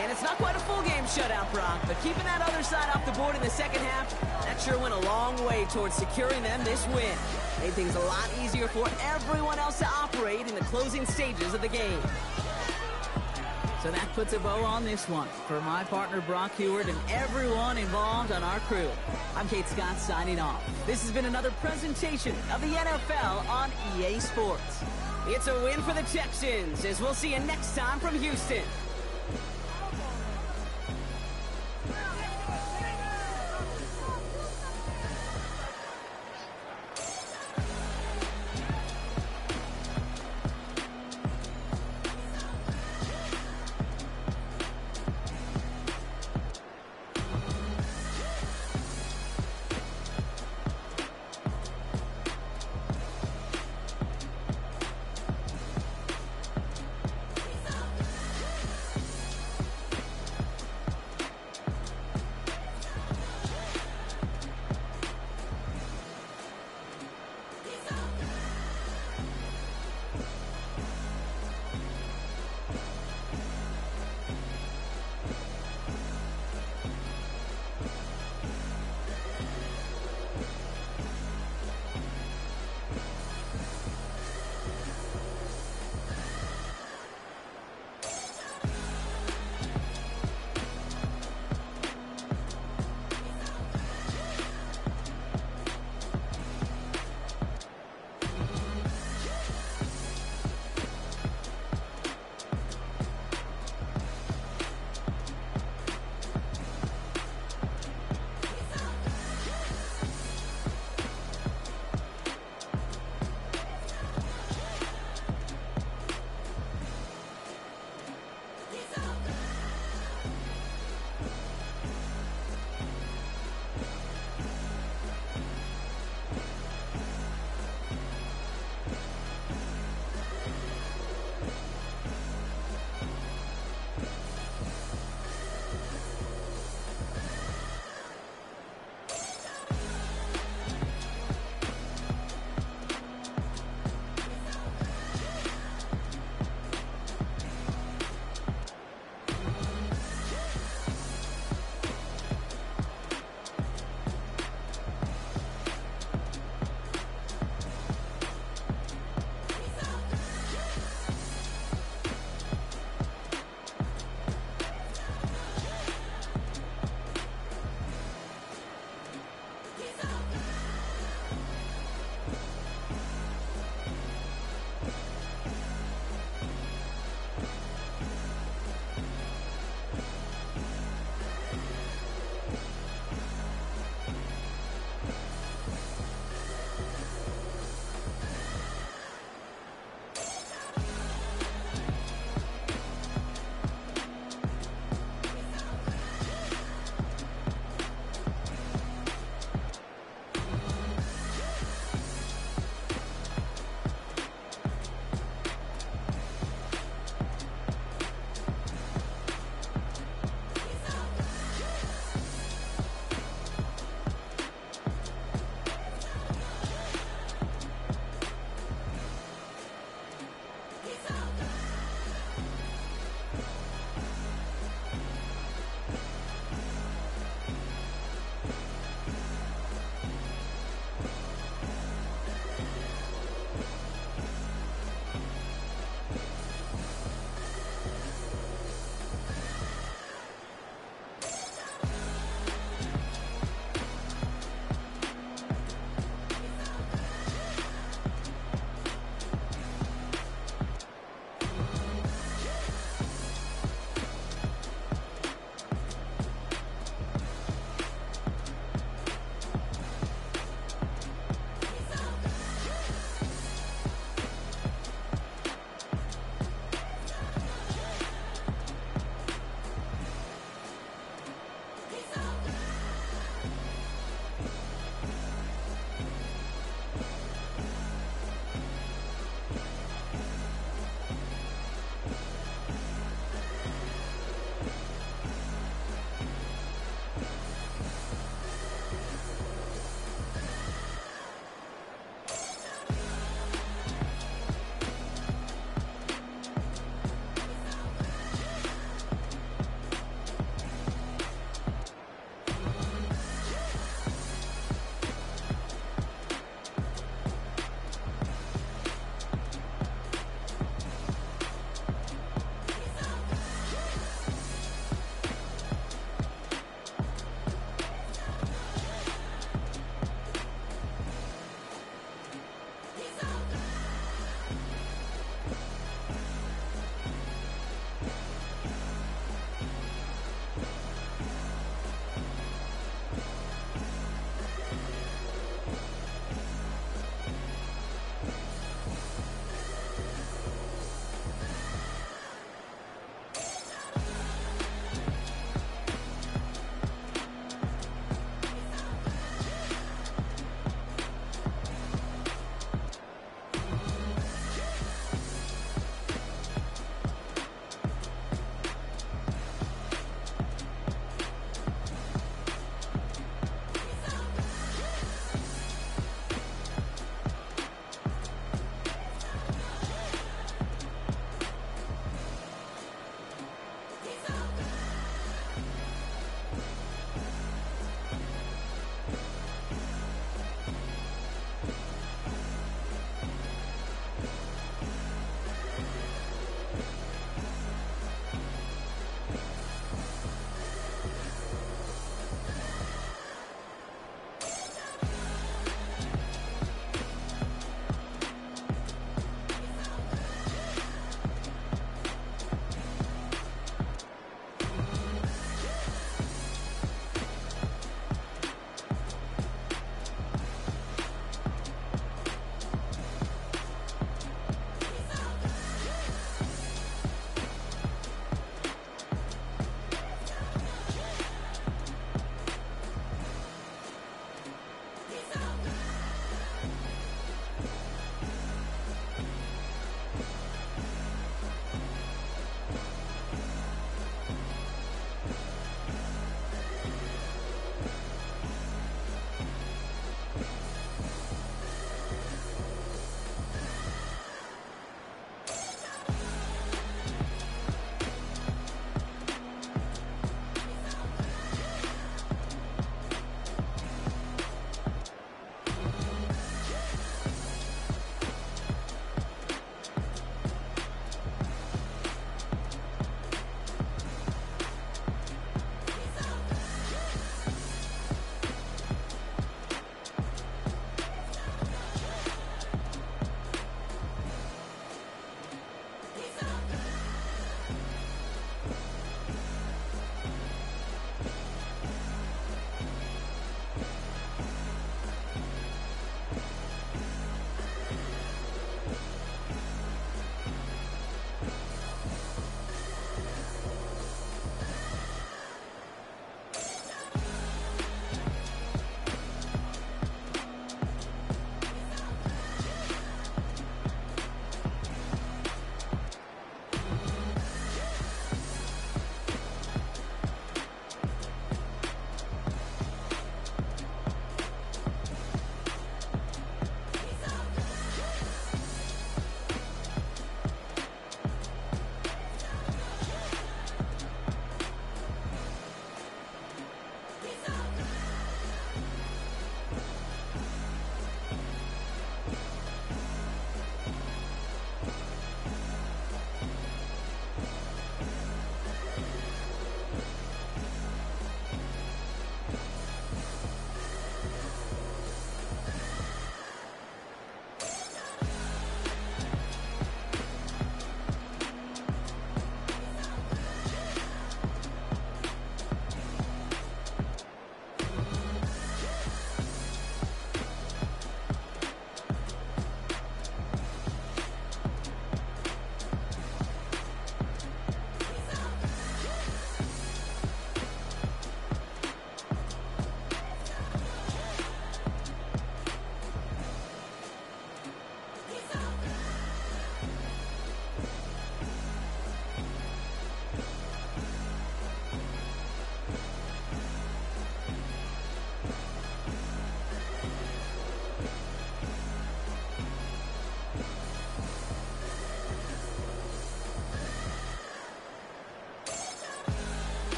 Speaker 11: And it's not quite a full game shutout, Brock, but keeping that other side off the board in the second half, that sure went a long way towards securing them this win. Made things a lot easier for everyone else to operate in the closing stages of the game. So that puts a bow on this one. For my partner, Brock Huard, and everyone involved on our crew, I'm Kate Scott signing off. This has been another presentation of the NFL on EA Sports. It's a win for the Texans, as we'll see you next time from Houston.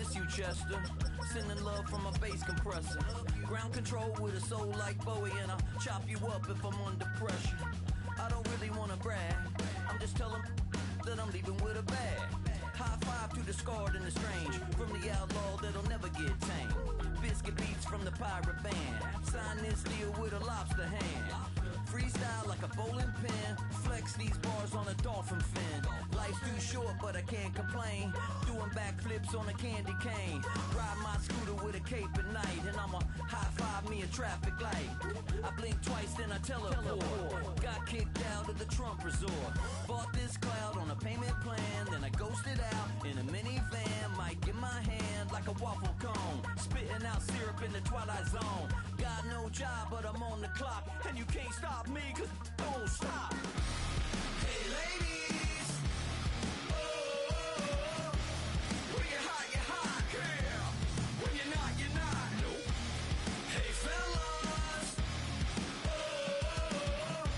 Speaker 16: miss you, Chester. Sending love from a bass compressor. Ground control with a soul like Bowie, and I'll chop you up if I'm under pressure. I don't really wanna brag, I'm just telling that I'm leaving with a bag. High five to the scarred and the strange, from the outlaw that'll never get tamed. Biscuit beats from the pirate band, sign this deal with a lobster hand. Freestyle like a bowling pin, flex these bars on a dolphin fin. Life's too short but I can't complain, doing backflips on a candy cane. Ride my scooter with a cape at night, and I'ma high five me a traffic light. I blink twice then I teleport, got kicked out of the Trump resort. Bought this cloud on a payment plan, then I ghosted out in a minivan. Mic in my hand like a waffle cone, spitting out syrup in the twilight zone. Got no job but I'm on the clock, and you can't stop me cause don't stop. Hey ladies, oh, when you're hot, yeah. When you're not, nope. Hey fellas, oh,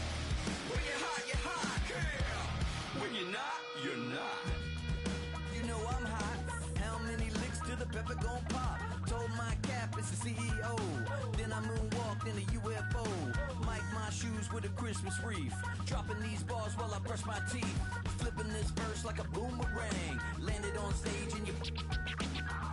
Speaker 16: when you're hot, yeah. When you're not, you're not. You know I'm hot. How many licks till the pepper gon' pop? Told my cap it's the CEO. Then I moonwalked in a UFO. Mic my shoes with a Christmas wreath. Dropping these bars while I brush my teeth. Flipping this verse like a boomerang. Landed on stage in your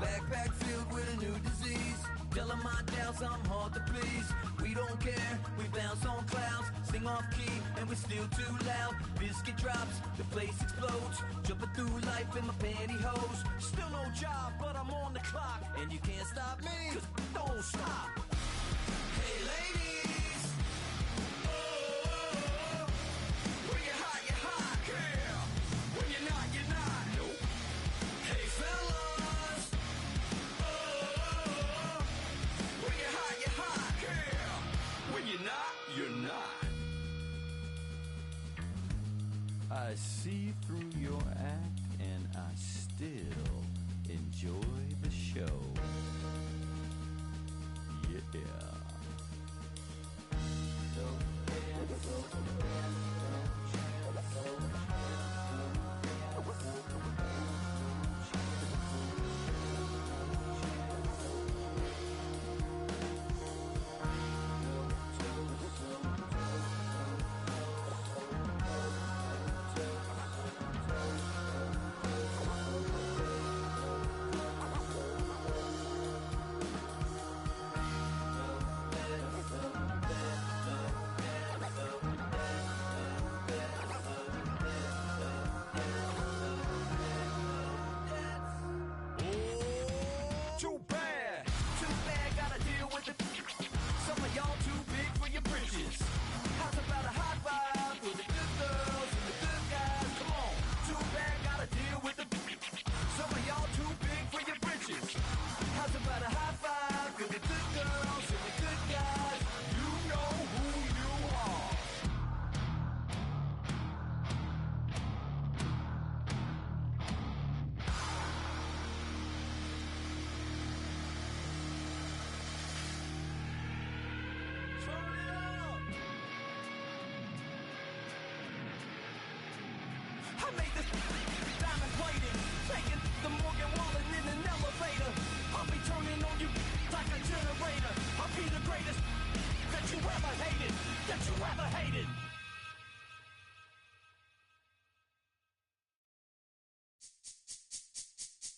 Speaker 16: backpack filled with a new disease. Telling my doubts I'm hard to please. We don't care, we bounce on clouds. Sing off key and we're still too loud. Biscuit drops, the place explodes. Jumping through life in my pantyhose. Still no job, but I'm on the clock. And you can't stop me, cause don't stop. Hey ladies, oh, when you're hot, yeah. When you're not, nope. Hey fellas, oh, when you're hot, yeah. When you're not, you're not. I see through your act and I still enjoy the show. Yeah. Too bad, gotta deal with it. Some of y'all too big for your britches. How's about a high five for the good girls and the good guys? Come on, too bad, gotta deal with it. Some of y'all too big for your britches. How's about a high five for the good girls and the good guys? You know who you are. I made this diamond plated, taking the Morgan Wallen in an elevator. I'll be turning on you like a generator. I'll be the greatest that you ever hated.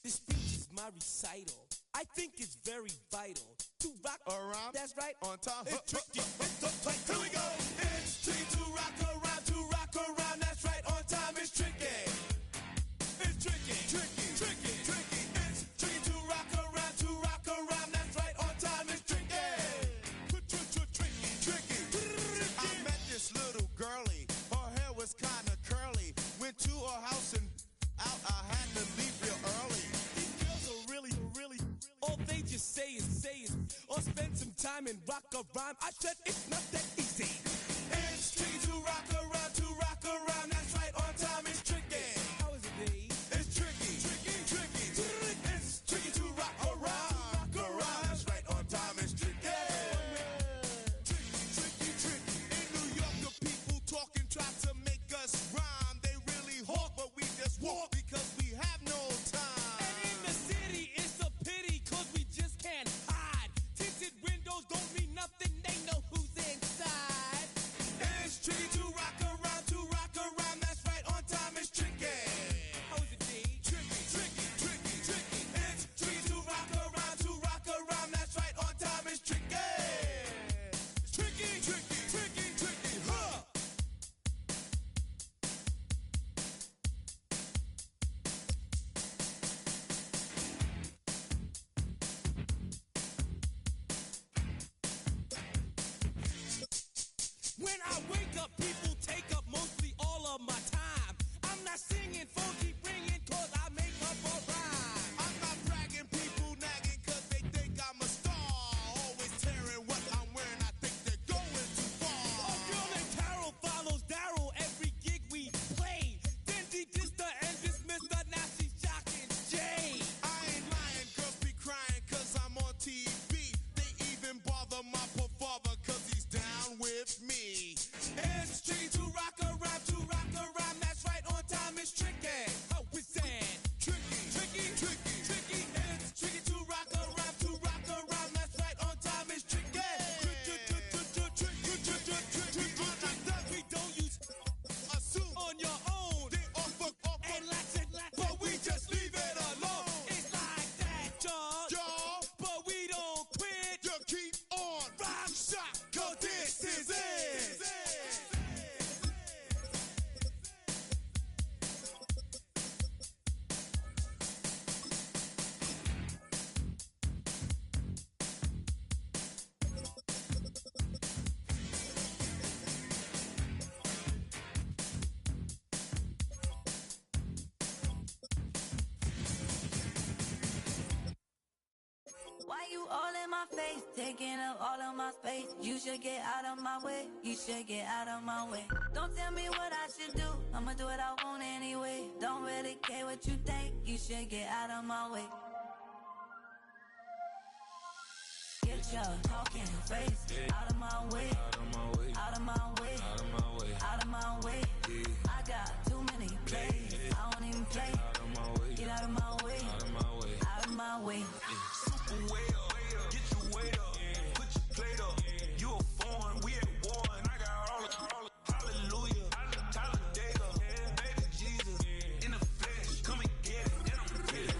Speaker 17: This speech is my recital. I think it's very vital to rock around. That's right, on time. It's tricky. Here we go. It's tricky to rock around, to rock around. That's right, on time. It's tricky. It's tricky. It's tricky to rock around, to rock around. That's right, on time. It's tricky.
Speaker 9: I met this little girlie. Her hair was kinda curly. Went to her house and out. I had to leave real early.
Speaker 17: These girls are really, all they just say is, or spend some time and rock a rhyme. I said it's not that easy. It's tricky to rock around, to rock around. That's right, on time. It's tricky. How is it, babe? It's tricky. It's tricky to rock around, That's right, on time. It's tricky.
Speaker 9: Tricky. In New York, the people talking try to make us rhyme. They really hawk, but we just walk because we have no time.
Speaker 17: And in the city, it's a up, people take up mostly all of my time. I'm not singing, phone keep ringing, cause I make up a rhyme.
Speaker 8: I'm not bragging, people nagging, cause they think I'm a star. Always tearing what I'm wearing, I think they're going too far.
Speaker 17: A girl named Carol follows Daryl every gig we play. Then dissed her and dismissed her, now she's shocking Jay.
Speaker 8: I ain't lying, girls be crying, cause I'm on TV. They even bother my poor father, cause he's down with me.
Speaker 17: It's tricky to rock a rhyme, that's right, on time is tricky. How is that? Tricky. It's tricky to rock a rhyme, that's right, on time is tricky. We don't use
Speaker 8: assume
Speaker 17: on your own.
Speaker 8: They offer
Speaker 17: And lots,
Speaker 8: but we just leave it alone.
Speaker 17: It's like that, y'all. But we don't quit.
Speaker 8: You keep on
Speaker 17: Rock
Speaker 8: shot, cause this is it.
Speaker 5: Why you all in my face, taking up all of my space? You should get out of my way, you should get out of my way. Don't tell me what I should do, I'ma do what I want anyway. Don't really care what you think, you should get out of my way. Get your talking face out of my way, out of my way, out of my way. I got too many plays, I don't even play. Get out of my way, out of my way.
Speaker 15: Super way up, get your weight up, put your plate up. You a foreign, we at war, and I got all the hallelujah, Talladega, baby Jesus, in the flesh, come and get it, and I'm with it.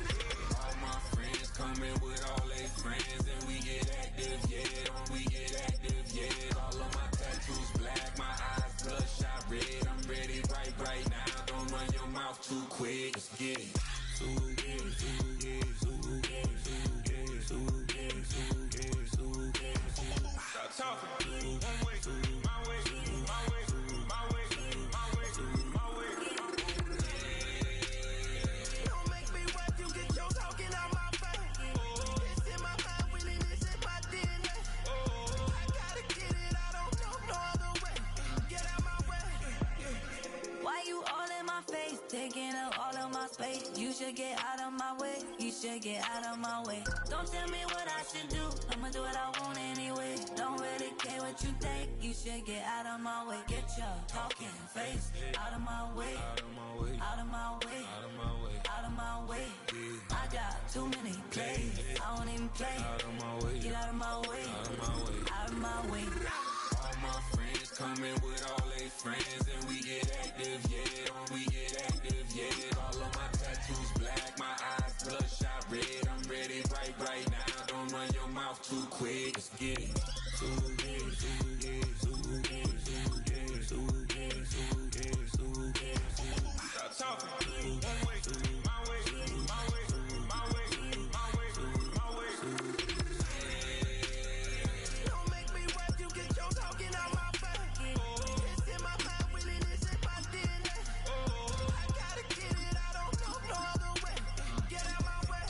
Speaker 3: All my friends coming with all their friends, and we get active, yeah, we get active, yeah. All of my tattoos black, my eyes bloodshot red. I'm ready right now. Don't run your mouth too quick. Let's get it.
Speaker 15: Stop talking. One way, my way, my way, my way, my way, my way.
Speaker 10: Don't make me rap, you get your talking out my face. It's in my mind, winning this in my DNA. I gotta get it, I don't know no other way. Get out my way.
Speaker 5: Why you all in my face, taking up all of my space? You should get out of my way, you should get out of my way. Don't tell me what I should do, I'ma do what I want anyway. Don't really care what you think, you should get out of my way. Get your talking face out of my way, out of my way, out of my way, out of my way. I got too many plays, I don't even play. Get out of my way, out of my way.
Speaker 3: All my friends coming with all their friends, and we get active, yeah, we get active, yeah. All of my tattoos black, my eyes bloodshot red. I'm ready right now. Don't run your mouth too quick. Let's get it.
Speaker 15: Stop talking. One way, my way, my way, my way, my way, my way.
Speaker 10: Don't make me rap, you get your talking out my face. It's in my mind, winning this in my DNA. I gotta get it, I don't know no other way. Get out my way.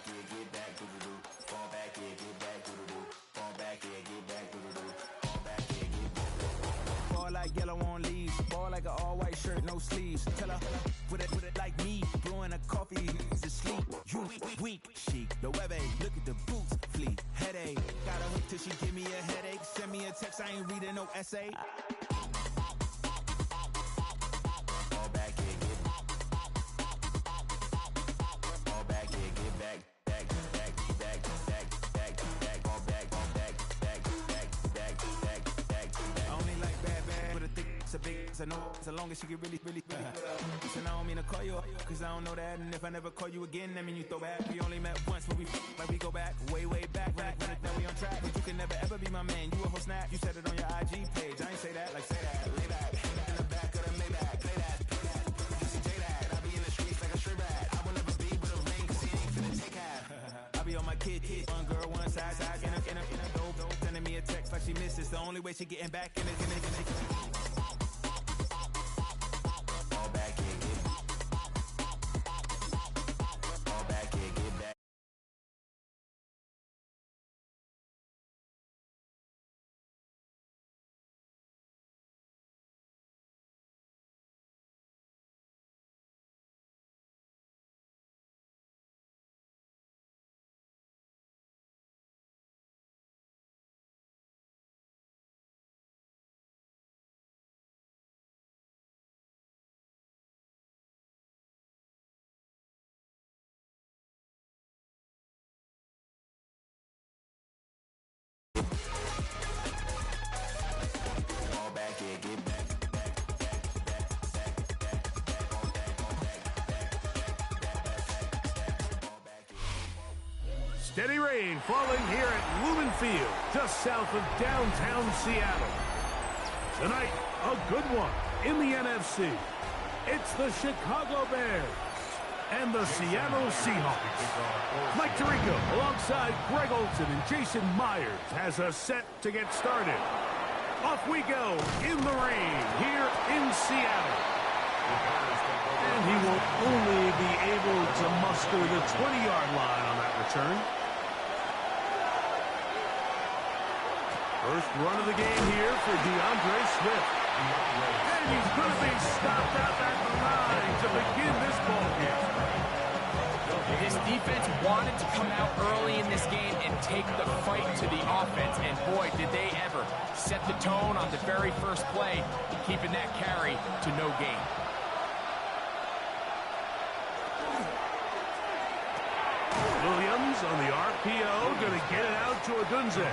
Speaker 15: yeah, get back, do-do-do. Fall back, yeah, get back, do-do-do. Fall back, yeah, get back, do-do-do. Fall back, yeah, get back.
Speaker 14: Ball like yellow on leaves. Ball like an all-white shirt, no sleeves. Tell her, with it like me. Blowing a coffee to sleep. You weak, chic. The web look at the boots, fleet. Headache. Got a hook till she give me a headache. Send me a text, I ain't reading no essay.
Speaker 15: Fall back, yeah, get back. Fall back, yeah, get back. Back, back, back, back, back, back. Fall back, back, back, back, back, back, back.
Speaker 14: I only like bad, with a thick, it's a big, it's a no, so long as she can really. Listen, I don't mean to call you up, cause I don't know that. And if I never call you again, that mean you throw back. We only met once, but we like we go back, way back. Now we on track, but you can never ever be my man. You a whole snap, you said it on your IG page. I ain't say that, like say that, lay back. In the back of the Maybach, play that. Just say that, I be in the streets like a strip rat. I will never be with a ring, cause he ain't finna take half. I be on my kid, one girl, one side, in a dope. Sending me a text like she misses. The only way she getting back in it.
Speaker 15: Fall back, yeah, get back. Fall back, yeah, get back. Fall back, yeah, get back.
Speaker 8: Steady rain falling here at Lumen Field, just south of downtown Seattle. Tonight, a good one in the NFC. It's the Chicago Bears and the Seattle Seahawks. Mike Tirico, alongside Greg Olson and Jason Myers, has us set to get started. Off we go in the rain here in Seattle. And he will only be able to muster the 20-yard line on that return. First run of the game here for DeAndre Swift. And he's going to be stopped out at the line to begin this ball game.
Speaker 18: This defense wanted to come out early in this game and take the fight to the offense, and boy, did they ever set the tone on the very first play, keeping that carry to no gain.
Speaker 8: Williams on the RPO, going to get it out to Odunze.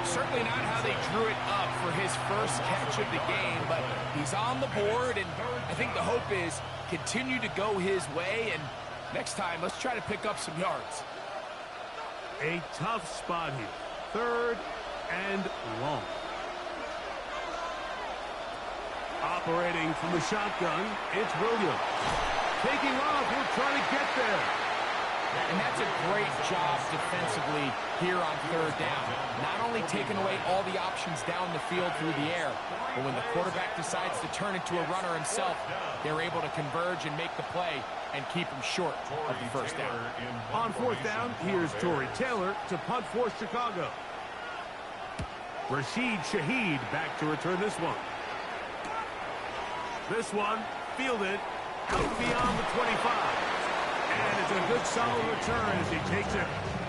Speaker 18: Certainly not how they drew it up for his first catch of the game, but he's on the board, and I think the hope is continue to go his way, and next time, let's try to pick up some yards.
Speaker 8: A tough spot here. Third and long. Operating from the shotgun, it's Williams. Taking off, he'll try to get there.
Speaker 18: And that's a great job defensively here on third down. Not only taking away all the options down the field through the air, but when the quarterback decides to turn into a runner himself, they're able to converge and make the play and keep him short of the first down.
Speaker 8: On fourth down, here's Tory Taylor to punt for Chicago. Rashid Shaheed back to return this one. This one fielded out beyond the 25. And it's a good solid return as he takes it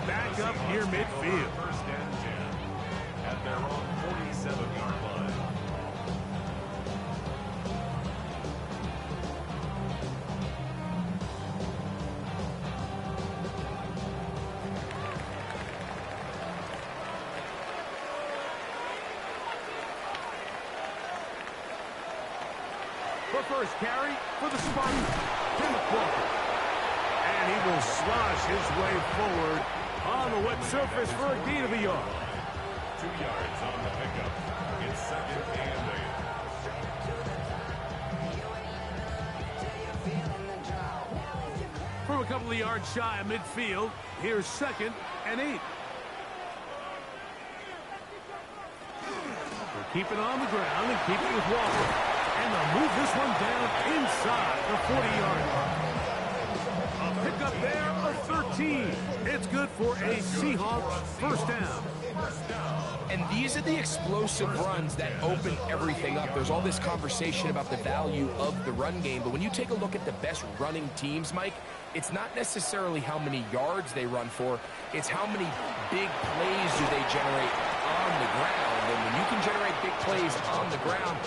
Speaker 8: back up near midfield.
Speaker 13: First and 10 at their own 47-yard line.
Speaker 8: For first carry for the Spartans, Tim Walker. And he will slosh his way forward on the wet surface for a gain of a yard.
Speaker 13: 2 yards on the pickup. It's second and 8.
Speaker 8: From a couple of yards shy of midfield, here's second and 8. They'll keep it on the ground and keep it with Walker. And they'll move this one down inside the 40-yard line. A pickup there of 13. It's good for a Seahawks first down.
Speaker 18: And these are the explosive runs that open everything up. There's all this conversation about the value of the run game, but when you take a look at the best running teams, Mike, it's not necessarily how many yards they run for, it's how many big plays do they generate on the ground. And when you can generate big plays on the ground,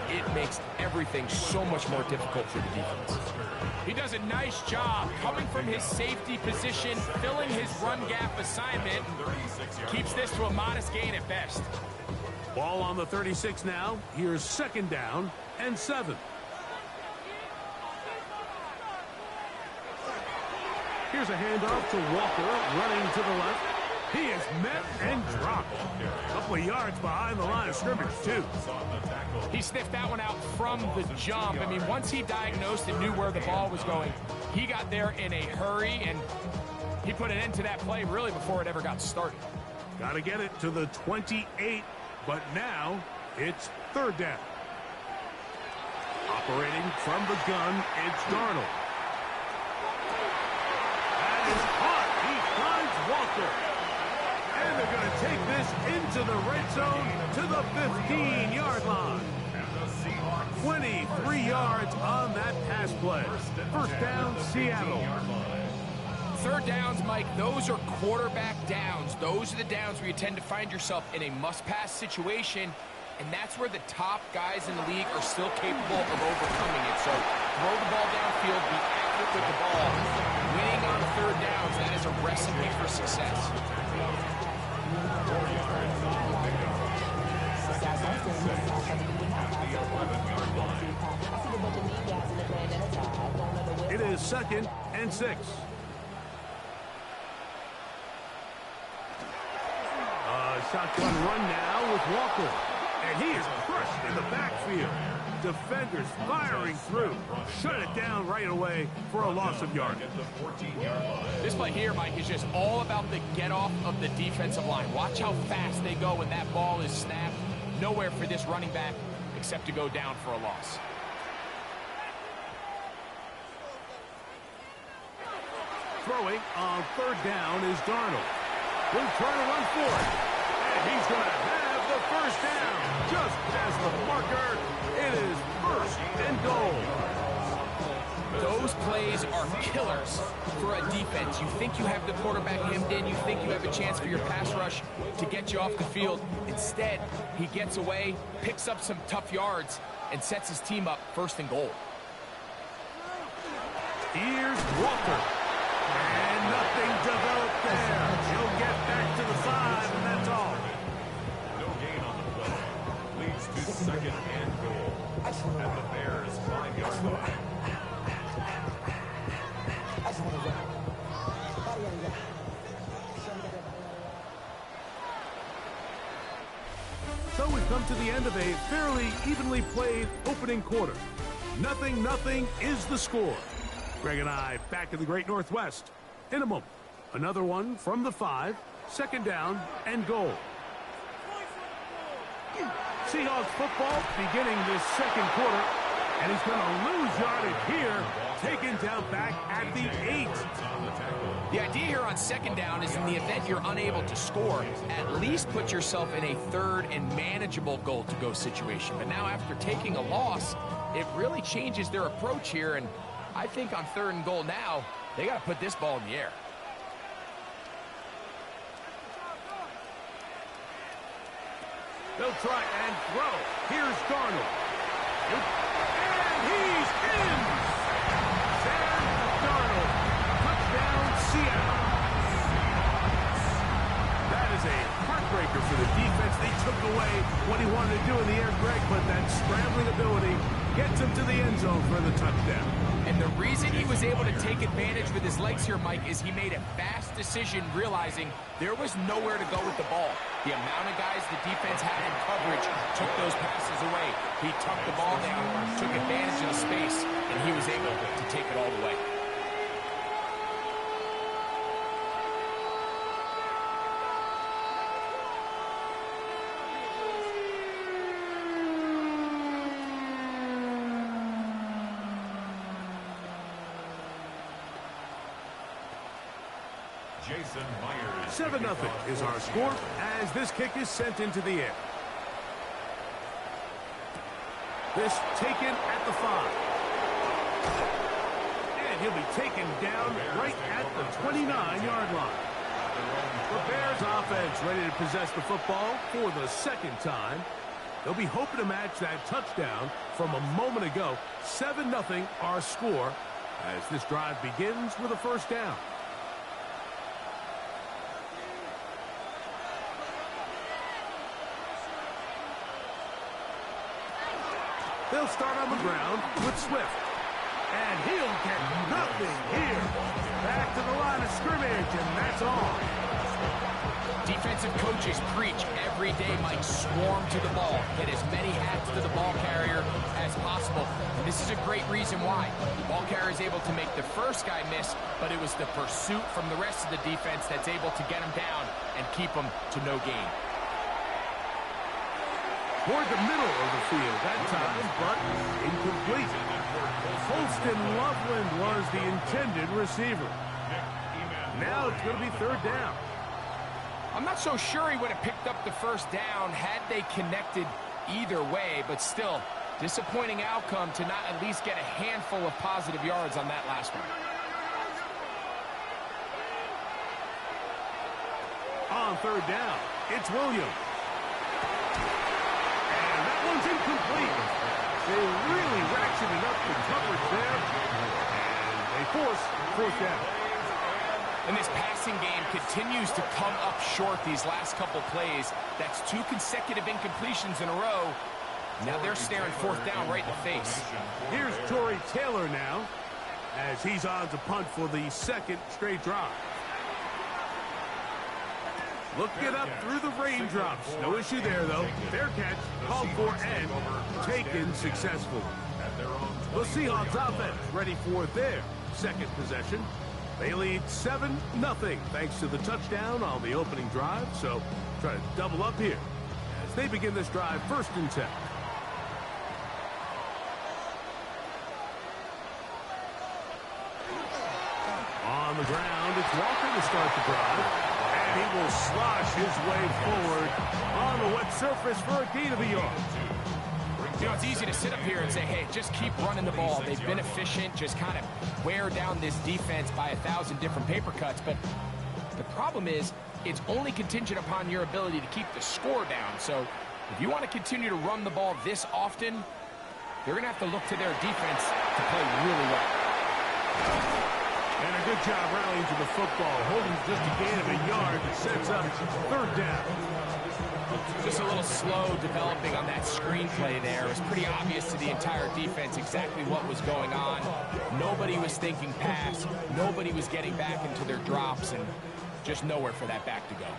Speaker 18: it makes everything so much more difficult for the defense. He does a nice job coming from his safety position, filling his run gap assignment, keeps this to a modest gain at best.
Speaker 8: Ball on the 36 now. Here's second down and 7. Here's a handoff to Walker, running to the left. He is met and dropped. A couple of yards behind the line of scrimmage, too.
Speaker 18: He sniffed that one out from the jump. I mean, once he diagnosed and knew where the ball was going, he got there in a hurry, and he put an end to that play really before it ever got started.
Speaker 8: Got to get it to the 28, but now it's third down. Operating from the gun, it's Darnold. That is caught. He finds Walker. And they're going to take this into the red zone to the 15-yard line. 23 yards on that pass play. First down, Seattle.
Speaker 18: Third downs, Mike, those are quarterback downs. Those are the downs where you tend to find yourself in a must-pass situation, and that's where the top guys in the league are still capable of overcoming it. So throw the ball downfield, be accurate with the ball. Winning on third downs, that is a recipe for success.
Speaker 8: It is second and 6. Shotgun run now with Walker. And he is crushed in the backfield. Defenders firing through. Shut it down right away for a loss of yardage.
Speaker 18: This play here, Mike, is just all about the get-off of the defensive line. Watch how fast they go when that ball is snapped. Nowhere for this running back except to go down for a loss.
Speaker 8: Throwing on third down is Darnold. He'll try to run for it. And he's going to have the first down. Just as the marker, it is first and goal.
Speaker 18: Those plays are killers for a defense. You think you have the quarterback hemmed in. You think you have a chance for your pass rush to get you off the field. Instead, he gets away, picks up some tough yards, and sets his team up first and goal.
Speaker 8: Here's Walker. And nothing developed there. He'll get back to the 5, and that's all.
Speaker 13: No gain on the play. Leads to second and goal. At the Bears' 5-yard line.
Speaker 8: So we've come to the end of a fairly evenly played opening quarter. 0-0 is the score. Greg and I back in the Great Northwest in a moment. Another one from the 5, second down and goal. Seahawks football beginning this second quarter, and he's going to lose yardage here, taken down back at the 8.
Speaker 18: The idea here on second down is in the event you're unable to score, at least put yourself in a third and manageable goal-to-go situation. But now after taking a loss, it really changes their approach here, and I think on third and goal now, they got to put this ball in the air.
Speaker 8: They'll try and throw. Here's Darnold. And he's in! Sam Darnold. Touchdown, Seattle. That is a heartbreaker for the defense. They took away what he wanted to do in the air, Greg, but that scrambling ability gets him to the end zone for the touchdown.
Speaker 18: And the reason he was able to take advantage with his legs here, Mike, is he made a fast decision realizing there was nowhere to go with the ball. The amount of guys the defense had in coverage took those passes away. He tucked the ball down, took advantage of the space, and he was able to take it all the way.
Speaker 13: Jason Myers.
Speaker 8: 7-0 is our score as this kick is sent into the air. This taken at the 5. And he'll be taken down right at the 29-yard line. The Bears offense ready to possess the football for the second time. They'll be hoping to match that touchdown from a moment ago. 7-0 our score as this drive begins with a first down. They'll start on the ground with Swift. And he'll get nothing here. Back to the line of scrimmage, and that's all.
Speaker 18: Defensive coaches preach every day, Mike, swarm to the ball. Get as many hats to the ball carrier as possible. And this is a great reason why. The ball carrier is able to make the first guy miss, but it was the pursuit from the rest of the defense that's able to get him down and keep him to no gain.
Speaker 8: Toward the middle of the field that time, but incomplete. Holston Loveland was the intended receiver. Now it's going to be third down.
Speaker 18: I'm not so sure he would have picked up the first down had they connected either way, but still, disappointing outcome to not at least get a handful of positive yards on that last one.
Speaker 8: On third down, it's Williams. And that one's incomplete. They really ratcheted up the coverage there, and they force fourth down.
Speaker 18: And this passing game continues to come up short these last couple plays. That's 2 consecutive incompletions in a row. Now they're staring fourth down right in the face.
Speaker 8: Here's Tory Taylor now, as he's on to punt for the second straight drive. Looking up through the raindrops. No issue there, though. Fair catch, called for, and taken successfully. The Seahawks offense ready for their second possession. They lead 7-0 thanks to the touchdown on the opening drive. So try to double up here as they begin this drive first and 10. On the ground, it's Walker to start the drive. And he will slosh his way forward on the wet surface for a gain of a yard.
Speaker 18: You know, it's easy to sit up here and say, hey, just keep running the ball. They've been efficient, just kind of wear down this defense by 1,000 different paper cuts. But the problem is it's only contingent upon your ability to keep the score down. So if you want to continue to run the ball this often, they're going to have to look to their defense to play really well.
Speaker 8: And a good job rallying to the football. Holding just a gain of a yard that sets up third down.
Speaker 18: Just a little slow developing on that screenplay there. It was pretty obvious to the entire defense exactly what was going on. Nobody was thinking pass. Nobody was getting back into their drops, and just nowhere for that back to go.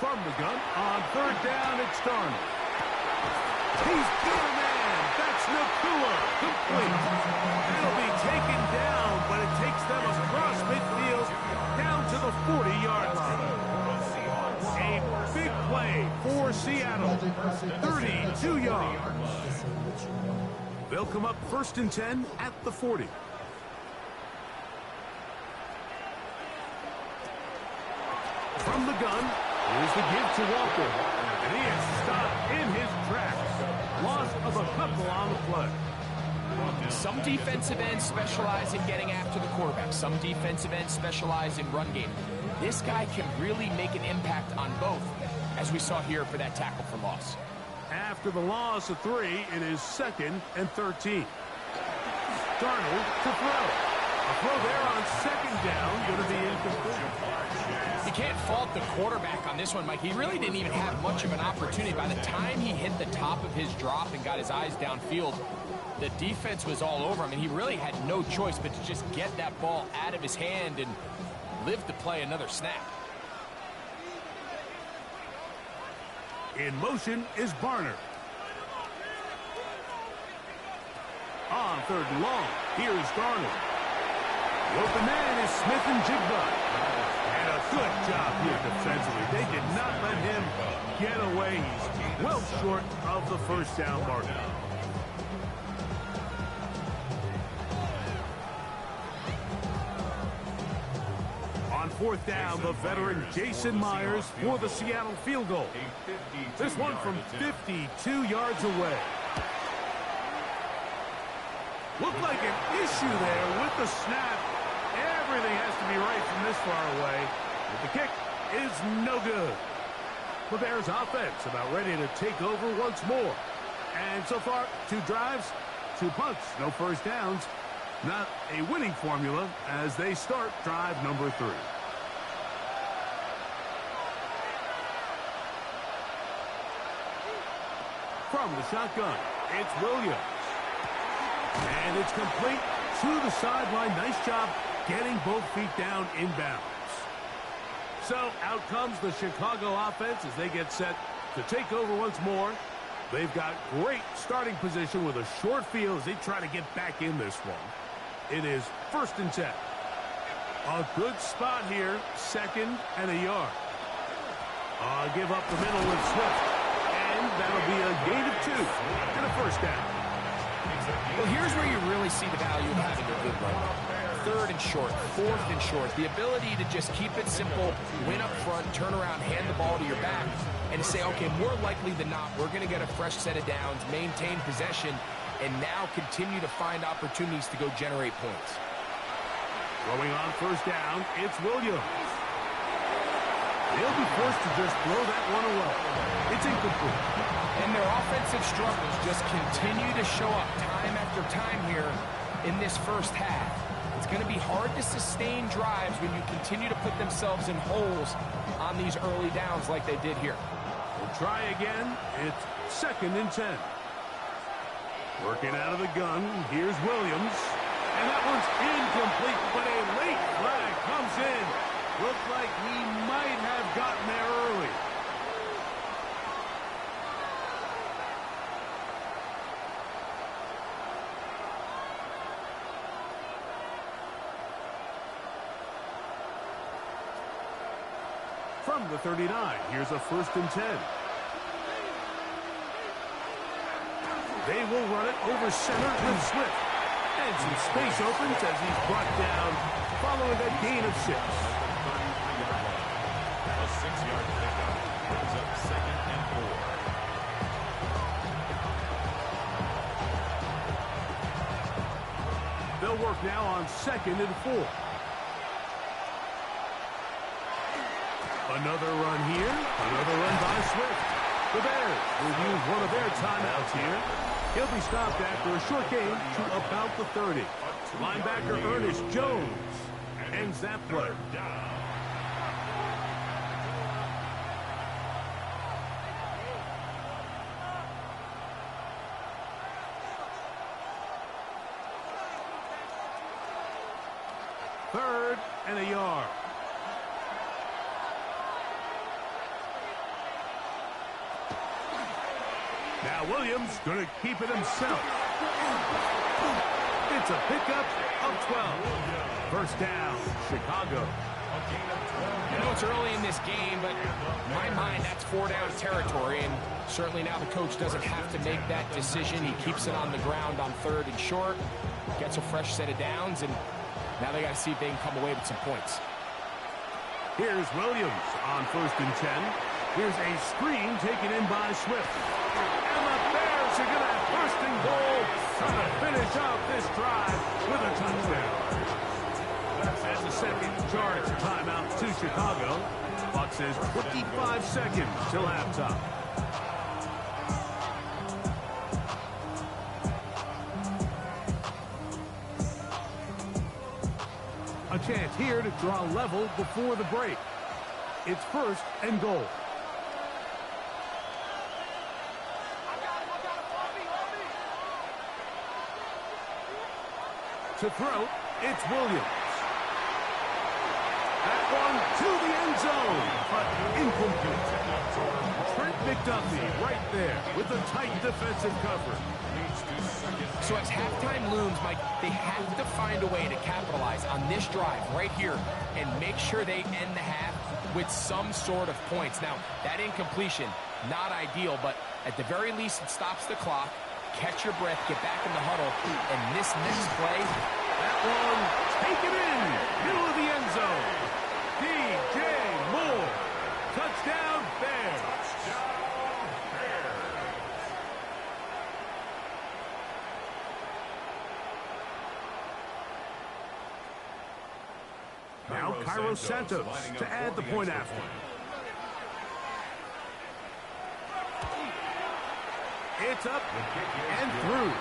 Speaker 8: From the gun, on third down, it's Darnold. He's got a man. That's Nakua. Complete. It'll be taken down, but it takes them across midfield down to the 40-yard line. A big play for Seattle. 32 yards. They'll come up first and 10 at the 40. From the gun, here's the give to Walker. And he is stopped in his tracks. Loss of a couple on the play.
Speaker 18: Some defensive ends specialize in getting after the quarterback. Some defensive ends specialize in run game. This guy can really make an impact on both, as we saw here for that tackle for loss.
Speaker 8: After the loss of 3, it is 2nd and 13. Darnold to throw. A throw there on 2nd down, going to be incomplete.
Speaker 18: You can't fault the quarterback on this one, Mike. He really didn't even have much of an opportunity. By the time he hit the top of his drop and got his eyes downfield, the defense was all over him, and he really had no choice but to just get that ball out of his hand and live to play another snap.
Speaker 8: In motion is Barner. On third and long, here is Darnold. The open man is Smith and Jigba. And a good job here defensively. They did not let him get away. He's well short of the first down marker.
Speaker 19: 4th down, the veteran Jason Myers for the Seattle field goal. This one from 52 yards away. Looked like an issue there with the snap. Everything has to be right from this far away. But the kick is no good. The Bears offense about ready to take over once more. And so far, 2 drives, 2 punts, no first downs. Not a winning formula as they start drive number 3. From the shotgun, it's Williams. And it's complete to the sideline. Nice job getting both feet down inbounds. So out comes the Chicago offense as they get set to take over once more. They've got great starting position with a short field as they try to get back in this one. It is 1st and 10. A good spot here, 2nd and a yard. Give up the middle with Swift. And that'll be a gain of 2 and a first down.
Speaker 18: Well, here's where you really see the value of having a good run. 3rd and short, 4th and short. The ability to just keep it simple, win up front, turn around, hand the ball to your back, and to say, okay, more likely than not, we're going to get a fresh set of downs, maintain possession, and now continue to find opportunities to go generate points.
Speaker 19: Going on 1st down, it's Williams. They'll be forced to just throw that one away. It's incomplete.
Speaker 18: And their offensive struggles just continue to show up time after time here in this first half. It's going to be hard to sustain drives when you continue to put themselves in holes on these early downs like they did here.
Speaker 19: We'll try again. It's 2nd and 10. Working out of the gun, here's Williams. And that one's incomplete, but a late flag comes in. Looked like he might have gotten there early. From the 39, here's a 1st and 10. They will run it over center with Swift. And some space opens as he's brought down following a gain of 6.
Speaker 13: A 6-yard pickup brings up 2nd and
Speaker 19: 4. They'll work now on 2nd and 4. Another run here, another run by Swift. The Bears will use one of their timeouts here. He'll be stopped after a short gain to about the 30. Linebacker Ernest Jones ends that play. Third and a yard. Now Williams going to keep it himself. It's a pickup of 12. First down, Chicago.
Speaker 18: I know it's early in this game, but in my mind, that's 4-down territory, and certainly now the coach doesn't have to make that decision. He keeps it on the ground on 3rd and short, gets a fresh set of downs, and now they got to see if they can come away with some points.
Speaker 19: Here's Williams on 1st and 10. Here's a screen taken in by Swift. And the Bears are going to have 1st and goal, trying to finish out this drive with a touchdown. As the second charge timeout to Chicago. Clock says 25 seconds till halftime. A chance here to draw level before the break. It's 1st and goal. To throw, it's Williams. That one to the end zone, but incomplete. Trent McDuffie right there with a tight defensive cover.
Speaker 18: So as halftime looms, Mike, they have to find a way to capitalize on this drive right here and make sure they end the half with some sort of points. Now, that incompletion, not ideal, but at the very least, it stops the clock. Catch your breath, get back in the huddle, and this next play,
Speaker 19: that one taken in, middle of the end zone. DJ Moore. Touchdown, Bears. Now Cairo Santos to add the point after. It's up and through.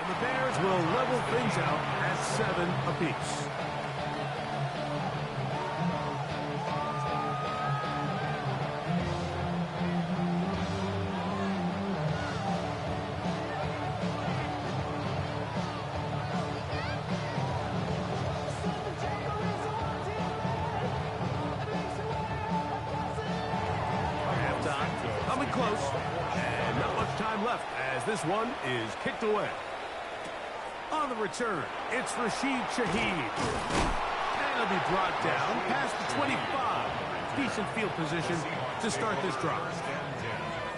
Speaker 19: And the Bears will level things out at 7 apiece. Coming close, and not much time left as this one is kicked away. On the return, it's Rashid Shaheed. And he'll be brought down past the 25. Decent field position to start this drive.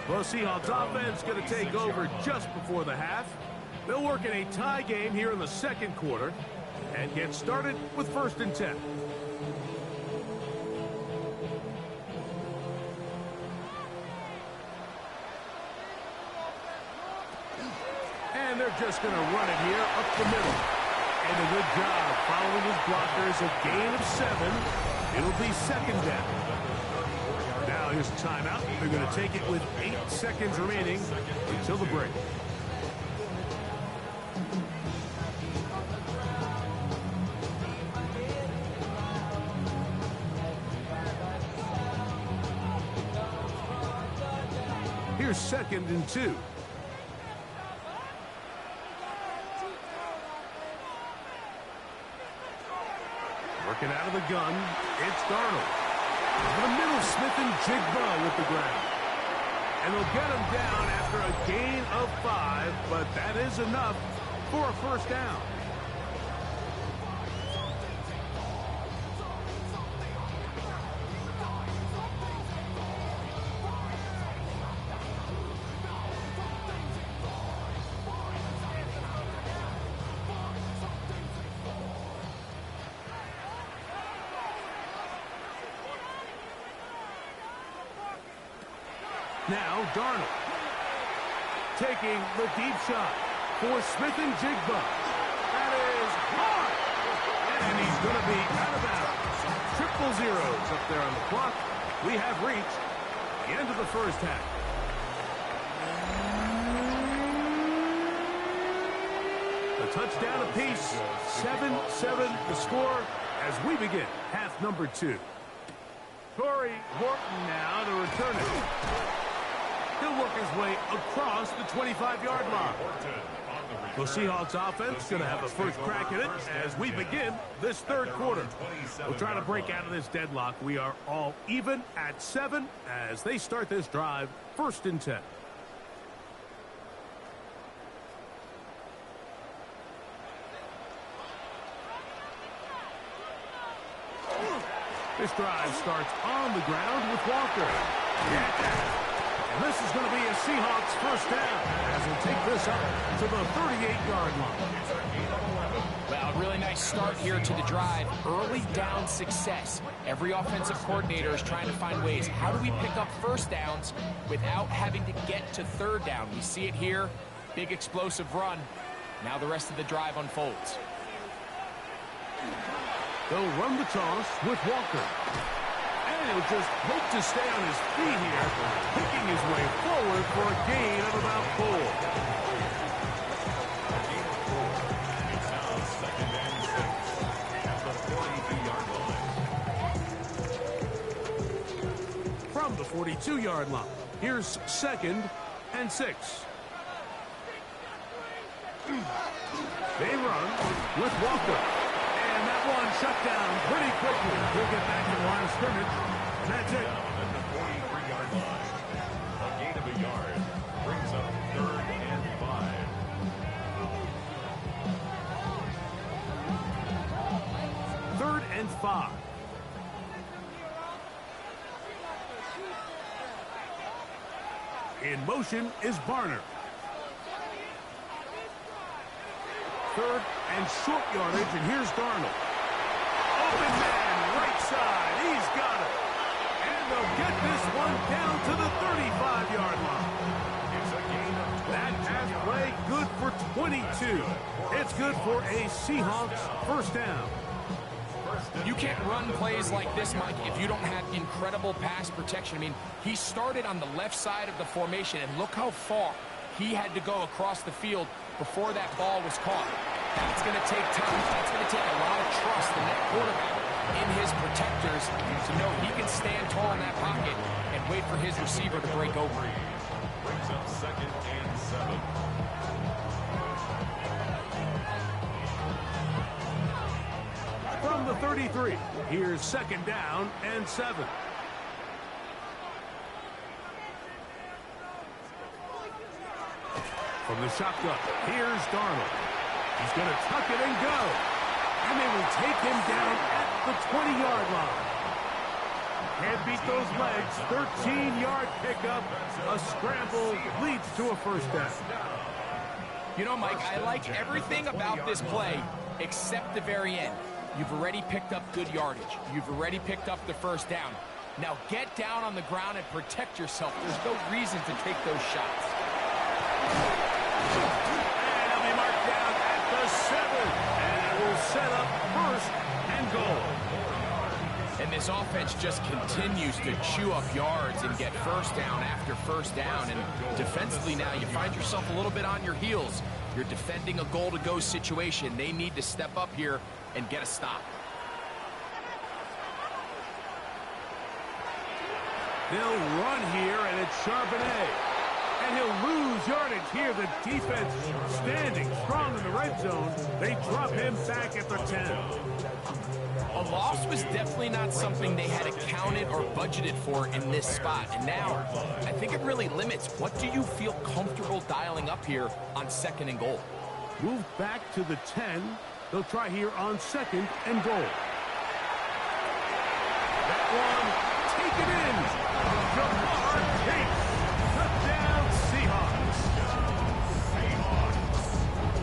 Speaker 19: Well, Seahawks offense going to take over just before the half. They'll work in a tie game here in the second quarter and get started with 1st and 10. And they're just going to run it here up the middle. And a good job following his blockers. A gain of 7. It'll be 2nd down. Now here's a timeout. They're going to take it with 8 seconds remaining until the break. Here's 2nd and 2. Working out of the gun, it's Darnold. In the middle, Smith and Jigba with the ground. And they'll get him down after a gain of 5, but that is enough for a 1st down. Now Darnold taking the deep shot for Smith and Jigba. That is hard. And he's going to be out of bounds. Triple zeros up there on the clock. We have reached the end of the 1st half. A touchdown apiece. 7-7 the score as we begin half number 2. Corey Horton now to return it. He'll work his way across the 25-yard line. The Seahawks offense going to have the first crack at it as we begin this 3rd quarter. We'll try to break out of this deadlock. We are all even at 7 as they start this drive, 1st and 10. This drive starts on the ground with Walker. Yeah. And this is going to be a Seahawks 1st down as we'll take this up to the 38-yard line.
Speaker 18: Well, a really nice start here to the drive. Early down success. Every offensive coordinator is trying to find ways. How do we pick up 1st downs without having to get to 3rd down? We see it here. Big explosive run. Now the rest of the drive unfolds.
Speaker 19: They'll run the toss with Walker. And he'll just hope to stay on his feet here, picking his way forward for a gain of about 4. From the 42-yard line, here's 2nd and 6. They run with Walker. And that one shut down pretty quickly. He'll get back to the line of scrimmage. And that's it.
Speaker 13: At the 43-yard line. A gain of a yard brings up 3rd and 5.
Speaker 19: 3rd and 5. In motion is Barner. 3rd and short yardage, and here's Darnold. Open man, right side. He's got it. And they'll get this one down to the 35-yard line. That pass play good for 22. It's good for a Seahawks first down.
Speaker 18: You can't run plays like this, Mike, if you don't have incredible pass protection. I mean, he started on the left side of the formation, and look how far he had to go across the field before that ball was caught. That's going to take time. That's going to take a lot of trust in that quarterback, in his protectors, to know he can stand tall in that pocket and wait for his receiver to break over.
Speaker 13: Brings up 2nd and 7.
Speaker 19: From the 33, here's 2nd down and 7. From the shotgun, here's Darnold. He's going to tuck it and go. And they will take him down at the 20-yard line. Can't beat those legs. 13-yard pickup. A scramble leads to a first down.
Speaker 18: You know, Mike, I like everything about this play except the very end. You've already picked up good yardage. You've already picked up the first down. Now get down on the ground and protect yourself. There's no reason to take those shots.
Speaker 19: And he'll be marked down at the 7. And it will set up 1st and goal.
Speaker 18: And this offense just continues to chew up yards and get first down after first down. And defensively now, you find yourself a little bit on your heels. You're defending a goal-to-go situation. They need to step up here and get a stop.
Speaker 19: They'll run here, and it's Charbonnet. And he'll lose yardage here. The defense standing strong in the red zone. They drop him back at the 10.
Speaker 18: A loss was definitely not something they had accounted or budgeted for in this spot. And now, I think it really limits. What do you feel comfortable dialing up here on 2nd and goal?
Speaker 19: Move back to the 10. They'll try here on 2nd and goal. That one, taken in. Jamar Chase. Touchdown, Seahawks.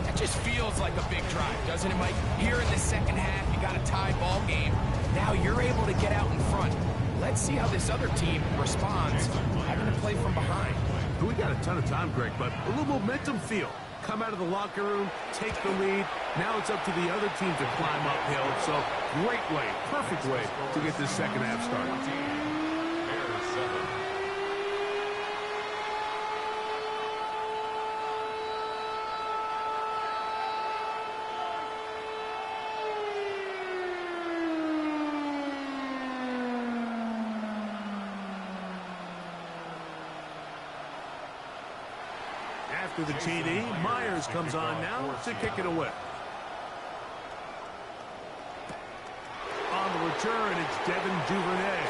Speaker 18: That just feels like a big drive, doesn't it, Mike? Here in the second half, you got a tie ball game. Now you're able to get out in front. Let's see how this other team responds, having to play from behind.
Speaker 19: We got a ton of time, Greg, but a little momentum feel. Come out of the locker room, take the lead. Now it's up to the other team to climb uphill. So great way, perfect way to get this second half started. After the TD, Myers comes on now to kick it away. On the return, it's Devin Duvernay.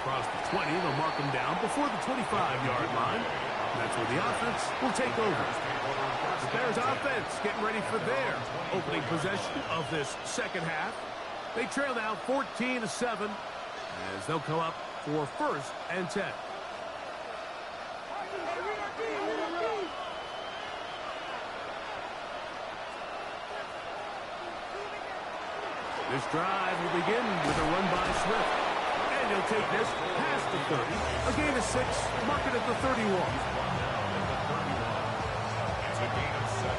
Speaker 19: Across the 20, they'll mark him down before the 25-yard line. And that's where the offense will take over. The Bears offense getting ready for their opening possession of this second half. They trail now 14-7 as they'll come up for 1st and 10. This drive will begin with a run by Swift. And he'll take this past the 30. A gain of 6, mark it at the 31.
Speaker 13: It's a gain of 7.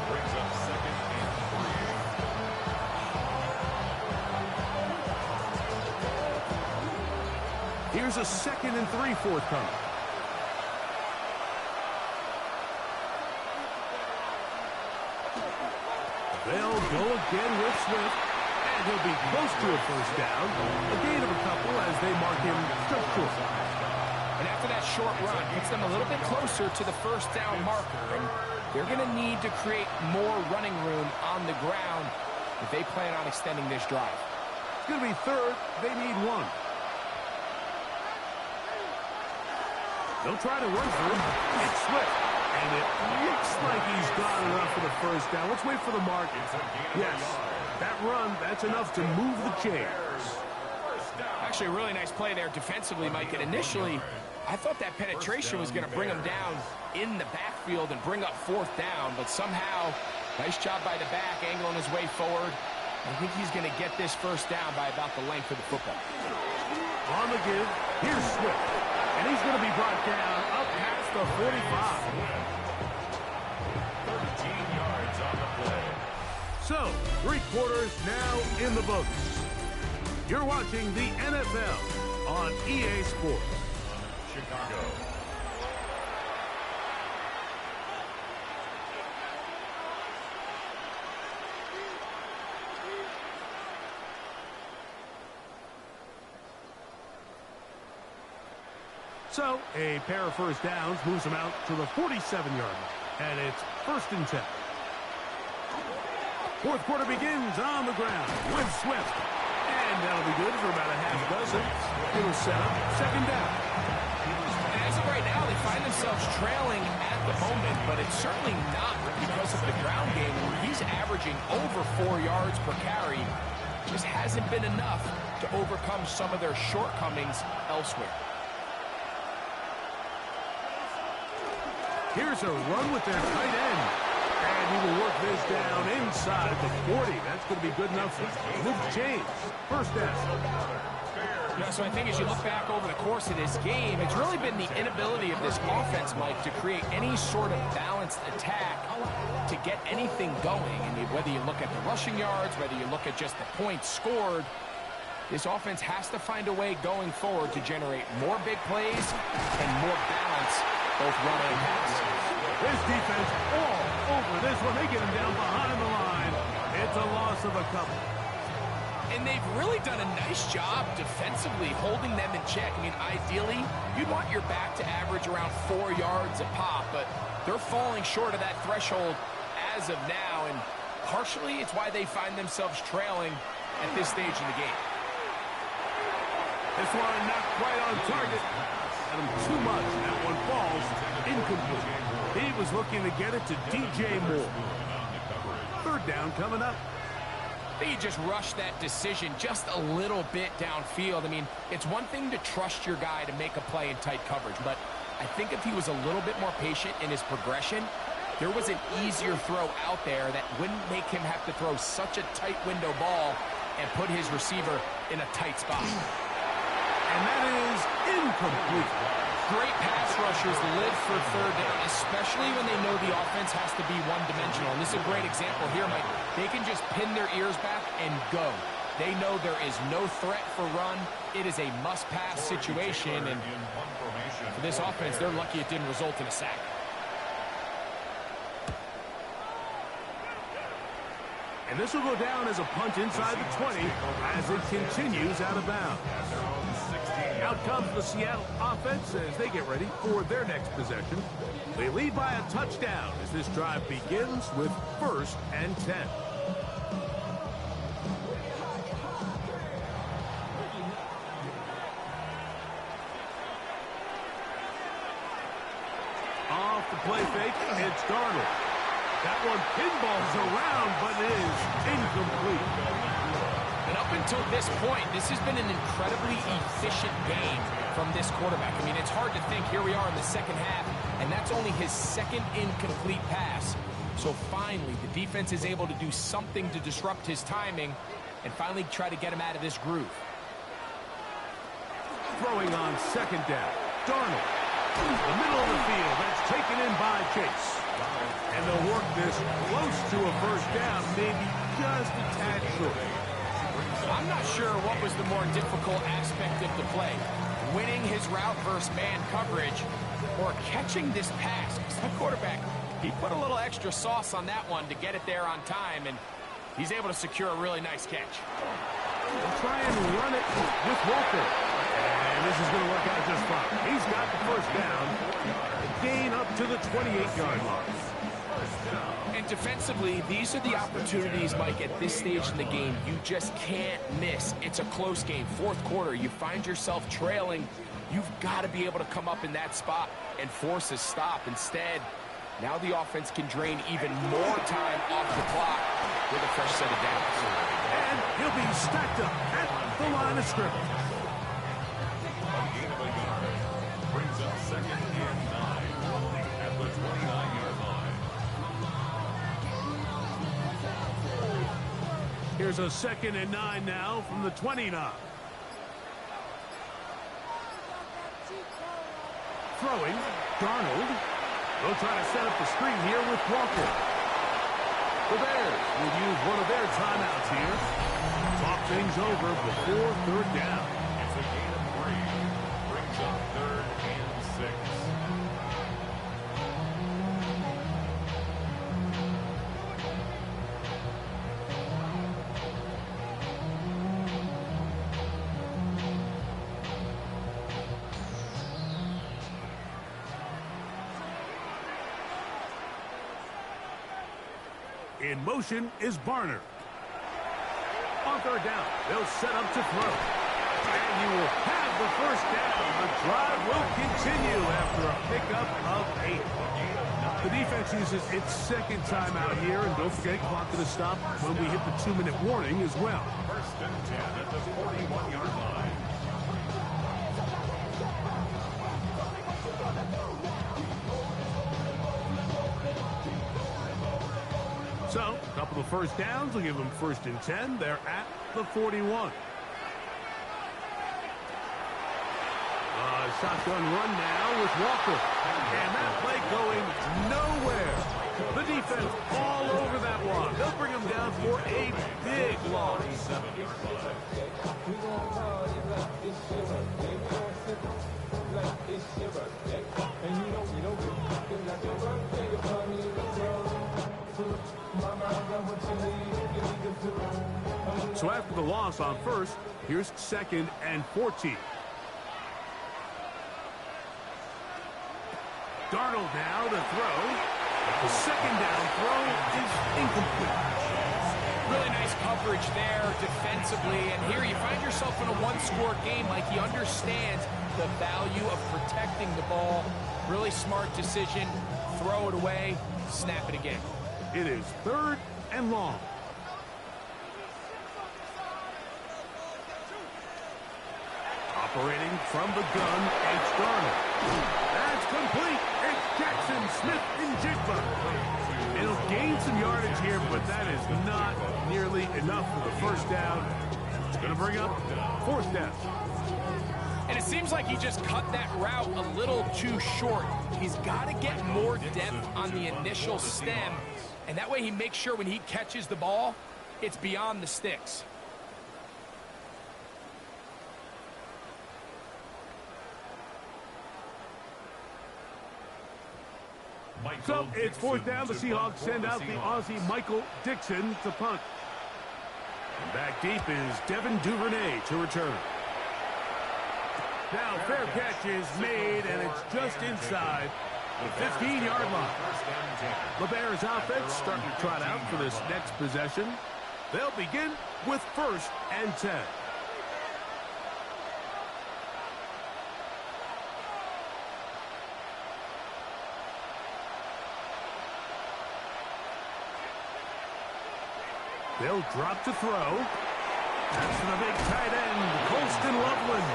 Speaker 13: Brings up 2nd and 3.
Speaker 19: Here's a 2nd and 3 forthcoming. They'll go again with Swift. He'll be close to a first down. A gain of a couple as they mark him just short.
Speaker 18: And after that short run, puts them a little bit closer to the first down marker. And they're going to need to create more running room on the ground if they plan on extending this drive.
Speaker 19: It's going to be 3rd. They need 1. They'll try to run for it. It's Swift. And it looks like he's got enough for the first down. Let's wait for the mark. Yes. That run, that's enough to move the chains.
Speaker 18: Actually, a really nice play there defensively, Mike. And initially, I thought that penetration was going to bring him down in the backfield and bring up 4th down. But somehow, nice job by the back, angling his way forward. I think he's going to get this first down by about the length of the football.
Speaker 19: On the give, here's Swift. And he's going to be brought down up past the 45.
Speaker 13: 13 yards on the play.
Speaker 19: So, 3 quarters now in the books. You're watching the NFL on EA Sports.
Speaker 13: Chicago.
Speaker 19: So, a pair of first downs moves them out to the 47-yard line. And it's 1st and 10. 4th quarter begins on the ground with Swift. And that'll be good for about a half dozen. It'll set up 2nd down.
Speaker 18: And as of right now, they find themselves trailing at the moment, but it's certainly not because of the ground game. He's averaging over 4 yards per carry. Just hasn't been enough to overcome some of their shortcomings elsewhere.
Speaker 19: Here's a run with their tight end. And he will work this down inside the 40. That's going to be good enough for Luke James. 1st down.
Speaker 18: Yeah, so I think as you look back over the course of this game, it's really been the inability of this offense, Mike, to create any sort of balanced attack to get anything going. I mean, whether you look at the rushing yards, whether you look at just the points scored, this offense has to find a way going forward to generate more big plays and more balance, both run and pass.
Speaker 19: This defense all over this one. They get him down behind the line. It's a loss of a couple.
Speaker 18: And they've really done a nice job defensively holding them in check. I mean, ideally, you'd want your back to average around 4 yards a pop, but they're falling short of that threshold as of now, and partially it's why they find themselves trailing at this stage in the game.
Speaker 19: This one not quite on target. Had him too much. That one falls incomplete. He was looking to get it to DJ Moore. 3rd down coming up.
Speaker 18: They just rushed that decision just a little bit downfield. I mean, it's one thing to trust your guy to make a play in tight coverage, but I think if he was a little bit more patient in his progression, there was an easier throw out there that wouldn't make him have to throw such a tight window ball and put his receiver in a tight spot.
Speaker 19: And that is incomplete.
Speaker 18: Great pass rushers live for 3rd down, especially when they know the offense has to be one-dimensional. And this is a great example here, Mike. They can just pin their ears back and go. They know there is no threat for run. It is a must-pass situation. And for this offense, they're lucky it didn't result in a sack.
Speaker 19: And this will go down as a punt inside the 20 as it continues out of bounds. Out comes the Seattle offense as they get ready for their next possession. They lead by a touchdown as this drive begins with 1st and 10. Off the play fake, it's Darnold. That one pinballs around, but is incomplete.
Speaker 18: And up until this point, this has been an incredibly efficient game from this quarterback. I mean, it's hard to think here we are in the 2nd half, and that's only his 2nd incomplete pass. So finally, the defense is able to do something to disrupt his timing and finally try to get him out of this groove.
Speaker 19: Throwing on 2nd down, Darnold. The middle of the field, that's taken in by Chase. And they'll work this close to a 1st down, maybe just a tad short.
Speaker 18: I'm not sure what was the more difficult aspect of the play, winning his route versus man coverage or catching this pass. Because that quarterback, he put a little extra sauce on that one to get it there on time, and he's able to secure a really nice catch.
Speaker 19: They'll try and run it with Walker. And this is going to work out just fine. He's got the 1st down. Gain up to the 28-yard line.
Speaker 18: And defensively, these are the opportunities, Mike, at this stage in the game you just can't miss. It's a close game. 4th quarter, you find yourself trailing. You've got to be able to come up in that spot and force a stop. Instead, now the offense can drain even more time off the clock with a fresh set of downs.
Speaker 19: And he'll be stacked up at the line of scrimmage.
Speaker 13: Brings up 2nd and 9 at the 29-yard line.
Speaker 19: Here's Here's a 2nd and 9 now from the 29. Throwing, Darnold. They'll try to set up the screen here with Walker. The Bears will use one of their timeouts here. Talk things over before 3rd down.
Speaker 13: It's a gain of 3. Brings up 3rd and 6.
Speaker 19: In motion is Barner. On 3rd down, they'll set up to throw. And you will have the 1st down. The drive will continue after a pickup of 8. The defense uses its 2nd timeout here, and don't forget, clock to stop when we hit the 2-minute warning as well.
Speaker 13: 1st and 10 at the 41-yard line.
Speaker 19: So, a couple of 1st downs will give them 1st and 10. They're at the 41. Shotgun run now with Walker. And that play going nowhere. The defense all over that one. They'll bring him down for a big loss. So after the loss on 1st, here's 2nd and 14. Darnold now to throw. The 2nd down throw is incomplete.
Speaker 18: Really nice coverage there defensively. And here you find yourself in a 1-score game. Like, he understands the value of protecting the ball. Really smart decision. Throw it away. Snap it again.
Speaker 19: It is 3rd and long. Operating from the gun, it's Darnold. That's complete. It's Jackson Smith-Njigba. It'll gain some yardage here, but that is not nearly enough for the 1st down. It's going to bring up 4th down.
Speaker 18: And it seems like he just cut that route a little too short. He's got to get more depth on the initial stem, and that way he makes sure when he catches the ball, it's beyond the sticks.
Speaker 19: So it's 4th down. The Seahawks send out the Aussie Michael Dixon to punt. And back deep is Devin Duvernay to return. Now fair catch is made, and it's just inside the 15-yard line. The Bears offense starting to trot out for this next possession. They'll begin with 1st and 10. They'll drop to throw. That's to the big tight end, Colston Loveland.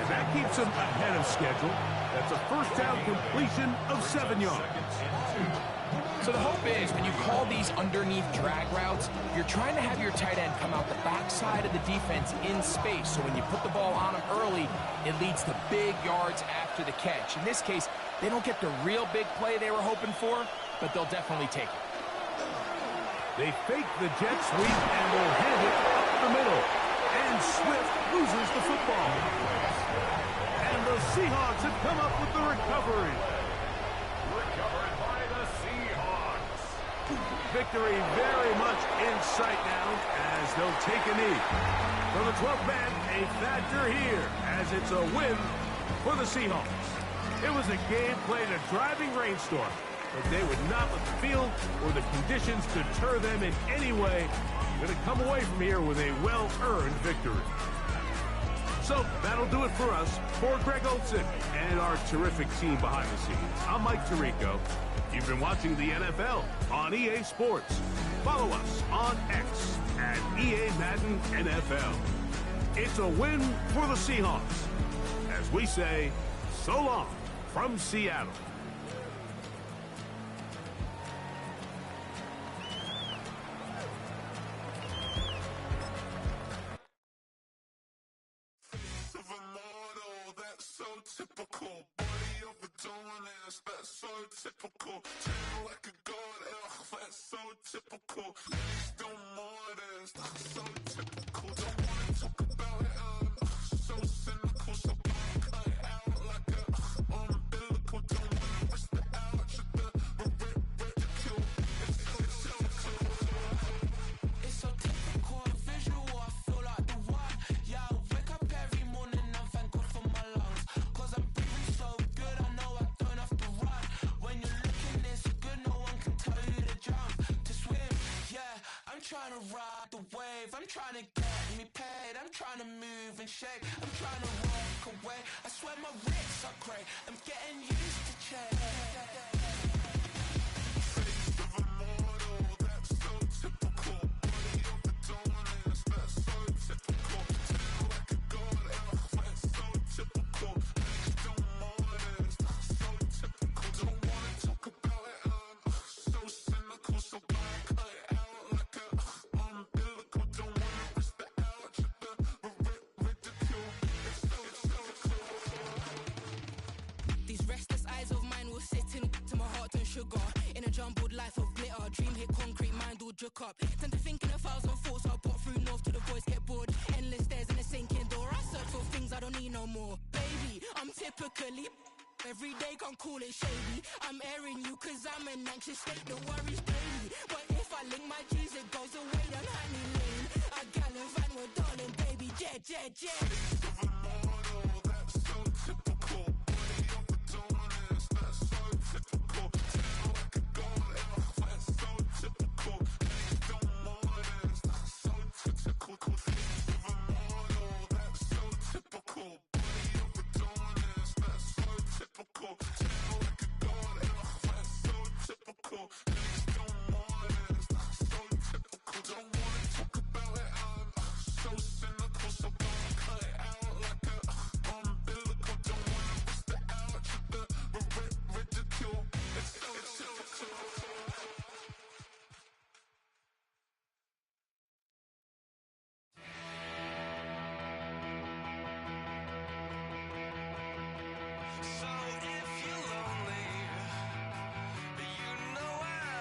Speaker 19: And that keeps him ahead of schedule. That's a 1st down completion of 7 yards.
Speaker 18: So the hope is when you call these underneath drag routes, you're trying to have your tight end come out the backside of the defense in space. So when you put the ball on him early, it leads to big yards after the catch. In this case, they don't get the real big play they were hoping for, but they'll definitely take it.
Speaker 19: They fake the jet sweep and will hand it up the middle. And Swift loses the football. And the Seahawks have come up with the recovery.
Speaker 13: Recovered by the Seahawks.
Speaker 19: Victory very much in sight now as they'll take a knee. For the 12th man, a factor here as it's a win for the Seahawks. It was a game played in a driving rainstorm, but they would not let the field or the conditions deter them in any way. Going to come away from here with a well-earned victory. So that'll do it for us. For Greg Olson and our terrific team behind the scenes, I'm Mike Tirico. You've been watching the NFL on EA Sports. Follow us on X at EA Madden NFL. It's a win for the Seahawks. As we say, so long from Seattle.
Speaker 20: typical. Body of a dominance, that's so typical. Tail like a god, ugh, that's so typical. Still modest, that's so typical. Don't wanna talk about it, so cynical. So cut it out like a umbilical. Don't wanna risk the ouch of the ridicule.
Speaker 2: It's so typical and visual, I feel like the one. Yeah, I wake up every morning and thank God for my lungs. Cause I'm breathing so good, I know I don't have to run. When you're looking this good, no one can tell you to jump, to swim. Yeah, I'm trying to ride the wave, I'm trying to get me paid, I'm trying to move and shake, I'm trying to walk away. I swear my wrists are great, I'm getting used to change. These restless eyes of mine will sit in to my heart and sugar. In a jumbled life of glitter, dream hit concrete, mind all jook up. Tend to think in 1,000 thoughts, I'll pop through north to the voice, get bored. Endless stairs in a sinking door, I search for things I don't need no more. Baby, I'm typically every day can't call it shady. I'm airing you cause I'm an anxious state, the worries daily. But if I link my G's, it goes away down Honey Lane. I gallivant with darling, baby, jet, jet, jet.
Speaker 20: That's so typical. That's so typical. Tail like a god, that's so typical. Still modest, that's so typical. That's so typical. Body of a dominance, that's so typical. Tail like a god, that's so typical. Still modest, that's so typical. Don't wanna talk about it, I'm so cynical. So don't cut it out like a umbilical. Don't wanna risk the ouch of the ridicule. It's so typical.
Speaker 2: So if you're lonely, you know where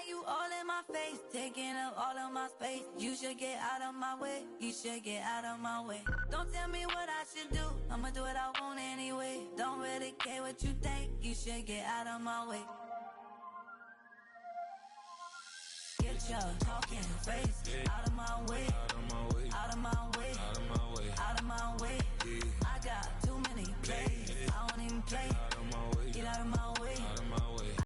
Speaker 5: you all in my face, taking up all of my space. You should get out of my way, you should get out of my way. Don't tell me what I should do, I'ma do what I want anyway. Don't really care what you think, you should get out of my way. Get your talking face out of my way, out of my way, out of my way, out of my way, out of my way. I got too many plays, I don't even play. Get out of my way.